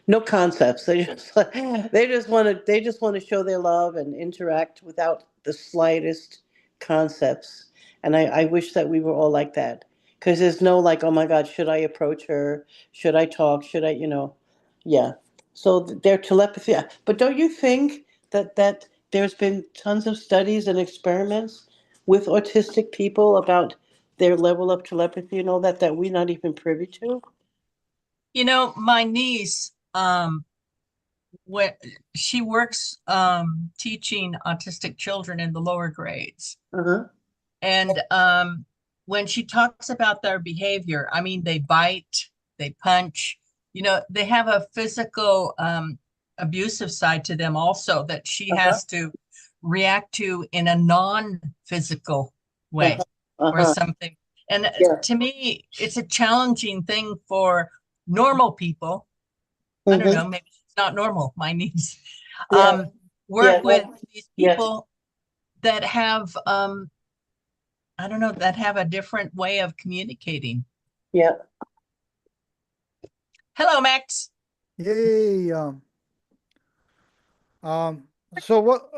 no concepts. They just want to show their love and interact without the slightest concepts. And I wish that we were all like that, because there's no like, oh my God, should I approach her? Should I talk? Should I, yeah. So their telepathy. Yeah. But don't you think that there's been tons of studies and experiments with autistic people about their level of telepathy and all that we're not even privy to? my niece, when she works teaching autistic children in the lower grades. Uh-huh. And when she talks about their behavior, I mean, they bite, they punch, they have a physical abusive side to them also that she Uh-huh. has to react to in a non-physical way Uh-huh. or Uh-huh. something. And Yeah. to me, it's a challenging thing for normal people. I don't Mm-hmm. know, maybe it's not normal, my niece. Yeah. Yeah. Work with No. these Yes. people that have I don't know, that have a different way of communicating. Yeah. Hello, Max. Yay. So what,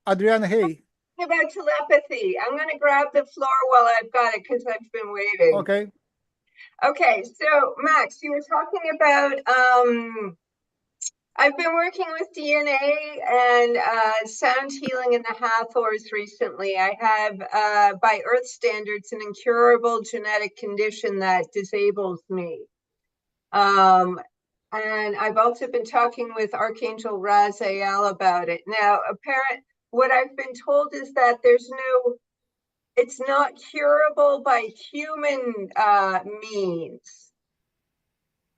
Adriana? Hey. About telepathy. I'm going to grab the floor while I've got it because I've been waiting. Okay. Okay, so Max, you were talking about I've been working with DNA and sound healing in the Hathors recently. I have, by Earth standards, an incurable genetic condition that disables me. And I've also been talking with Archangel Raziel about it. Now, what I've been told is that it's not curable by human means.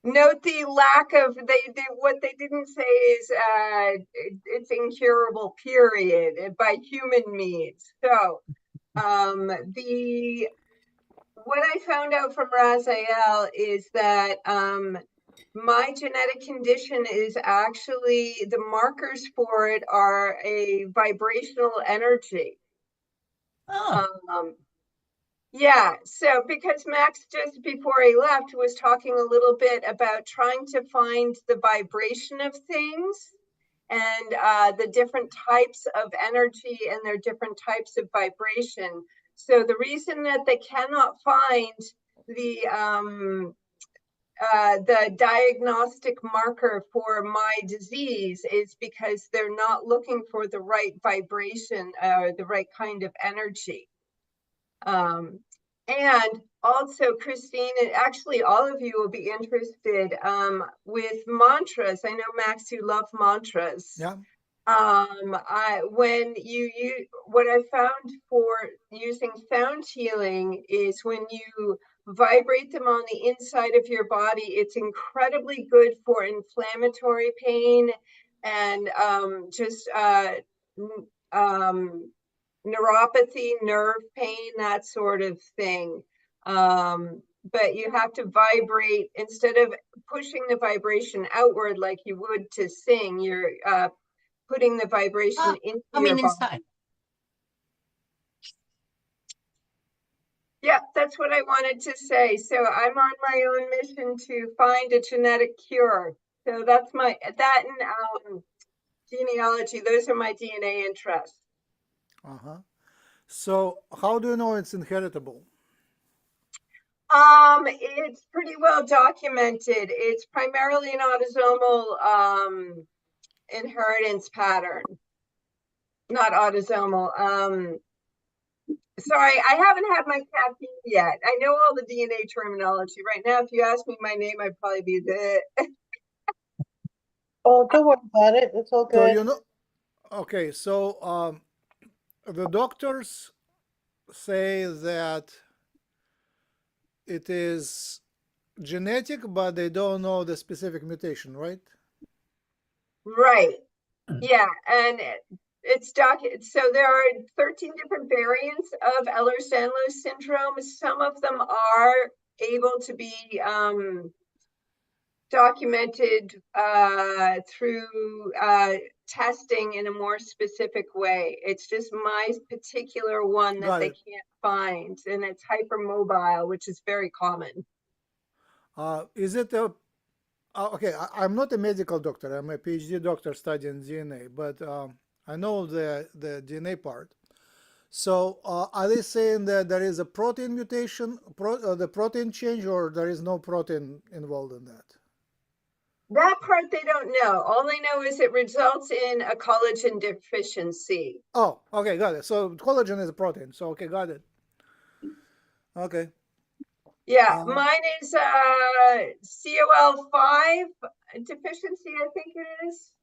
Note the lack of what they didn't say is it's incurable, period, by human means. So what I found out from Raziel is that my genetic condition is actually, the markers for it are a vibrational energy. Oh, Yeah, so because Max just before he left was talking a little bit about trying to find the vibration of things and the different types of energy and their different types of vibration. So the reason that they cannot find the diagnostic marker for my disease is because they're not looking for the right vibration or the right kind of energy. And also, Christine, and actually all of you will be interested with mantras. I know, Max, you love mantras. Yeah. What I found for using sound healing is when you vibrate them on the inside of your body, it's incredibly good for inflammatory pain and just neuropathy, nerve pain, that sort of thing. But you have to vibrate instead of pushing the vibration outward like you would to sing. You're putting the vibration into your coming body. inside. Yeah, that's what I wanted to say. So I'm on my own mission to find a genetic cure. So that's that and genealogy. Those are my DNA interests. Uh-huh. So how do you know it's inheritable? It's pretty well documented. It's primarily an autosomal inheritance pattern, not autosomal. Sorry, I haven't had my caffeine yet. I know all the DNA terminology. Right now, if you ask me my name, I'd probably be the. Oh, don't worry about it. It's all So good. you know, okay, so the doctors say that it is genetic, but they don't know the specific mutation, right? Right. Yeah, and it's documented. So there are 13 different variants of Ehlers-Danlos syndrome. Some of them are able to be documented through testing in a more specific way. It's just my particular one that Got they it. can't find, and it's hypermobile, which is very common. Is it a okay? I'm not a medical doctor. I'm a PhD doctor studying DNA, but I know the DNA part. So are they saying that there is a protein mutation, the protein change, or there is no protein involved in that? That part they don't know. All they know is it results in a collagen deficiency. Oh, okay, got it. So collagen is a protein. So okay, got it. Okay. Yeah, mine is COL5 deficiency, I think it is.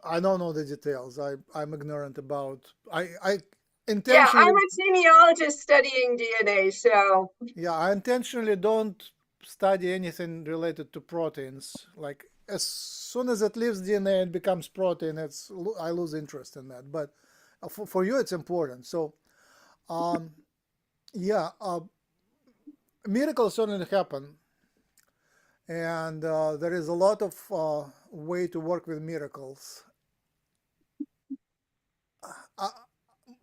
I don't know the details. I'm ignorant about. I Yeah, intentionally. I'm a genealogist studying DNA, so. Yeah, I intentionally don't study anything related to proteins. Like as soon as it leaves DNA and becomes protein, I lose interest in that. But for you, it's important. So, yeah, miracles certainly happen, and there is a lot of way to work with miracles.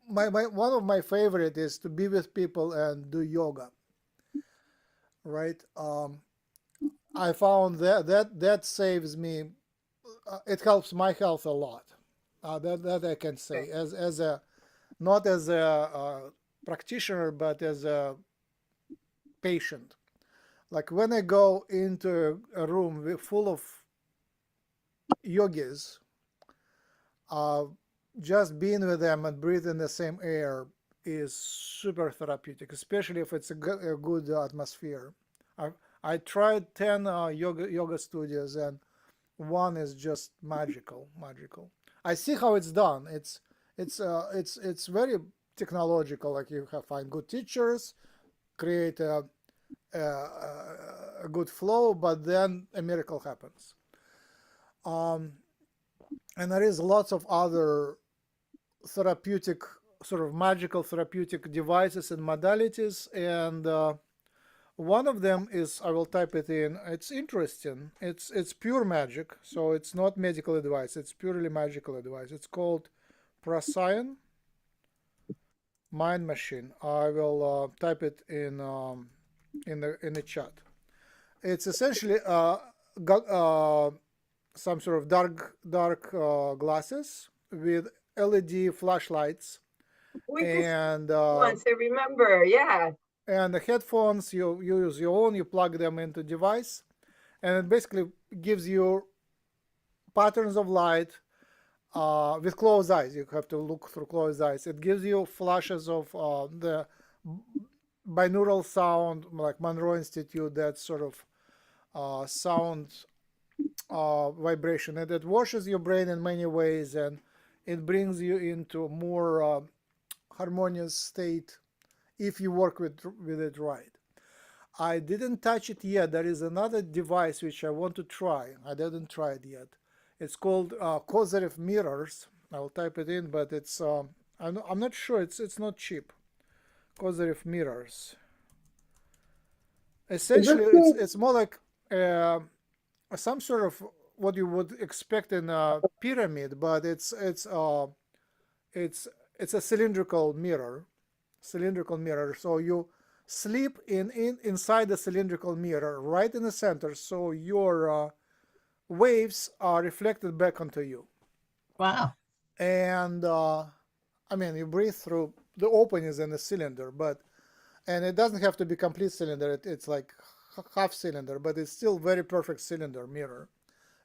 One of my favorite is to be with people and do yoga. Right? I found that saves me. It helps my health a lot. That I can say as a not as a practitioner, but as a patient. Like when I go into a room full of yogis, just being with them and breathing the same air is super therapeutic, especially if it's a good atmosphere. I tried 10 yoga studios, and one is just magical. I see how it's done. It's very technological. Like you have find good teachers, create a good flow, but then a miracle happens. And there is lots of other therapeutic, sort of magical therapeutic devices and modalities, and one of them is, I will type it in. It's interesting. It's pure magic, so it's not medical advice. It's purely magical advice. It's called Procyon Mind Machine. I will type it in the chat. It's essentially some sort of dark glasses with LED flashlights, and Once I remember, yeah. And the headphones, you use your own, you plug them into device, and it basically gives you patterns of light with closed eyes. You have to look through closed eyes. It gives you flashes of the binaural sound, like Monroe Institute, that sort of sound vibration, and it washes your brain in many ways, and it brings you into a more harmonious state if you work with it right. I didn't touch it yet. There is another device which I want to try. I didn't try it yet. It's called causative mirrors. I'll type it in, but it's I'm not sure. It's not cheap. Causative mirrors. Essentially, it's more like some sort of what you would expect in a pyramid, but it's a cylindrical mirror. So you sleep inside the cylindrical mirror, right in the center, so your waves are reflected back onto you. Wow. And I mean, you breathe through the openings in the cylinder, and it doesn't have to be complete cylinder. It's like half cylinder, but it's still very perfect cylinder mirror,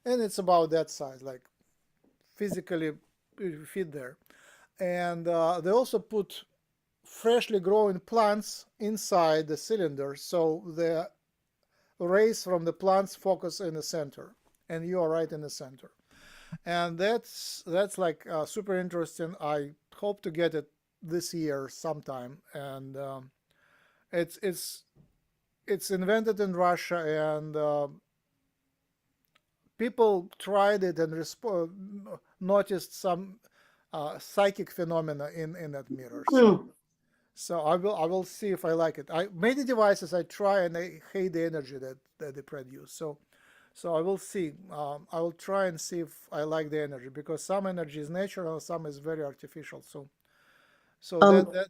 and it's about that size, like physically fit there. And they also put freshly growing plants inside the cylinder, so the rays from the plants focus in the center, and you are right in the center. And that's like super interesting. I hope to get it this year sometime. And it's invented in Russia, and people tried it and noticed some psychic phenomena in that mirror. So I will see if I like it. Many devices I try and I hate the energy that they produce. So I will see. I will try and see if I like the energy, because some energy is natural, some is very artificial. So that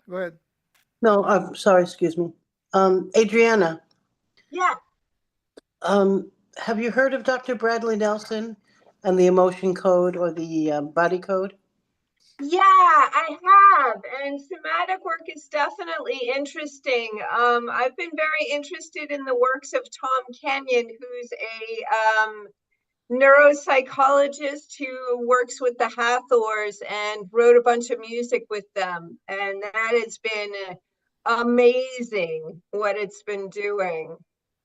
go ahead. No, I'm sorry, excuse me. Adriana, Yeah. have you heard of Dr. Bradley Nelson and the emotion code or the body code? Yeah, I have. And somatic work is definitely interesting. I've been very interested in the works of Tom Kenyon, who's a neuropsychologist who works with the Hathors and wrote a bunch of music with them. And that has been amazing what it's been doing.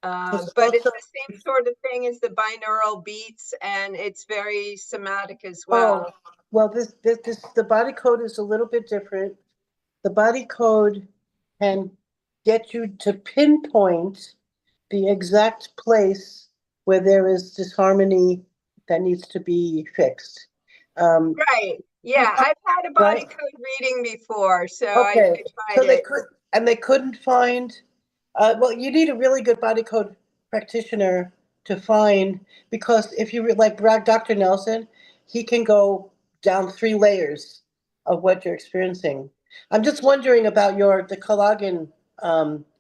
But it's the same sort of thing as the binaural beats, and it's very somatic as well. Oh, well, the body code is a little bit different. The body code can get you to pinpoint the exact place where there is disharmony that needs to be fixed. Right. Yeah, I've had a body Right. code reading before, so Okay, I so tried they it. couldn't find. Well, you need a really good body code practitioner to find, because if you like Dr. Nelson, he can go down 3 layers of what you're experiencing. I'm just wondering about the collagen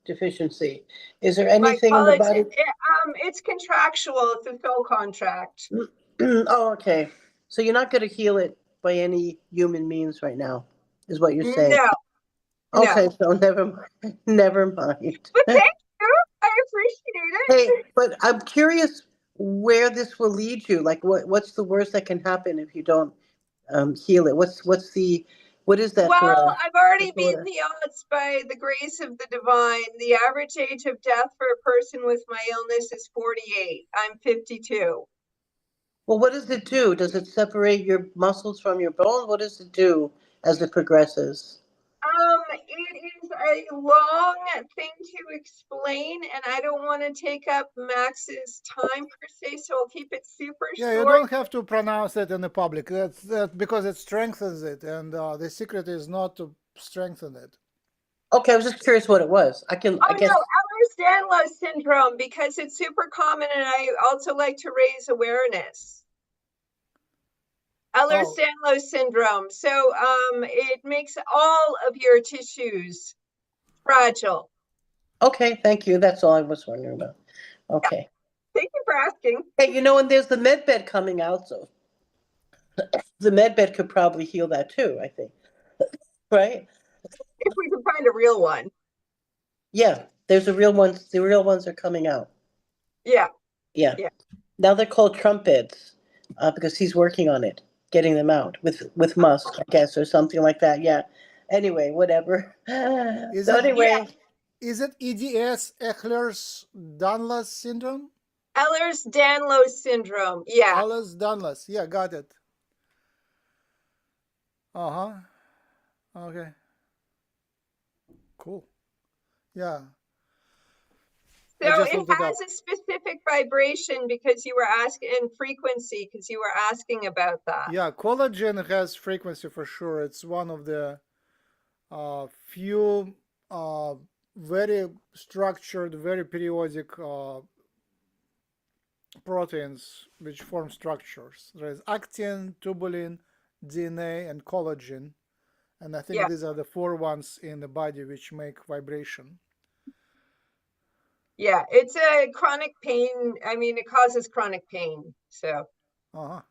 deficiency. Is there My anything in the college, body? it's contractual. It's a soul contract. Oh, okay. So you're not going to heal it by any human means right now, is what you're saying. No, no. Okay, so never mind. Never mind. But thank you. I appreciate Hey, it. but I'm curious where this will lead you. Like, what's the worst that can happen if you don't heal it? What is that for Well, a I've already beaten disorder? the odds by the grace of the divine. The average age of death for a person with my illness is 48. I'm 52. Well, what does it do? Does it separate your muscles from your bone? What does it do as it progresses? It is a long thing to explain, and I don't want to take up Max's time per se, so I'll keep it super Yeah, you short. don't have to pronounce it in the public. That's because it strengthens it, and the secret is not to strengthen it. Okay, I was just curious what it was. I Oh guess. no, Ehlers-Danlos syndrome, because it's super common, and I also like to raise awareness. Ehlers-Danlos syndrome. So it makes all of your tissues fragile. Okay, thank you. That's all I was wondering about. Okay. Thank you for asking. Hey, and there's the med bed coming out, so the med bed could probably heal that too, I think. Right? If we can find a real one. Yeah, there's the real ones. The real ones are coming out. Yeah. Yeah. Yeah. Now they're called Trump beds, because he's working on it, getting them out with Musk, I guess, or something like that. Yeah. Anyway, whatever. Is So it anyway, is it EDS, Ehlers-Danlos syndrome? Ehlers-Danlos syndrome. Yeah. Ehlers-Danlos. Yeah, got it. Uh-huh. Okay. Cool. Yeah. So I just it looked it up. has a specific vibration because you were asking, and frequency because you were asking about that. Yeah, collagen has frequency for sure. It's one of the few very structured, very periodic proteins which form structures. There is actin, tubulin, DNA, and collagen. And I think Yeah. these are the 4 ones in the body which make vibration. Yeah, it's a chronic pain. I mean, it causes chronic pain. So Uh-huh.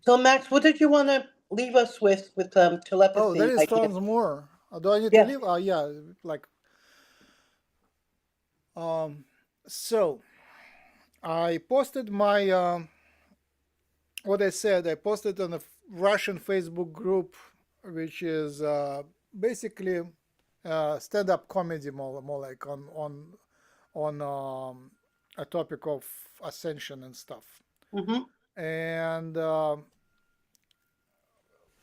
So Max, what did you want to leave us with Oh, telepathy there is idea? tons more. Do I need to Yeah. leave? Yeah, like so I posted my what I said. I posted on a Russian Facebook group, which is basically stand-up comedy, more like on a topic of ascension and stuff, Mm-hmm. and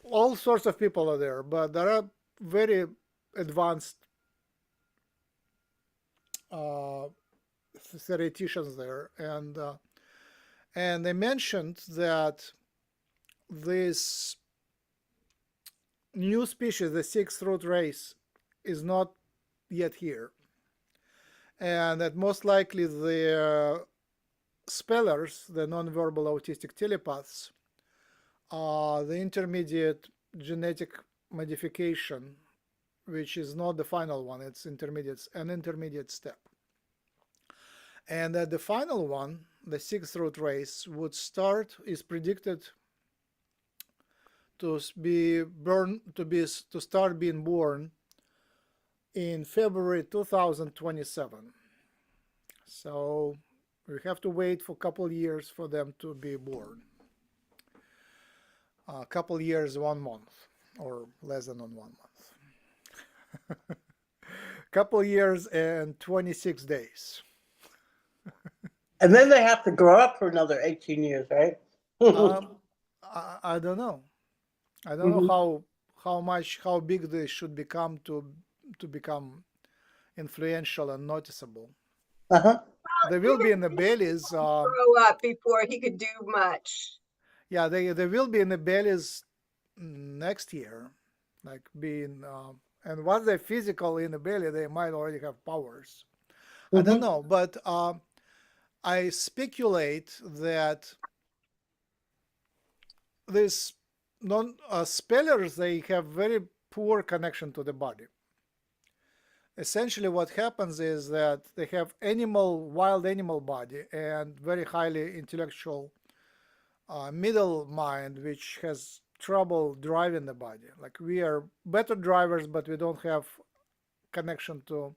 all sorts of people are there, but there are very advanced uh, theoreticians there, and they mentioned that this new species, the six-throat race, is not yet here, and that most likely the spellers, the non-verbal autistic telepaths, are the intermediate genetic modification, which is not the final one. It's an intermediate step, and that the final one, the six-throat race, is predicted to start being born in February 2027. So we have to wait for a couple years for them to be born. A couple years, 1 month, or less than 1 month. Couple years and 26 days. And then they have to grow up for another 18 years, right? I don't know. I don't know Mhm. how big they should become to become influential and noticeable. Uh-huh. They will be in the bellies. grow up before he could do much. Yeah, they will be in the bellies next year, like being. And once they're physical in the belly, they might already have powers. I don't Mm-hmm. know, but I speculate that these non spellers, they have very poor connection to the body. Essentially, what happens is that they have wild animal body and very highly intellectual middle mind, which has trouble driving the body. Like we are better drivers, but we don't have connection to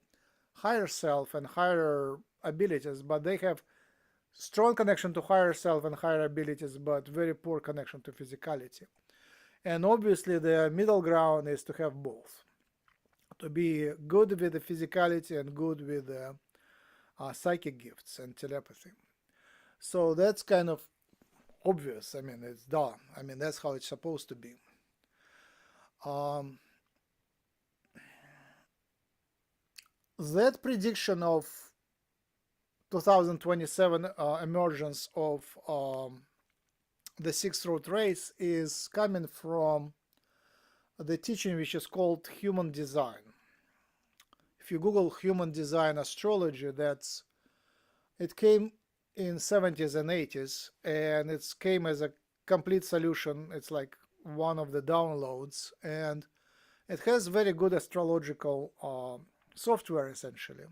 higher self and higher abilities. But they have strong connection to higher self and higher abilities, but very poor connection to physicality. And obviously, the middle ground is to have both. To be good with the physicality and good with the psychic gifts and telepathy. So that's kind of obvious. I mean, it's done. I mean, that's how it's supposed to be. Um, that prediction of 2027 emergence of the six-throat race is coming from the teaching which is called human design. If you Google human design astrology, it came in 70s and 80s, and it came as a complete solution. It's like one of the downloads, and it has very good astrological software essentially.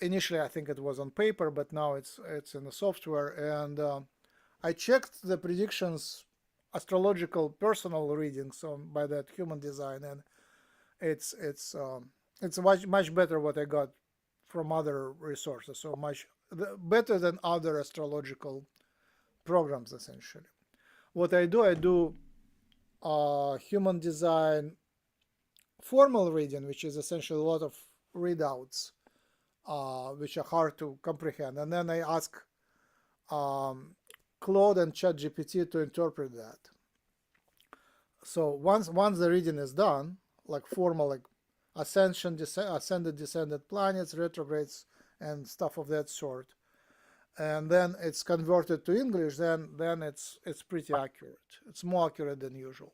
Initially, I think it was on paper, but now it's in the software. And I checked the predictions, astrological personal readings by that human design, and it's much better what I got from other resources. So much better than other astrological programs essentially. What I do human design formal reading, which is essentially a lot of readouts, which are hard to comprehend, and then I ask Claude and ChatGPT to interpret that. So once the reading is done, like formal, like ascension, ascended, descended planets, retrogrades, and stuff of that sort, and then it's converted to English, then it's pretty accurate. It's more accurate than usual.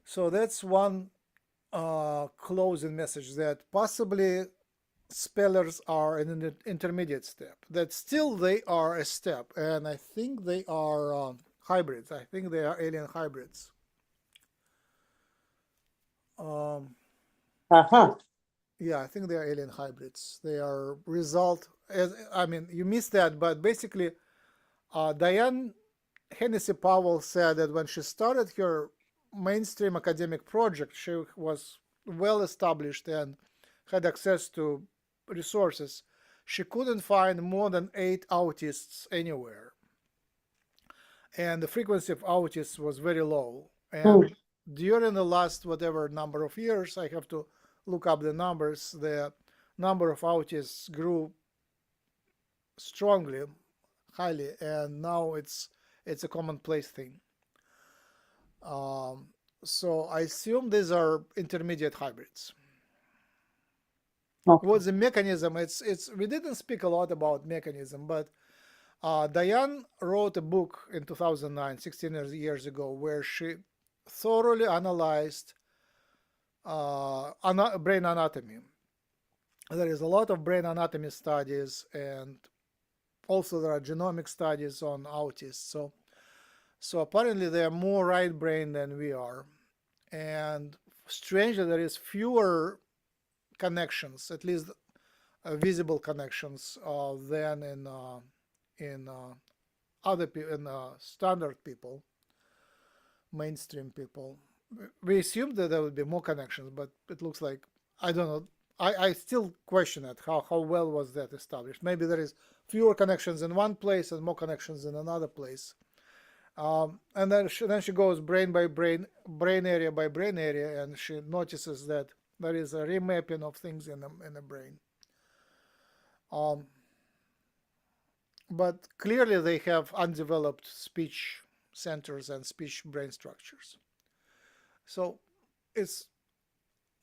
So that's one closing message, that possibly spellers are in an intermediate step. That still they are a step, and I think they are hybrids. I think they are alien hybrids. Uh-huh. Yeah, I think they are alien hybrids. They are result. I mean, you missed that, but basically, Diane Hennessy Powell said that when she started her mainstream academic project, she was well established and had access to resources. She couldn't find more than 8 autists anywhere, and the frequency of autists was very low. And during the last whatever number of years, I have to look up the numbers, the number of autists grew strongly, highly, and now it's a commonplace thing. So I assume these are intermediate hybrids. Okay. What's the mechanism? It's we didn't speak a lot about mechanism, but Diane wrote a book in 2009, 16 years ago, where she thoroughly analyzed brain anatomy. There is a lot of brain anatomy studies, and also there are genomic studies on autists. So apparently they are more right brain than we are, and strangely there is fewer connections, at least visible connections, than in other people, in standard people, mainstream people. We assumed that there would be more connections, but it looks like, I don't know. I still question it. How well was that established? Maybe there is fewer connections in one place and more connections in another place. And then she goes brain by brain, brain area by brain area, and she notices that there is a remapping of things in the brain. But clearly they have undeveloped speech centers and speech brain structures. So it's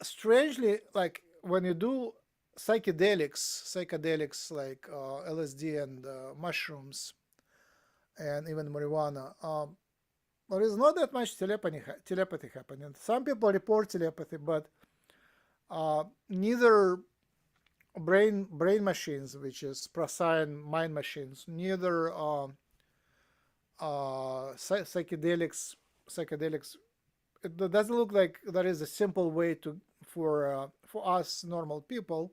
strangely, like when you do psychedelics like LSD and mushrooms and even marijuana, there is not that much telepathy happening. Some people report telepathy, but neither brain machines, which is proscient mind machines, neither psychedelics. It doesn't look like there is a simple way for us normal people,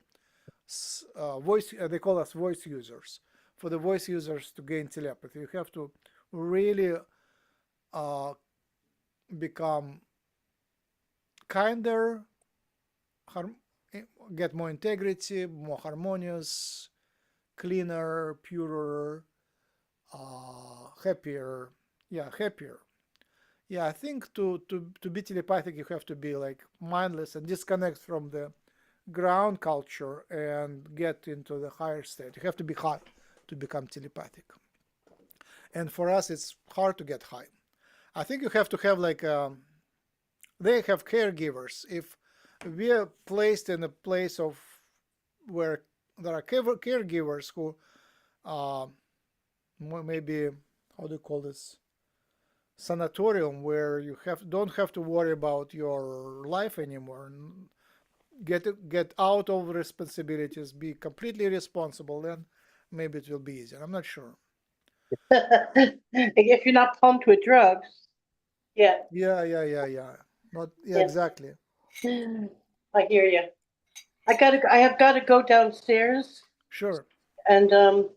voice. They call us voice users. For the voice users to gain telepathy, you have to really become kinder, get more integrity, more harmonious, cleaner, purer, happier. Yeah, happier. Yeah, I think to be telepathic, you have to be like mindless and disconnect from the ground culture and get into the higher state. You have to be high to become telepathic. And for us, it's hard to get high. I think you have to have like they have caregivers. If we are placed in a place of where there are caregivers who maybe, how do you call this, sanatorium, where you don't have to worry about your life anymore, get out of responsibilities, be completely responsible, then maybe it will be easier. I'm not sure. If you're not pumped with drugs, yeah. Yeah. Not exactly. I hear you. I have got to go downstairs, Sure. and so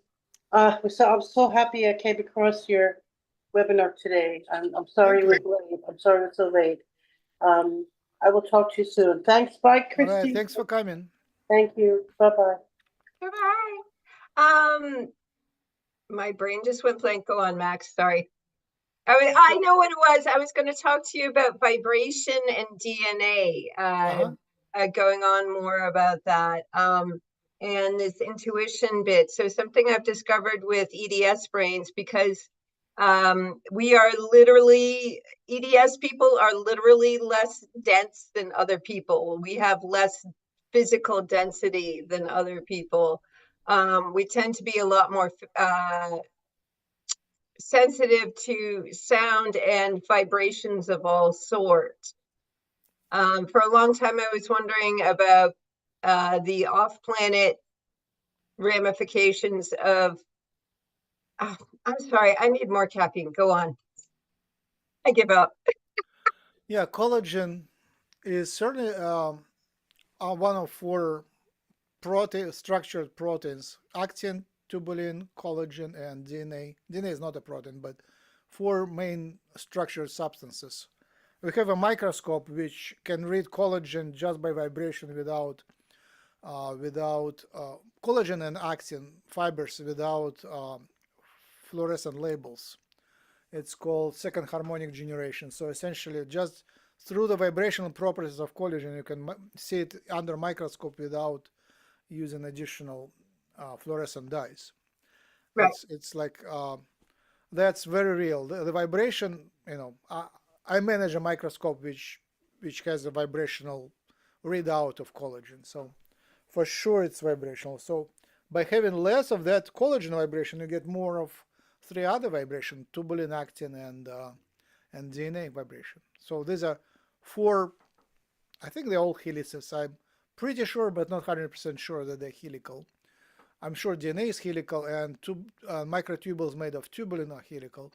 I'm so happy I came across your webinar today. I'm sorry Thank we're late. I'm sorry we're so late. I will talk to you soon. Thanks. Bye, All Christy. right. Thanks for coming. Thank you. Bye-bye. Bye-bye. My brain just went blank. Go on, Max. Sorry. I know what it was. I was going to talk to you about vibration and DNA, going on more about that, and this intuition bit. So something I've discovered with EDS brains, because we are literally, EDS people are literally less dense than other people. We have less physical density than other people. We tend to be a lot more sensitive to sound and vibrations of all sorts. For a long time, I was wondering about the off-planet ramifications of, I'm sorry, I need more caffeine. Go on. I give up. Yeah, collagen is certainly one of four structured proteins: actin, tubulin, collagen, and DNA. DNA is not a protein, but four main structured substances. We have a microscope which can read collagen just by vibration without collagen and actin fibers without fluorescent labels. It's called second harmonic generation. So essentially, just through the vibrational properties of collagen, you can see it under microscope without using additional fluorescent dyes. Right. It's like that's very real. The vibration, I manage a microscope which has a vibrational readout of collagen. So for sure it's vibrational. So by having less of that collagen vibration, you get more of three other vibration: tubulin, actin, and DNA vibration. So these are four. I think they're all helices. I'm pretty sure, but not 100% sure that they're helical. I'm sure DNA is helical, and microtubules made of tubulin are helical.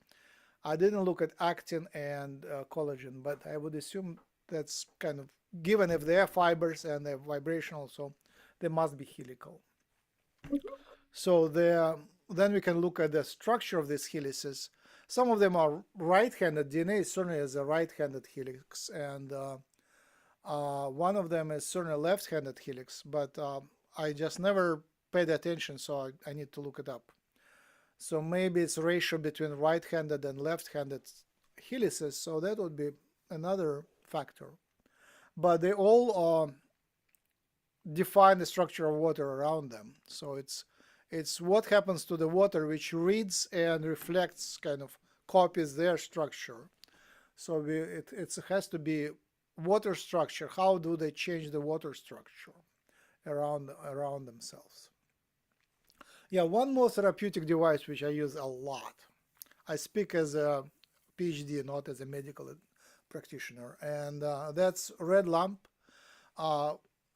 I didn't look at actin and collagen, but I would assume that's kind of given if they are fibers and they're vibrational, so they must be helical. So then we can look at the structure of these helices. Some of them are right-handed. DNA certainly is a right-handed helix, and one of them is certainly a left-handed helix, but I just never paid attention, so I need to look it up. So maybe it's a ratio between right-handed and left-handed helices, so that would be another factor. But they all define the structure of water around them. So it's what happens to the water which reads and reflects, kind of copies their structure. So it has to be water structure. How do they change the water structure around themselves? Yeah, one more therapeutic device which I use a lot. I speak as a PhD, not as a medical practitioner, and that's red lamp.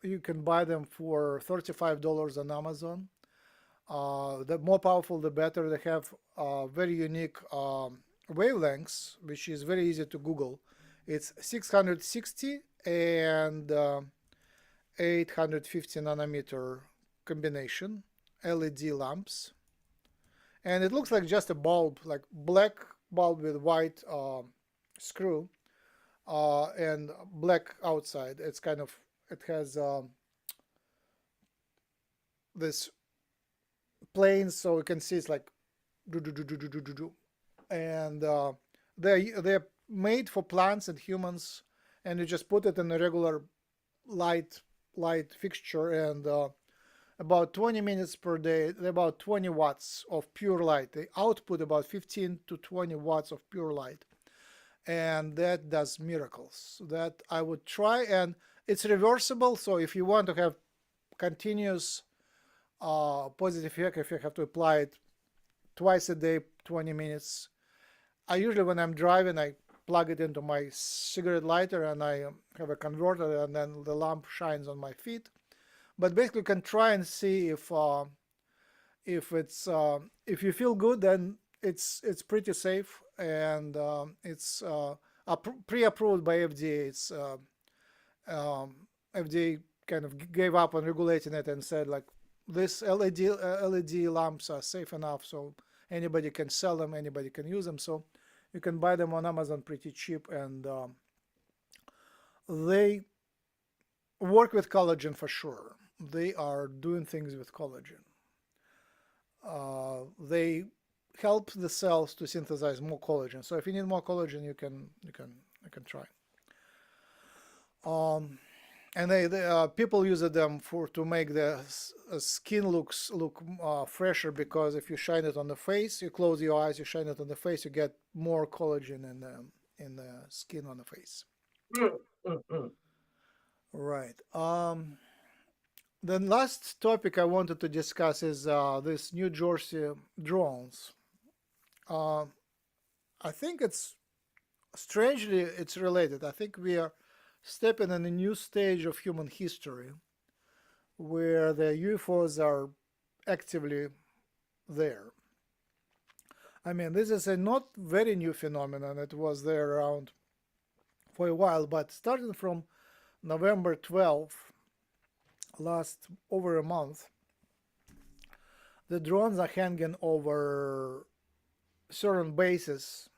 You can buy them for $35 on Amazon. The more powerful, the better. They have very unique wavelengths, which is very easy to Google. It's 660 and 850 nanometer combination LED lamps, and it looks like just a bulb, like black bulb with white screw and black outside. It's kind of, it has this plane, so you can see it's like do do do do do do do do, and they're made for plants and humans, and you just put it in a regular light fixture, and about 20 minutes per day, about 20 watts of pure light. They output about 15 to 20 watts of pure light, and that does miracles. That I would try, and it's reversible. So if you want to have continuous positive effect, if you have to apply it twice a day, 20 minutes. I usually, when I'm driving, I plug it into my cigarette lighter, and I have a converter, and then the lamp shines on my feet. But basically, you can try and see if you feel good, then it's pretty safe, and it's pre-approved by FDA. It's FDA kind of gave up on regulating it and said, like, this LED lamps are safe enough, so anybody can sell them, anybody can use them. So you can buy them on Amazon pretty cheap, and they work with collagen for sure. They are doing things with collagen. They help the cells to synthesize more collagen. So if you need more collagen, you can try. And people use them to make the skin look fresher, because if you shine it on the face, you close your eyes, you shine it on the face, you get more collagen in the skin on the face. Right. The last topic I wanted to discuss is this New Jersey drones. I think it's related. I think we are stepping in a new stage of human history where the UFOs are actively there. I mean, this is a not very new phenomenon. It was there around for a while, but starting from November 12th, last over a month, the drones are hanging over certain bases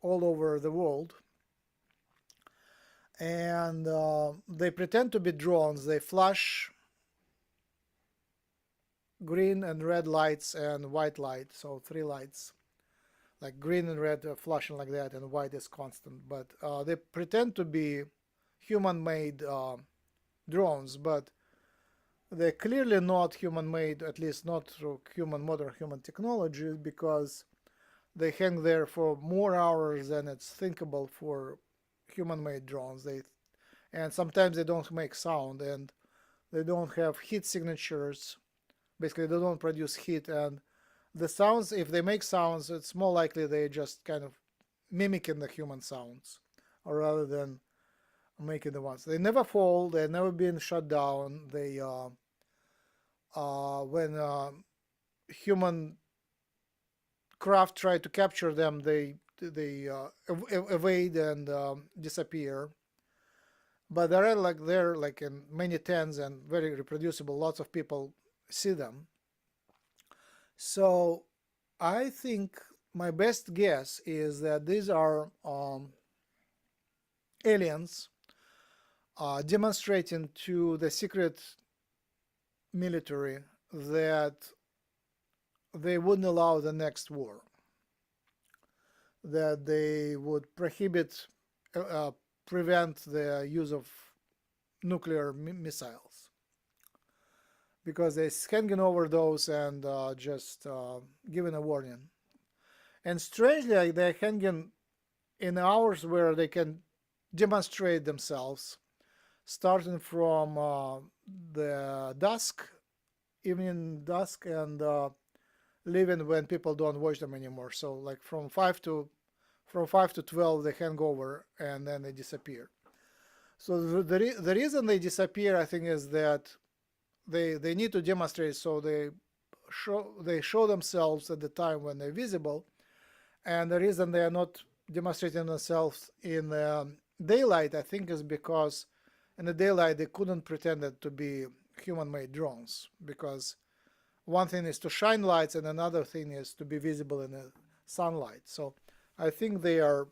all over the world, and they pretend to be drones. They flash green and red lights and white light, so three lights, like green and red are flashing like that, and white is constant. But they pretend to be human-made drones, but they're clearly not human-made, at least not through modern human technology, because they hang there for more hours than it's thinkable for human-made drones. And sometimes they don't make sound, and they don't have heat signatures. Basically, they don't produce heat, and the sounds, if they make sounds, it's more likely they just kind of mimicking the human sounds, or rather than making the ones. They never fall. They've never been shut down. They when human craft try to capture them, they evade and disappear. But they're like in many tens and very reproducible. Lots of people see them. So I think my best guess is that these are aliens demonstrating to the secret military that they wouldn't allow the next war, that they would prevent the use of nuclear missiles, because they're scanning over those and just giving a warning. And strangely, they're hanging in hours where they can demonstrate themselves, starting from the evening dusk, and leaving when people don't watch them anymore. So like from 5 to 12 they hang over and then they disappear. So the reason they disappear, I think, is that they need to demonstrate, so they show themselves at the time when they're visible. And the reason they are not demonstrating themselves in daylight, I think, is because in the daylight they couldn't pretend it to be human-made drones, because one thing is to shine lights and another thing is to be visible in the sunlight. So I think they are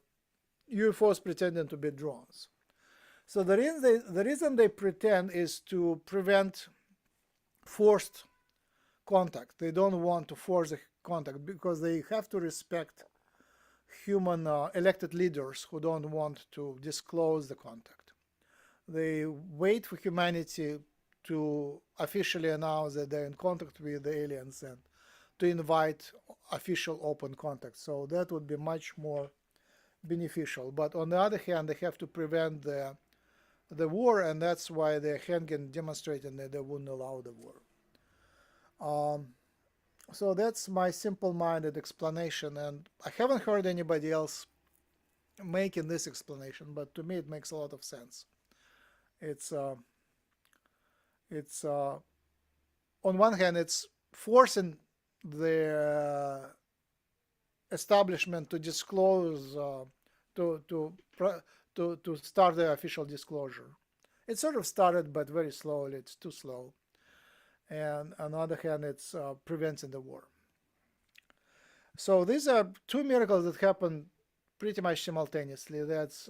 UFOs pretending to be drones. So the reason they pretend is to prevent forced contact. They don't want to force the contact because they have to respect human elected leaders who don't want to disclose the contact. They wait for humanity to officially announce that they're in contact with the aliens and to invite official open contact. So that would be much more beneficial. But on the other hand, they have to prevent the war, and that's why they're hanging, demonstrating that they wouldn't allow the war. So that's my simple-minded explanation, and I haven't heard anybody else making this explanation, but to me it makes a lot of sense. It's on one hand, it's forcing the establishment to disclose, to start the official disclosure. It sort of started, but very slowly. It's too slow. And on the other hand, it's preventing the war. So these are two miracles that happen pretty much simultaneously. That's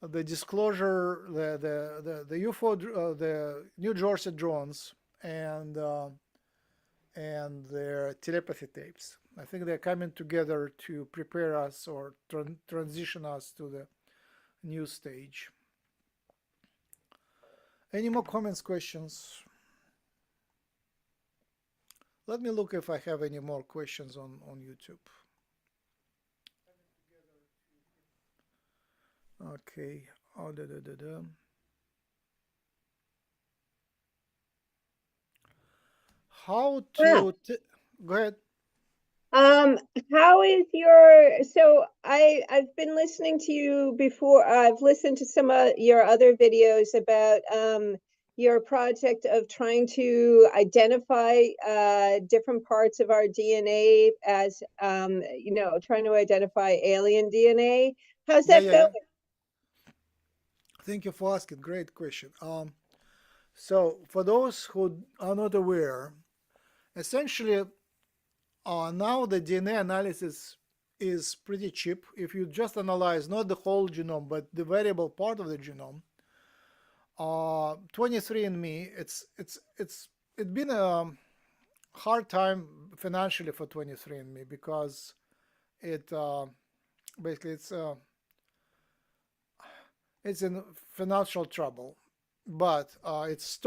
the disclosure, the UFO, the New Jersey drones, and their telepathy tapes. I think they're coming together to prepare us or transition us to the new stage. Any more comments, questions? Let me look if I have any more questions on YouTube. Okay. Oh, How to go ahead. How is your, so I've been listening to you before. I've listened to some of your other videos about your project of trying to identify different parts of our DNA as trying to identify alien DNA. How's that going? Thank you for asking. Great question. So for those who are not aware, essentially now the DNA analysis is pretty cheap. If you just analyze not the whole genome but the variable part of the genome, 23andMe, it's been a hard time financially for 23andMe because it basically it's in financial trouble. But it's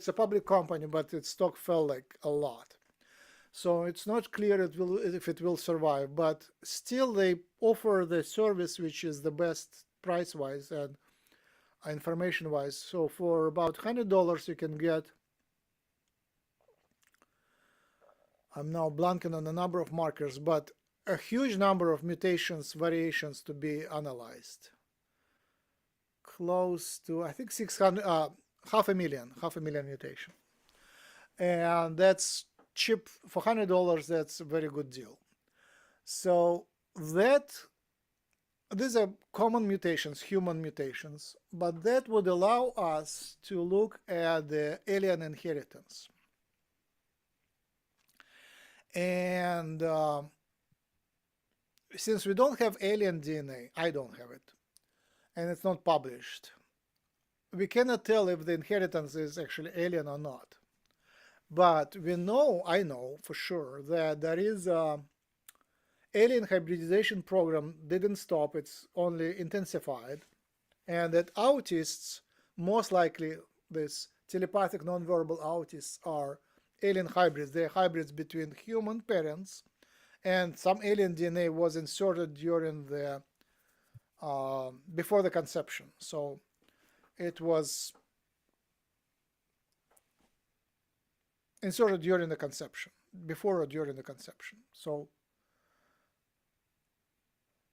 a public company, but its stock fell like a lot. So it's not clear if it will survive, but still they offer the service which is the best price-wise and information-wise. So for about $100 you can get, I'm now blanking on the number of markers, but a huge number of mutations, variations to be analyzed. Close to, I think 600, half a million mutation. And that's cheap for $100. That's a very good deal. So these are common mutations, human mutations, but that would allow us to look at the alien inheritance. And since we don't have alien DNA, I don't have it, and it's not published, we cannot tell if the inheritance is actually alien or not. But I know for sure that there is alien hybridization program didn't stop, it's only intensified, and that autists, most likely these telepathic nonverbal autists, are alien hybrids. They're hybrids between human parents, and some alien DNA was inserted during the before the conception. So it was inserted during the conception, before or during the conception.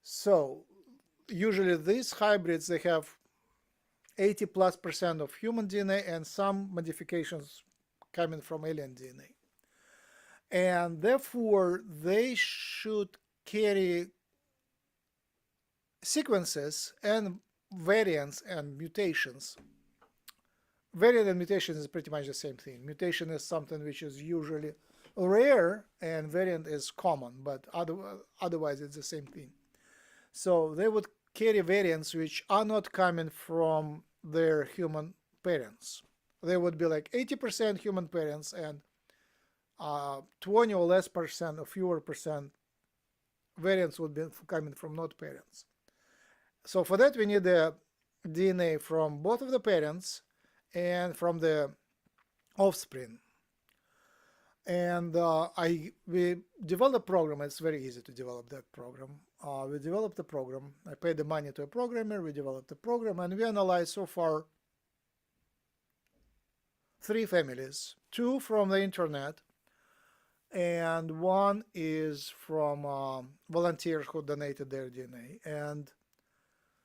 So usually these hybrids, they have 80+% of human DNA and some modifications coming from alien DNA. And therefore, they should carry sequences and variants and mutations. Variant and mutation is pretty much the same thing. Mutation is something which is usually rare, and variant is common, but otherwise it's the same thing. So they would carry variants which are not coming from their human parents. They would be like 80% human parents and 20 or less percent or fewer percent variants would be coming from not parents. So for that we need the DNA from both of the parents and from the offspring. And we developed a program. It's very easy to develop that program. We developed a program. I paid the money to a programmer. We developed a program, and we analyzed so far 3 families, 2 from the internet, and 1 is from volunteers who donated their DNA. And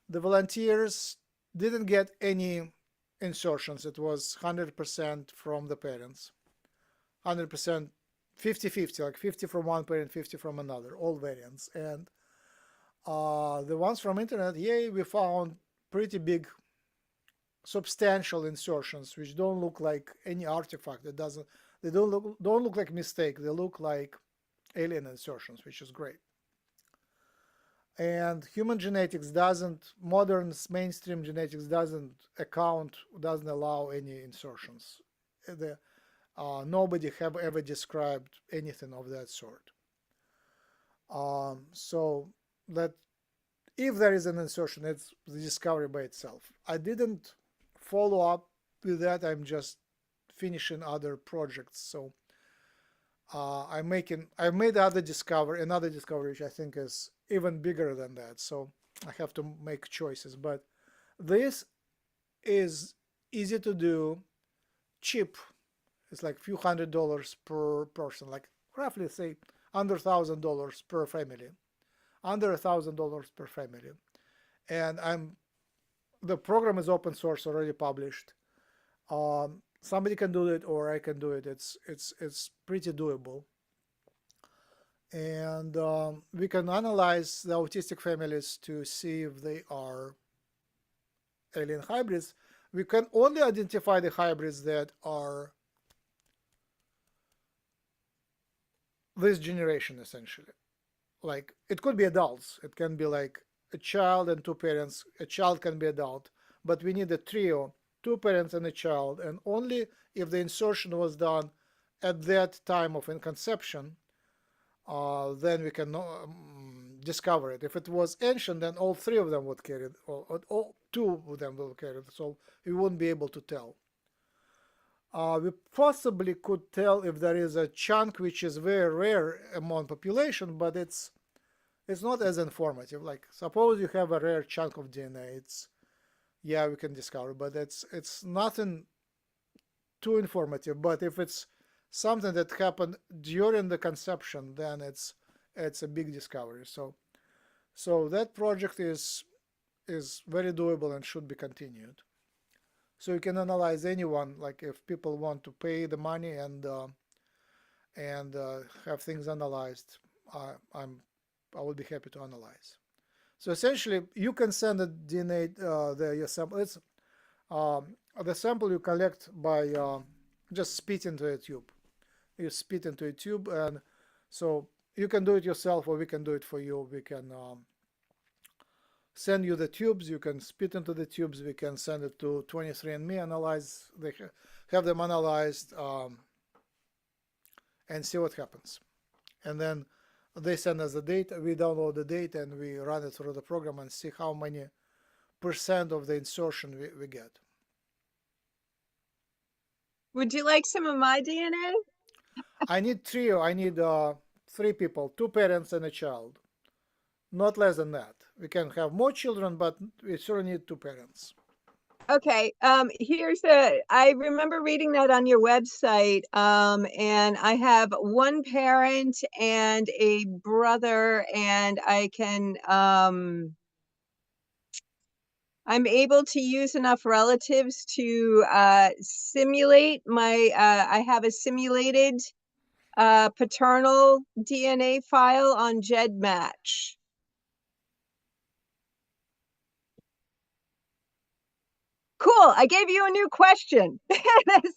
the volunteers didn't get any insertions. It was 100% from the parents, 100%, 50-50, like 50 from one parent, 50 from another, all variants. And the ones from internet, we found pretty big, substantial insertions which don't look like any artifact. They don't look like mistake. They look like alien insertions, which is great. And human genetics modern mainstream genetics doesn't allow any insertions. Nobody have ever described anything of that sort. So that if there is an insertion, it's the discovery by itself. I didn't follow up with that. I'm just finishing other projects. So I made another discovery which I think is even bigger than that. So I have to make choices. But this is easy to do, cheap. It's like a few $100s per person, like roughly say under $1,000 per family, under $1,000 per family. And the program is open source, already published. Somebody can do it, or I can do it. It's pretty doable. And we can analyze the autistic families to see if they are alien hybrids, we can only identify the hybrids that are this generation, essentially. Like, it could be adults. It can be like a child and two parents. A child can be adult, but we need a trio, two parents and a child, and only if the insertion was done at that time of conception, then we can discover it. If it was ancient, then all three of them would carry it, or all two of them will carry it, so we wouldn't be able to tell. We possibly could tell if there is a chunk which is very rare among population, but it's not as informative. Like, suppose you have a rare chunk of DNA, yeah, we can discover, but it's nothing too informative. But if it's something that happened during the conception, then it's a big discovery. So that project is very doable and should be continued. So you can analyze anyone, like if people want to pay the money and have things analyzed, I would be happy to analyze. So essentially, you can send a DNA your sample. It's the sample you collect by just spit into a tube. You spit into a tube, and so you can do it yourself, or we can do it for you. We can send you the tubes. You can spit into the tubes. We can send it to 23andMe, analyze. They have them analyzed and see what happens. And then they send us the data. We download the data and we run it through the program and see how many % of the insertion we get. Would you like some of my DNA? I need trio. I need 3 people, 2 parents and a child. Not less than that. We can have more children, but we sure need 2 parents. Okay, I remember reading that on your website, and I have 1 parent and a brother, and I'm able to use enough relatives to simulate I have a simulated paternal DNA file on GEDmatch. Cool. I gave you a new question.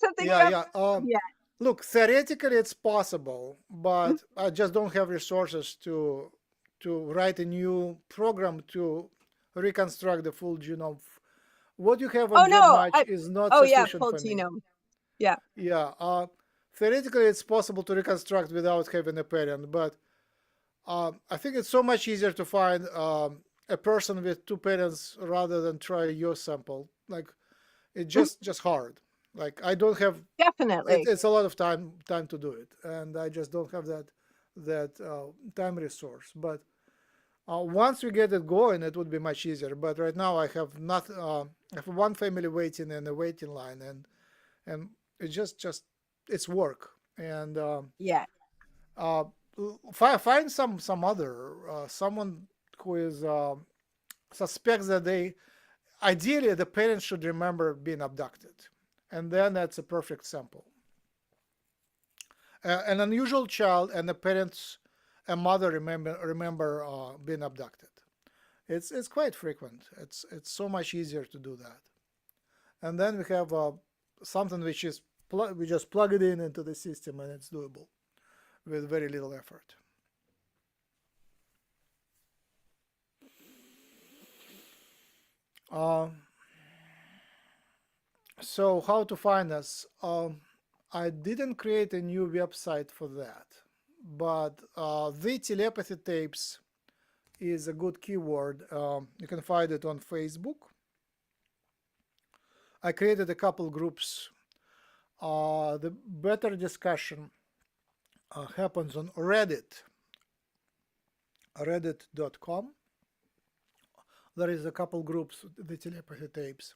Something Yeah. yeah. Look, theoretically it's possible, but I just don't have resources to write a new program to reconstruct the full genome. What you have on GEDmatch is not sufficient full for me. genome. Yeah. Yeah. Theoretically, it's possible to reconstruct without having a parent, but I think it's so much easier to find a person with 2 parents rather than try your sample. Like, it's just hard. Like, I don't have. Definitely. It's a lot of time to do it, and I just don't have that time resource. But once we get it going, it would be much easier. But right now, I have not. I have 1 family waiting in the waiting line, and it's just it's work. And yeah. Find some other someone who is suspects that ideally the parents should remember being abducted, and then that's a perfect sample. An unusual child and a mother remember being abducted. It's quite frequent. It's so much easier to do that. And then we have something which is we just plug it into the system, and it's doable with very little effort. So how to find us? I didn't create a new website for that, but the telepathy tapes is a good keyword. You can find it on Facebook. I created a couple groups. The better discussion happens on Reddit, reddit.com. There is a couple groups, the telepathy tapes.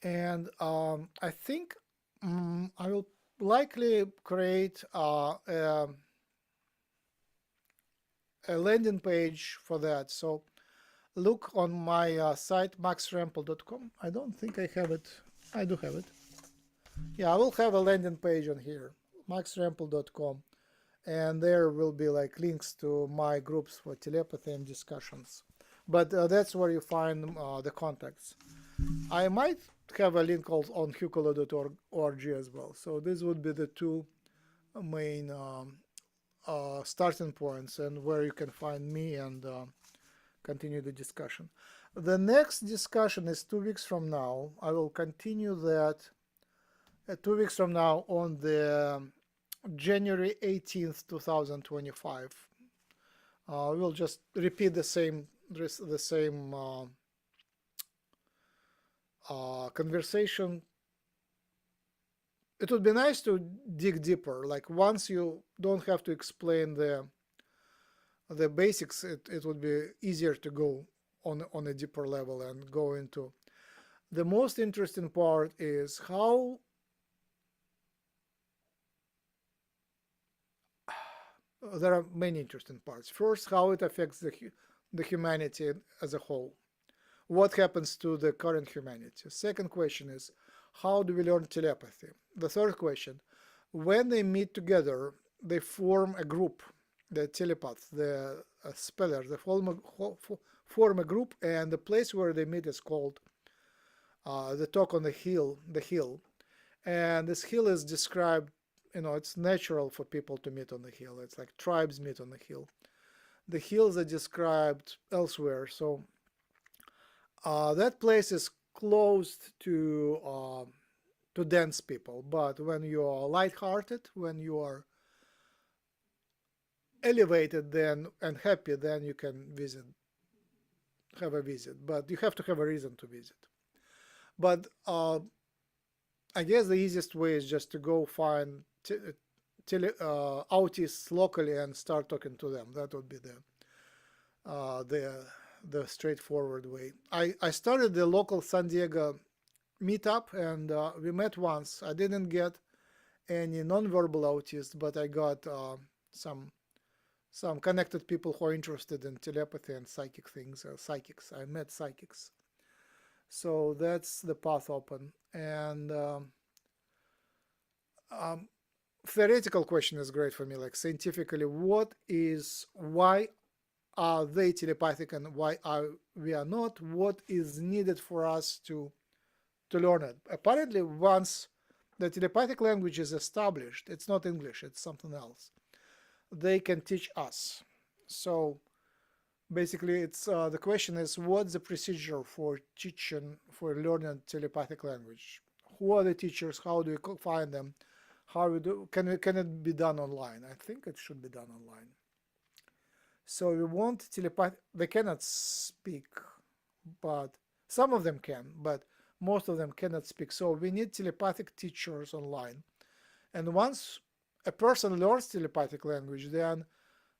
And I think I will likely create a landing page for that. So look on my site, maxrempel.com. I don't think I have it. I do have it. Yeah, I will have a landing page on here, maxrempel.com. And there will be like links to my groups for telepathy and discussions. but that's where you find the contacts. I might have a link on hucolo.org as well. So this would be the two main starting points and where you can find me and continue the discussion. The next discussion is 2 weeks from now. I will continue that 2 weeks from now on the January 18th, 2025. We'll just repeat the same conversation. It would be nice to dig deeper. Like once you don't have to explain the basics, it would be easier to go on a deeper level and go into. The most interesting part is how there are many interesting parts. First, how it affects the humanity as a whole. What happens to the current humanity? Second question is, how do we learn telepathy? The third question, when they meet together, they form a group, the telepaths, the spellers, they form a group, and the place where they meet is called the talk on the hill, and this hill is described, it's natural for people to meet on the hill. It's like tribes meet on the hill. The hills are described elsewhere, so that place is closed to dense people. But when you are lighthearted, when you are elevated then and happy, then you can have a visit. But you have to have a reason to visit. But I guess the easiest way is just to go find autists locally and start talking to them. That would be the straightforward way. I started the local San Diego meetup, and we met once. I didn't get any nonverbal autists, but I got some connected people who are interested in telepathy and psychic things. Psychics. I met psychics. So that's the path open. And theoretical question is great for me, like scientifically, why are they telepathic and why we are not? What is needed for us to learn it? Apparently, once the telepathic language is established, it's not English, it's something else. They can teach us. So basically, it's the question is, what's the procedure for learning telepathic language? Who are the teachers? How do we find them? How we do? Can it be done online? I think it should be done online. So we want telepathy. They cannot speak, but some of them can, but most of them cannot speak. So we need telepathic teachers online. And once a person learns telepathic language, then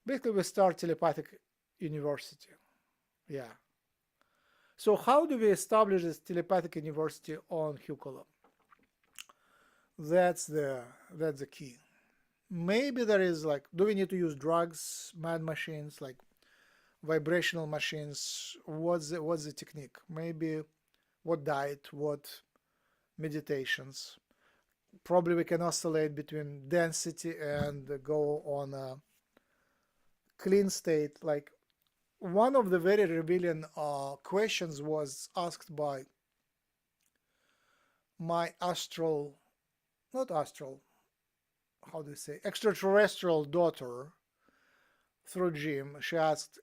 basically we start telepathic university. Yeah. So how do we establish this telepathic university on Hucolo? That's the key. Maybe there is like, do we need to use drugs, mind machines, like vibrational machines? What's the technique? Maybe what diet, what meditations? Probably we can oscillate between density and go on a clean state. Like one of the very revealing questions was asked by my extraterrestrial daughter through Jim. She asked,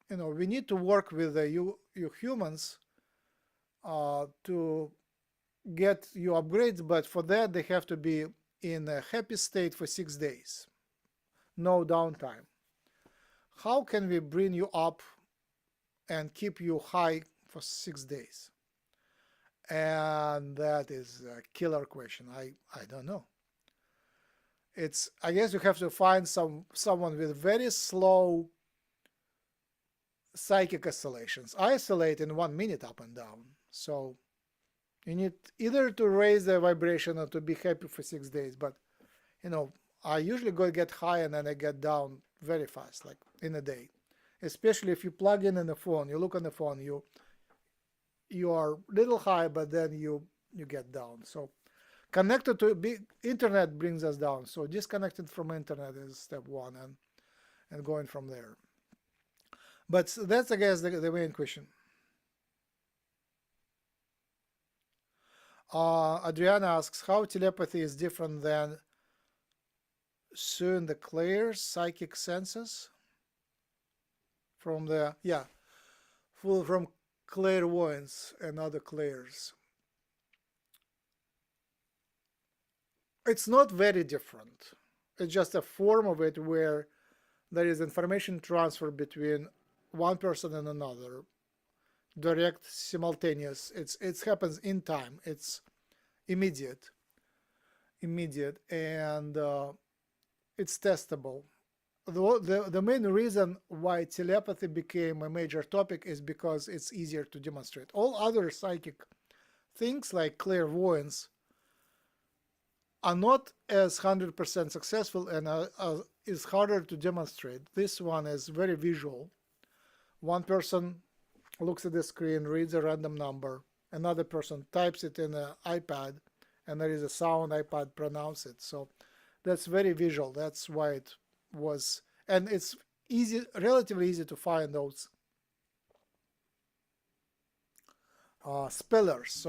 we need to work with you humans to get you upgrades, but for that they have to be in a happy state for 6 days, no downtime. How can we bring you up and keep you high for 6 days? And that is a killer question. I don't know. I guess you have to find someone with very slow psychic oscillations. I oscillate in 1 minute up and down. So you need either to raise the vibration or to be happy for 6 days. But I usually get high and then I get down very fast, like in a day. Especially if you plug in the phone, you look on the phone, you are a little high, but then you get down. So connected to internet brings us down. So disconnected from internet is step one, and going from there. But that's, I guess, the main question. Adriana asks how telepathy is different than soon the clear psychic senses from the from clairvoyance and other clairs. It's not very different. It's just a form of it where there is information transfer between one person and another, direct, simultaneous. It happens in time. It's immediate, and it's testable. The main reason why telepathy became a major topic is because it's easier to demonstrate. All other psychic things like clairvoyance are not as 100% successful and is harder to demonstrate. This one is very visual. One person looks at the screen, reads a random number, another person types it in an iPad, and there is a sound, iPad pronounces it. So that's very visual. That's why it was, and it's relatively easy to find those spellers.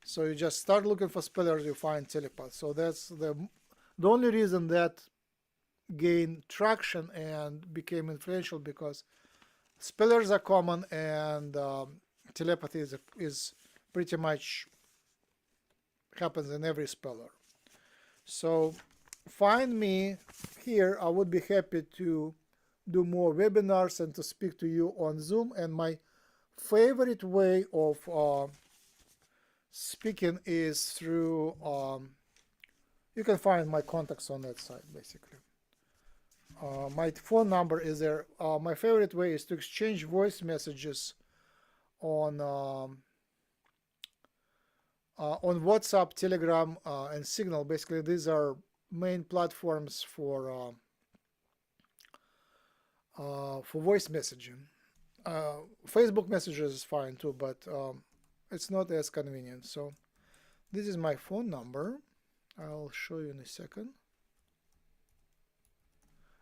So you just start looking for spellers, you find telepath. So that's the only reason that gained traction and became influential, because spellers are common and telepathy is pretty much happens in every speller. So find me here. I would be happy to do more webinars and to speak to you on Zoom. And my favorite way of speaking is through you can find my contacts on that site, basically. My phone number is there. My favorite way is to exchange voice messages on WhatsApp, Telegram, and Signal. Basically, these are main platforms for voice messaging. Facebook Messages is fine too, but it's not as convenient. So this is my phone number. I'll show you in a second.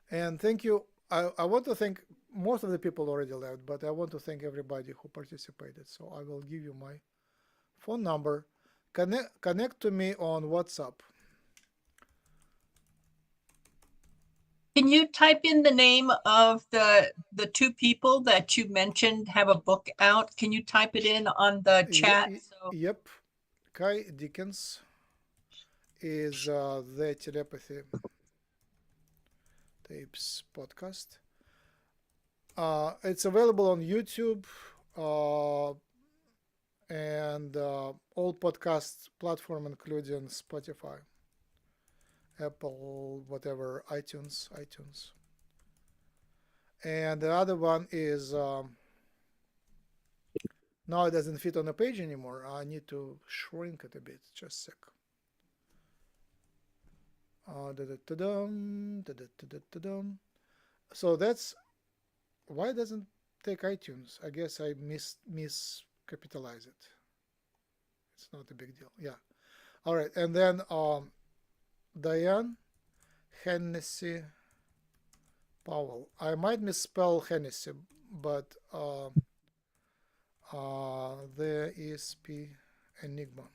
And thank you. I want to thank, most of the people already left, but I want to thank everybody who participated. So I will give you my phone number. Connect to me on WhatsApp. Can you type in the name of the two people that you mentioned have a book out? Can you type it in on the chat? Yep. Kai Dickens is the Telepathy Tapes podcast. It's available on YouTube and all podcast platform, including Spotify, Apple, whatever, iTunes. And the other one is now it doesn't fit on the page anymore. I need to shrink it a bit. Just a sec. So that's why it doesn't take iTunes. I guess I miscapitalize it. It's not a big deal. Yeah. All right. And then Diane Hennessy Powell. I might misspell Hennessy, but there is P Enigma.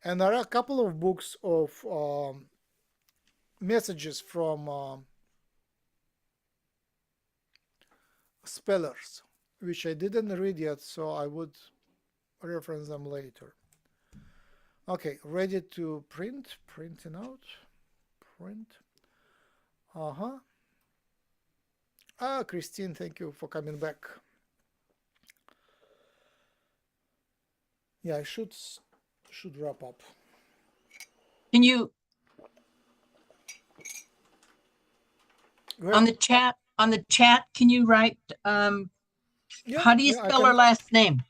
And there are a couple of books of messages from spellers, which I didn't read yet, so I would reference them later. Okay, ready to print. Printing out. Print. Christine, thank you for coming back. Yeah, I should wrap up. Can you on the chat? Can you write? How do you spell her last name?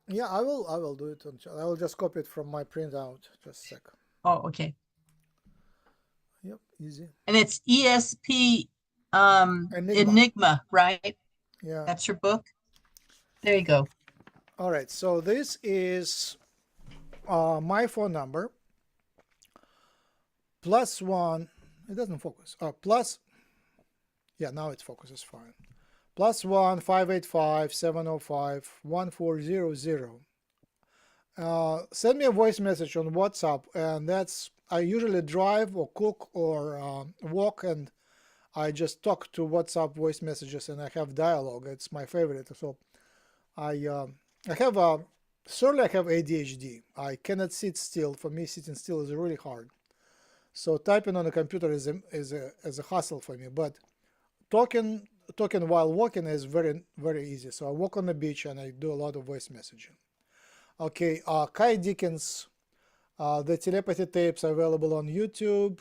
Yeah, I will do it on chat. I will just copy it from my printout. Just a sec. Oh, okay. Yep, easy. And it's ESP Enigma, right? Yeah. That's your book. There you go. All right. So this is my phone number. +1. It doesn't focus. Yeah, now it focuses fine. +1 585 705 1400. Send me a voice message on WhatsApp, and I usually drive or cook or walk, and I just talk to WhatsApp voice messages, and I have dialogue. It's my favorite. So I have certainly I have ADHD. I cannot sit still. For me, sitting still is really hard. So typing on the computer is a hassle for me. But talking while walking is very easy. So I walk on the beach and I do a lot of voice messaging. Okay, Kai Dickens, the telepathy tapes are available on YouTube,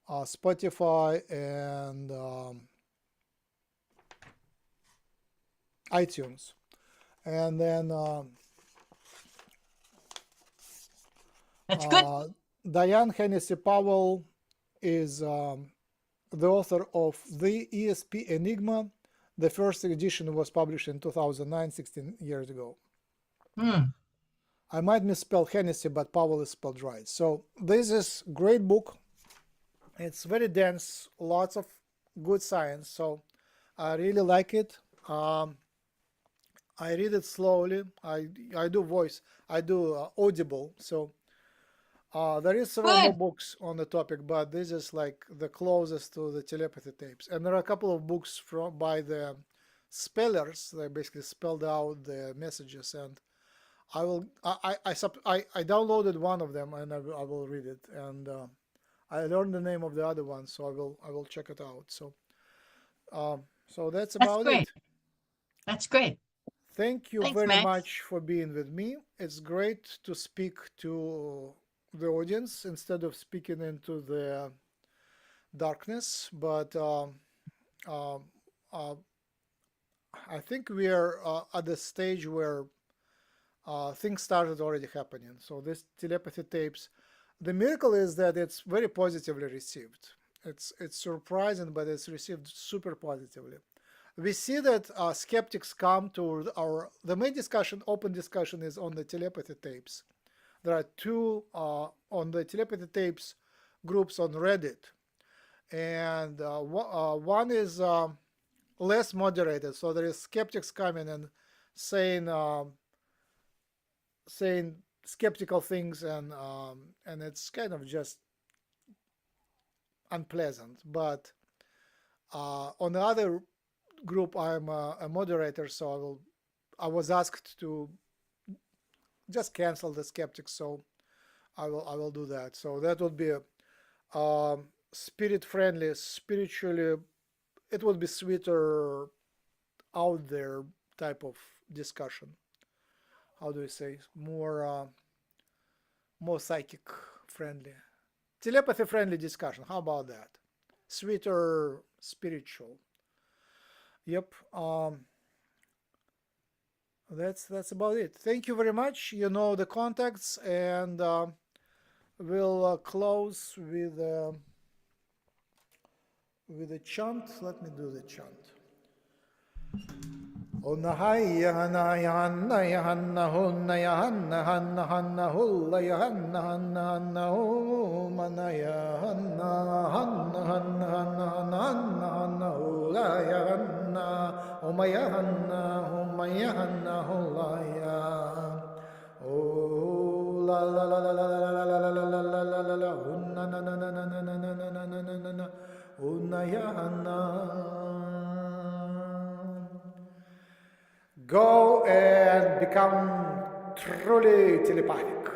Spotify, and iTunes. And then That's good. Diane Hennessy Powell is the author of The ESP Enigma. The first edition was published in 2009, 16 years ago. I might misspell Hennessy, but Powell is spelled right. So this is a great book. It's very dense, lots of good science. So I really like it. I read it slowly. I do Audible. So there is several more books on the topic, but this is like the closest to the telepathy tapes. And there are a couple of books by the spellers. They basically spelled out the messages, and I downloaded one of them, and I will read it. And I learned the name of the other one, so I will check it out. So that's about great. it. That's great. Thank you Thanks, very Max. much for being with me. It's great to speak to the audience instead of speaking into the darkness. But I think we are at the stage where things started already happening. So this telepathy tapes, the miracle is that it's very positively received. It's surprising, but it's received super positively. We see that skeptics come to the main discussion, open discussion, is on the telepathy tapes. There are two on the telepathy tapes groups on Reddit, and one is less moderated. So there is skeptics coming and saying skeptical things, and it's kind of just unpleasant. But on the other group, I'm a moderator, so I was asked to just cancel the skeptics, so I will do that. So that would be a spirit friendly, spiritually, it would be sweeter, out there type of discussion. How do you say, more psychic friendly, telepathy friendly discussion? How about that? Sweeter, spiritual. Yep. That's about it. Thank you very much. You know the contacts, and we'll close with a chant. Let me do the chant. Onna hayya hana yahanna yahanna hunna yahanna hanna hanna hulla yahanna hanna hanna hu mana yahanna hanna hanna hanna hanna hanna hanna hulla yahanna huma yahanna huma yahanna hulla ya oh la la la la la la la la la la la la la la hunna na na na na na na na na na na na na hunna yahanna. Go and become truly telepathic.